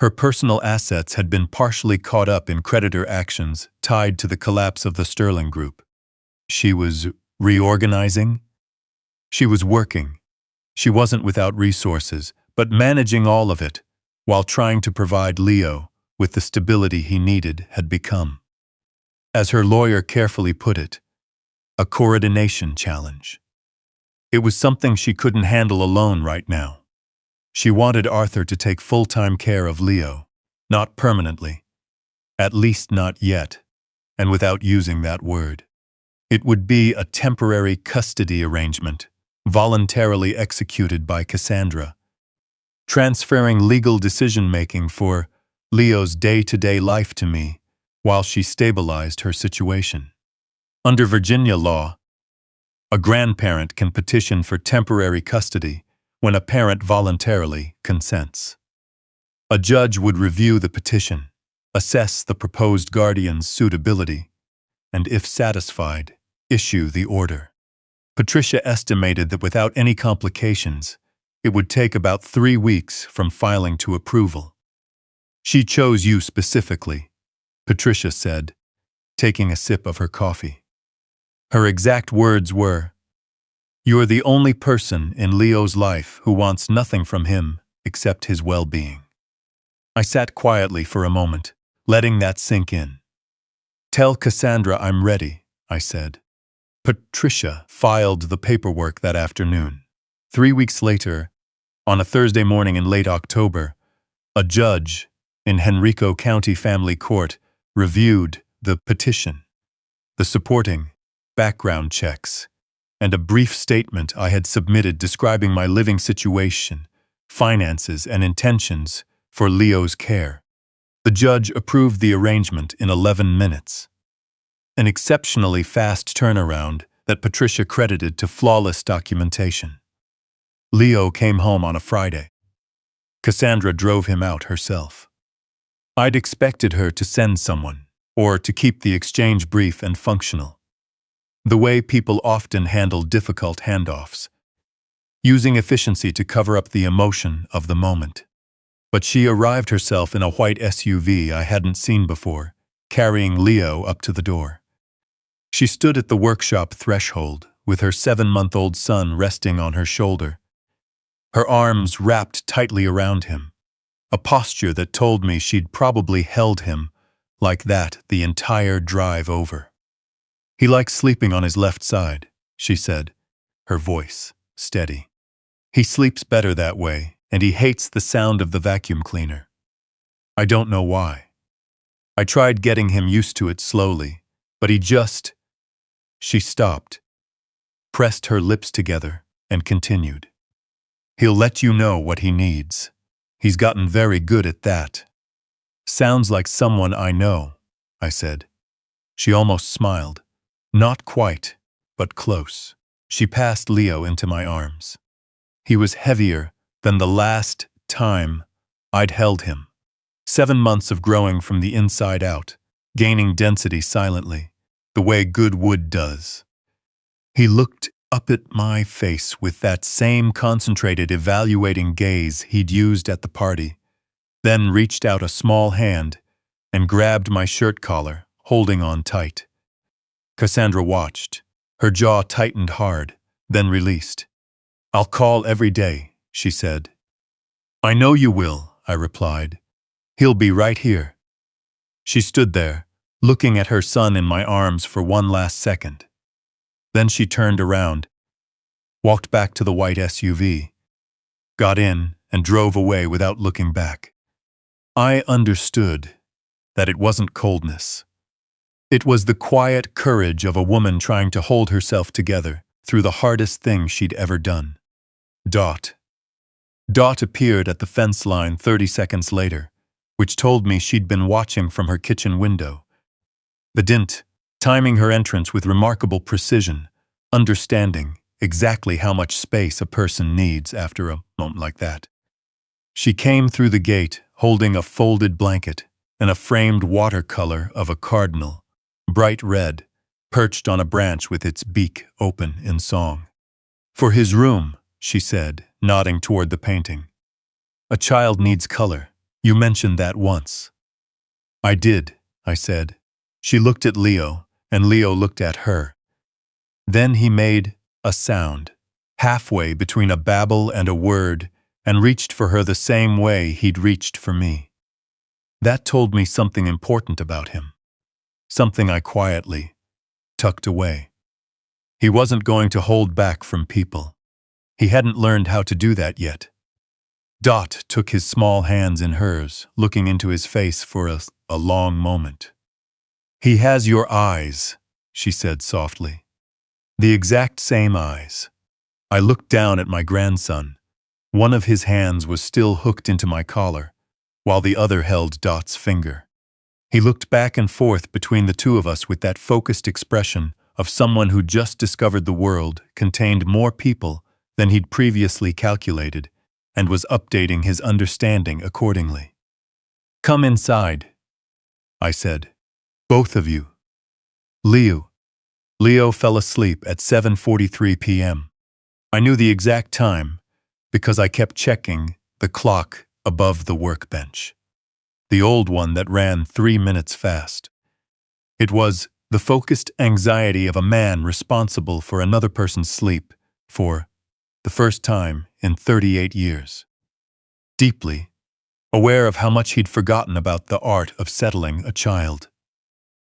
Her personal assets had been partially caught up in creditor actions tied to the collapse of the Sterling Group. She was reorganizing. She was working. She wasn't without resources, but managing all of it while trying to provide Leo with the stability he needed had become, as her lawyer carefully put it, a coordination challenge. It was something she couldn't handle alone right now. She wanted Arthur to take full-time care of Leo, not permanently, at least not yet, and without using that word. It would be a temporary custody arrangement, voluntarily executed by Cassandra, transferring legal decision-making for Leo's day-to-day life to me while she stabilized her situation. Under Virginia law, a grandparent can petition for temporary custody when a parent voluntarily consents. A judge would review the petition, assess the proposed guardian's suitability, and if satisfied, issue the order. Patricia estimated that without any complications, it would take about 3 weeks from filing to approval. "She chose you specifically," Patricia said, taking a sip of her coffee. Her exact words were, "You're the only person in Leo's life who wants nothing from him except his well-being." I sat quietly for a moment, letting that sink in. "Tell Cassandra I'm ready," I said. Patricia filed the paperwork that afternoon. 3 weeks later, on a Thursday morning in late October, a judge in Henrico County Family Court reviewed the petition, the supporting background checks, and a brief statement I had submitted describing my living situation, finances, and intentions for Leo's care. The judge approved the arrangement in 11 minutes. An exceptionally fast turnaround that Patricia credited to flawless documentation. Leo came home on a Friday. Cassandra drove him out herself. I'd expected her to send someone, or to keep the exchange brief and functional, the way people often handle difficult handoffs, using efficiency to cover up the emotion of the moment. But she arrived herself in a white SUV I hadn't seen before, carrying Leo up to the door. She stood at the workshop threshold, with her 7-month-old son resting on her shoulder, her arms wrapped tightly around him, a posture that told me she'd probably held him like that the entire drive over. "He likes sleeping on his left side," she said, her voice steady. "He sleeps better that way, and he hates the sound of the vacuum cleaner. I don't know why. I tried getting him used to it slowly, but he just... She stopped, pressed her lips together, and continued. He'll let you know what he needs. He's gotten very good at that. Sounds like someone I know, I said. She almost smiled. Not quite, but close. She passed Leo into my arms. He was heavier than the last time I'd held him. 7 months of growing from the inside out, gaining density silently, the way good wood does. He looked up at my face with that same concentrated, evaluating gaze he'd used at the party, then reached out a small hand and grabbed my shirt collar, holding on tight. Cassandra watched. Her jaw tightened hard, then released. I'll call every day, she said. I know you will, I replied. He'll be right here. She stood there, looking at her son in my arms for one last second. Then she turned around, walked back to the white SUV, got in, and drove away without looking back. I understood that it wasn't coldness. It was the quiet courage of a woman trying to hold herself together through the hardest thing she'd ever done. Dot. Dot appeared at the fence line 30 seconds later, which told me she'd been watching from her kitchen window. The dint, timing her entrance with remarkable precision, understanding exactly how much space a person needs after a moment like that. She came through the gate holding a folded blanket and a framed watercolor of a cardinal, bright red, perched on a branch with its beak open in song. For his room, she said, nodding toward the painting. A child needs color. You mentioned that once. I did, I said. She looked at Leo, and Leo looked at her. Then he made a sound, halfway between a babble and a word, and reached for her the same way he'd reached for me. That told me something important about him. Something I quietly tucked away. He wasn't going to hold back from people. He hadn't learned how to do that yet. Dot took his small hands in hers, looking into his face for a long moment. He has your eyes, she said softly. The exact same eyes. I looked down at my grandson. One of his hands was still hooked into my collar, while the other held Dot's finger. He looked back and forth between the two of us with that focused expression of someone who just discovered the world contained more people than he'd previously calculated, and was updating his understanding accordingly. Come inside, I said. Both of you. Leo fell asleep at 7:43 p.m. I knew the exact time because I kept checking the clock above the workbench, the old one that ran 3 minutes fast. It was the focused anxiety of a man responsible for another person's sleep for the first time in 38 years. Deeply aware of how much he'd forgotten about the art of settling a child.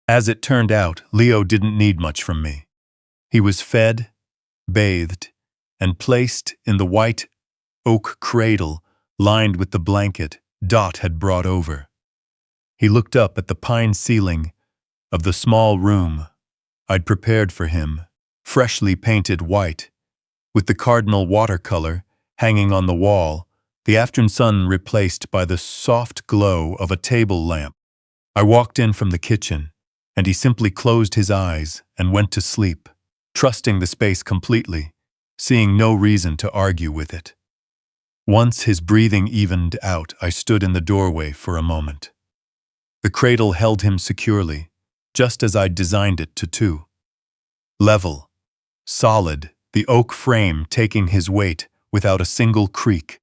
As it turned out, Leo didn't need much from me. He was fed, bathed, and placed in the white oak cradle lined with the blanket Dot had brought over. He looked up at the pine ceiling of the small room I'd prepared for him, freshly painted white, with the cardinal watercolor hanging on the wall, the afternoon sun replaced by the soft glow of a table lamp. I walked in from the kitchen, and he simply closed his eyes and went to sleep, trusting the space completely, seeing no reason to argue with it. Once his breathing evened out, I stood in the doorway for a moment. The cradle held him securely, just as I'd designed it to too. Level, solid, the oak frame taking his weight without a single creak.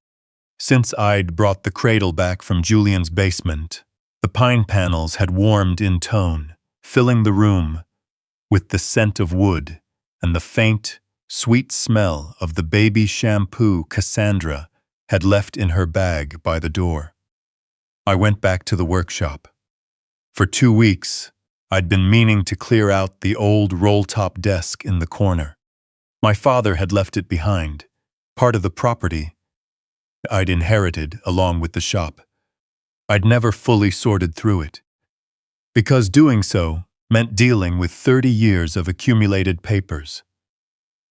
Since I'd brought the cradle back from Julian's basement, the pine panels had warmed in tone, filling the room with the scent of wood and the faint, sweet smell of the baby shampoo Cassandra had left in her bag by the door. I went back to the workshop. For 2 weeks, I'd been meaning to clear out the old roll-top desk in the corner. My father had left it behind, part of the property, I'd inherited along with the shop. I'd never fully sorted through it, because doing so meant dealing with 30 years of accumulated papers,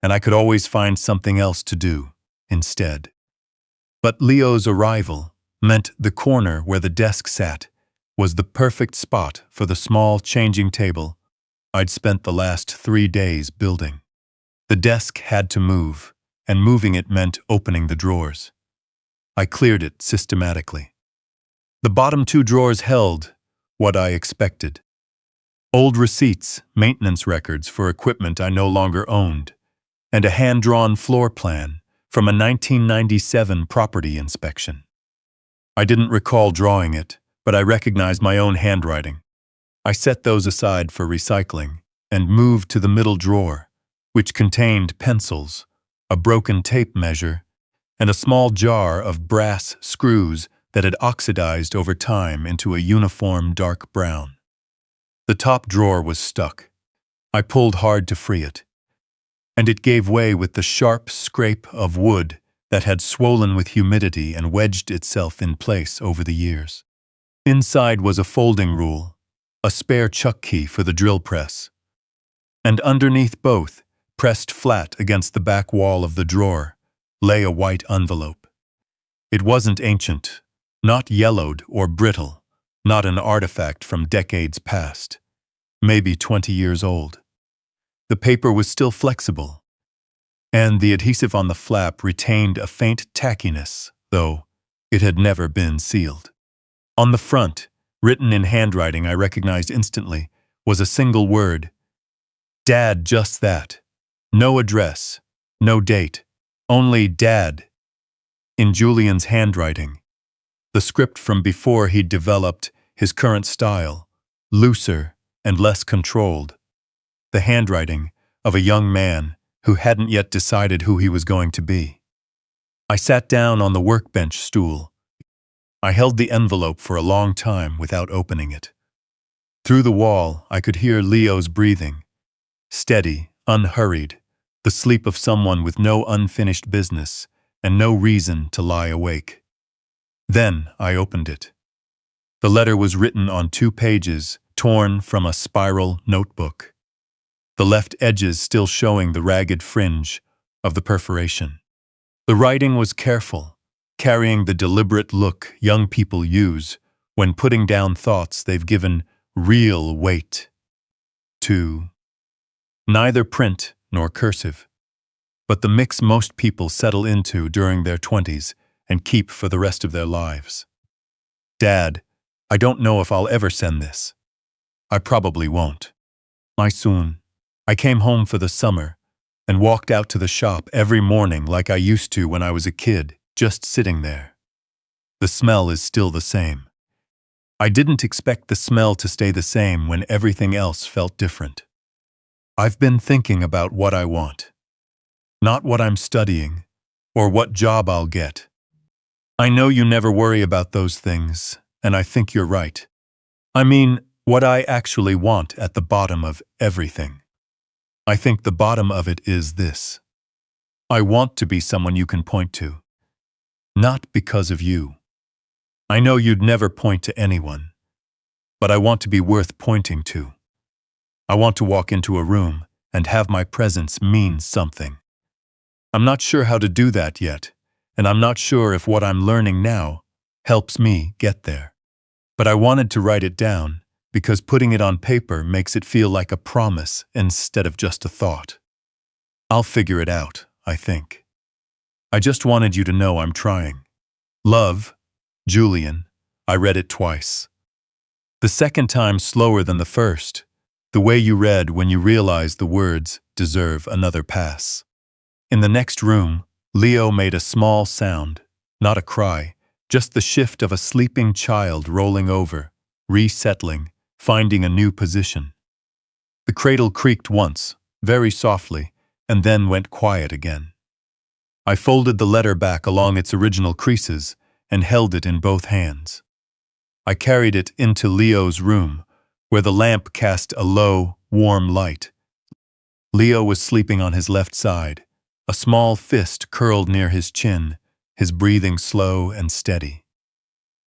and I could always find something else to do instead. But Leo's arrival meant the corner where the desk sat was the perfect spot for the small changing table I'd spent the last 3 days building. The desk had to move, and moving it meant opening the drawers. I cleared it systematically. The bottom 2 drawers held what I expected: old receipts, maintenance records for equipment I no longer owned, and a hand-drawn floor plan from a 1997 property inspection. I didn't recall drawing it, but I recognized my own handwriting. I set those aside for recycling and moved to the middle drawer, which contained pencils, a broken tape measure, and a small jar of brass screws that had oxidized over time into a uniform dark brown. The top drawer was stuck. I pulled hard to free it, and it gave way with the sharp scrape of wood that had swollen with humidity and wedged itself in place over the years. Inside was a folding rule, a spare chuck key for the drill press, and underneath both, pressed flat against the back wall of the drawer, lay a white envelope. It wasn't ancient, not yellowed or brittle, not an artifact from decades past, maybe 20 years old. The paper was still flexible, and the adhesive on the flap retained a faint tackiness, though it had never been sealed. On the front, written in handwriting I recognized instantly, was a single word: Dad, just that. No address, no date, only Dad. In Julian's handwriting, the script from before he'd developed his current style, looser and less controlled. The handwriting of a young man who hadn't yet decided who he was going to be. I sat down on the workbench stool. I held the envelope for a long time without opening it. Through the wall, I could hear Leo's breathing, steady, unhurried, the sleep of someone with no unfinished business and no reason to lie awake. Then I opened it. The letter was written on 2 pages, torn from a spiral notebook, the left edges still showing the ragged fringe of the perforation. The writing was careful, carrying the deliberate look young people use when putting down thoughts they've given real weight to. Neither print nor cursive, but the mix most people settle into during their 20s and keep for the rest of their lives. Dad, I don't know if I'll ever send this. I probably won't. My son, I came home for the summer and walked out to the shop every morning like I used to when I was a kid, just sitting there. The smell is still the same. I didn't expect the smell to stay the same when everything else felt different. I've been thinking about what I want, not what I'm studying or what job I'll get. I know you never worry about those things, and I think you're right. I mean, what I actually want at the bottom of everything. I think the bottom of it is this. I want to be someone you can point to. Not because of you. I know you'd never point to anyone, but I want to be worth pointing to. I want to walk into a room and have my presence mean something. I'm not sure how to do that yet, and I'm not sure if what I'm learning now helps me get there. But I wanted to write it down because putting it on paper makes it feel like a promise instead of just a thought. I'll figure it out, I think. I just wanted you to know I'm trying. Love, Julian. I read it twice. The second time slower than the first, the way you read when you realize the words deserve another pass. In the next room, Leo made a small sound, not a cry, just the shift of a sleeping child rolling over, resettling, finding a new position. The cradle creaked once, very softly, and then went quiet again. I folded the letter back along its original creases and held it in both hands. I carried it into Leo's room, where the lamp cast a low, warm light. Leo was sleeping on his left side, a small fist curled near his chin, his breathing slow and steady.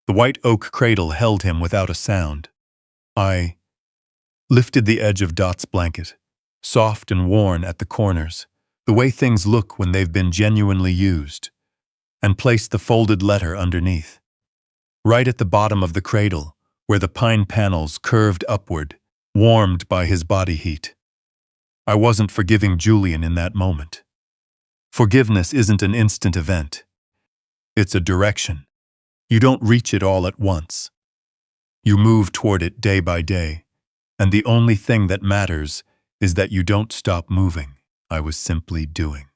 The white oak cradle held him without a sound. I lifted the edge of Dot's blanket, soft and worn at the corners, the way things look when they've been genuinely used, and placed the folded letter underneath. Right at the bottom of the cradle, where the pine panels curved upward, warmed by his body heat. I wasn't forgiving Julian in that moment. Forgiveness isn't an instant event. It's a direction. You don't reach it all at once. You move toward it day by day, and the only thing that matters is that you don't stop moving. I was simply doing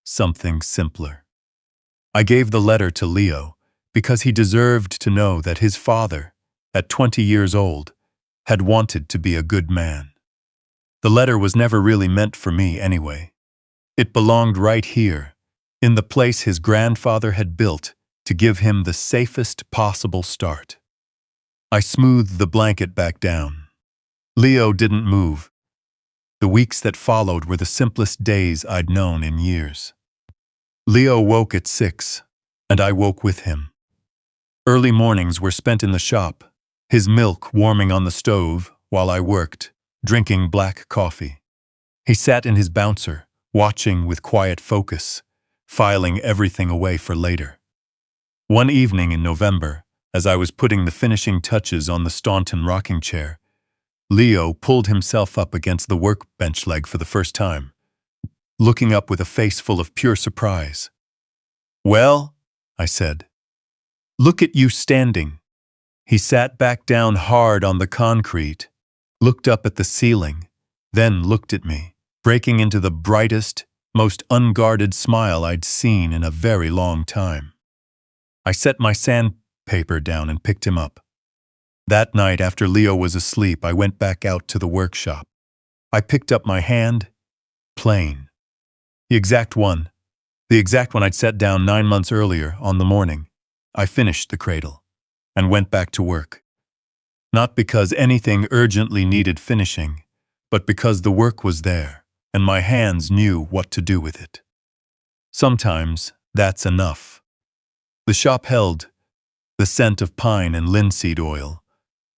something simpler. I gave the letter to Leo because he deserved to know that his father, at 20 years old, had wanted to be a good man. The letter was never really meant for me anyway. It belonged right here, in the place his grandfather had built to give him the safest possible start. I smoothed the blanket back down. Leo didn't move. The weeks that followed were the simplest days I'd known in years. Leo woke at 6, and I woke with him. Early mornings were spent in the shop, his milk warming on the stove while I worked, drinking black coffee. He sat in his bouncer, watching with quiet focus, filing everything away for later. One evening in November, as I was putting the finishing touches on the Staunton rocking chair, Leo pulled himself up against the workbench leg for the first time, looking up with a face full of pure surprise. "Well," I said, "look at you standing." He sat back down hard on the concrete, looked up at the ceiling, then looked at me, breaking into the brightest, most unguarded smile I'd seen in a very long time. I set my sandpaper down and picked him up. That night, after Leo was asleep, I went back out to the workshop. I picked up my hand, plain. The exact one I'd set down 9 months earlier on the morning. I finished the cradle and went back to work. Not because anything urgently needed finishing, but because the work was there and my hands knew what to do with it. Sometimes that's enough. The shop held the scent of pine and linseed oil,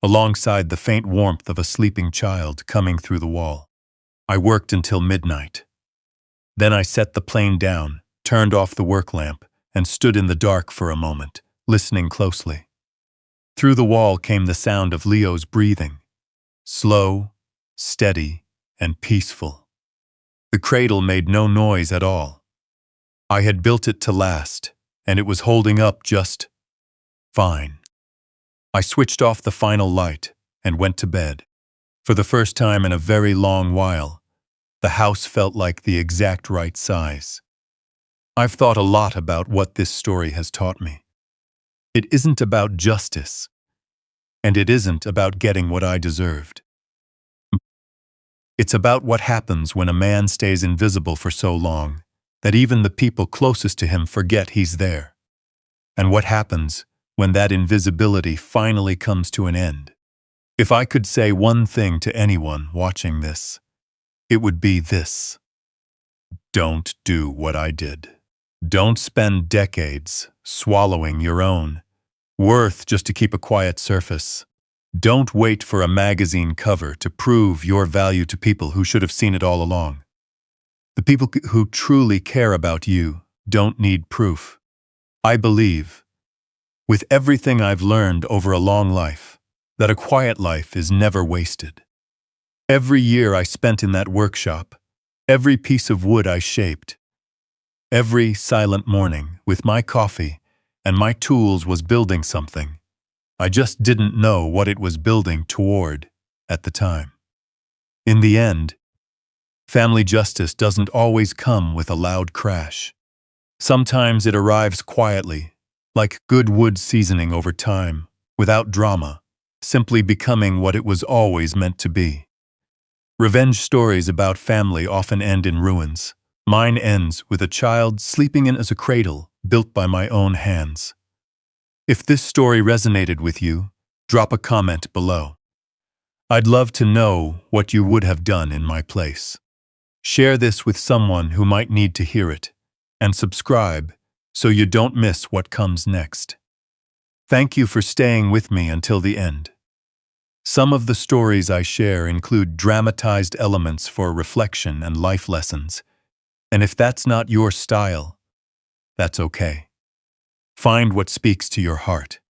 alongside the faint warmth of a sleeping child coming through the wall. I worked until midnight. Then I set the plane down, turned off the work lamp, and stood in the dark for a moment, listening closely. Through the wall came the sound of Leo's breathing, slow, steady, and peaceful. The cradle made no noise at all. I had built it to last, and it was holding up just fine. I switched off the final light and went to bed. For the first time in a very long while, the house felt like the exact right size. I've thought a lot about what this story has taught me. It isn't about justice, and it isn't about getting what I deserved. It's about what happens when a man stays invisible for so long that even the people closest to him forget he's there. And what happens when that invisibility finally comes to an end. If I could say one thing to anyone watching this, it would be this: don't do what I did. Don't spend decades swallowing your own worth just to keep a quiet surface. Don't wait for a magazine cover to prove your value to people who should have seen it all along. The people who truly care about you don't need proof. I believe, with everything I've learned over a long life, that a quiet life is never wasted. Every year I spent in that workshop, every piece of wood I shaped, every silent morning with my coffee and my tools was building something. I just didn't know what it was building toward at the time. In the end, family justice doesn't always come with a loud crash. Sometimes it arrives quietly, like good wood seasoning over time, without drama, simply becoming what it was always meant to be. Revenge stories about family often end in ruins. Mine ends with a child sleeping in as a cradle built by my own hands. If this story resonated with you, drop a comment below. I'd love to know what you would have done in my place. Share this with someone who might need to hear it, and subscribe so you don't miss what comes next. Thank you for staying with me until the end. Some of the stories I share include dramatized elements for reflection and life lessons, and if that's not your style, that's okay. Find what speaks to your heart.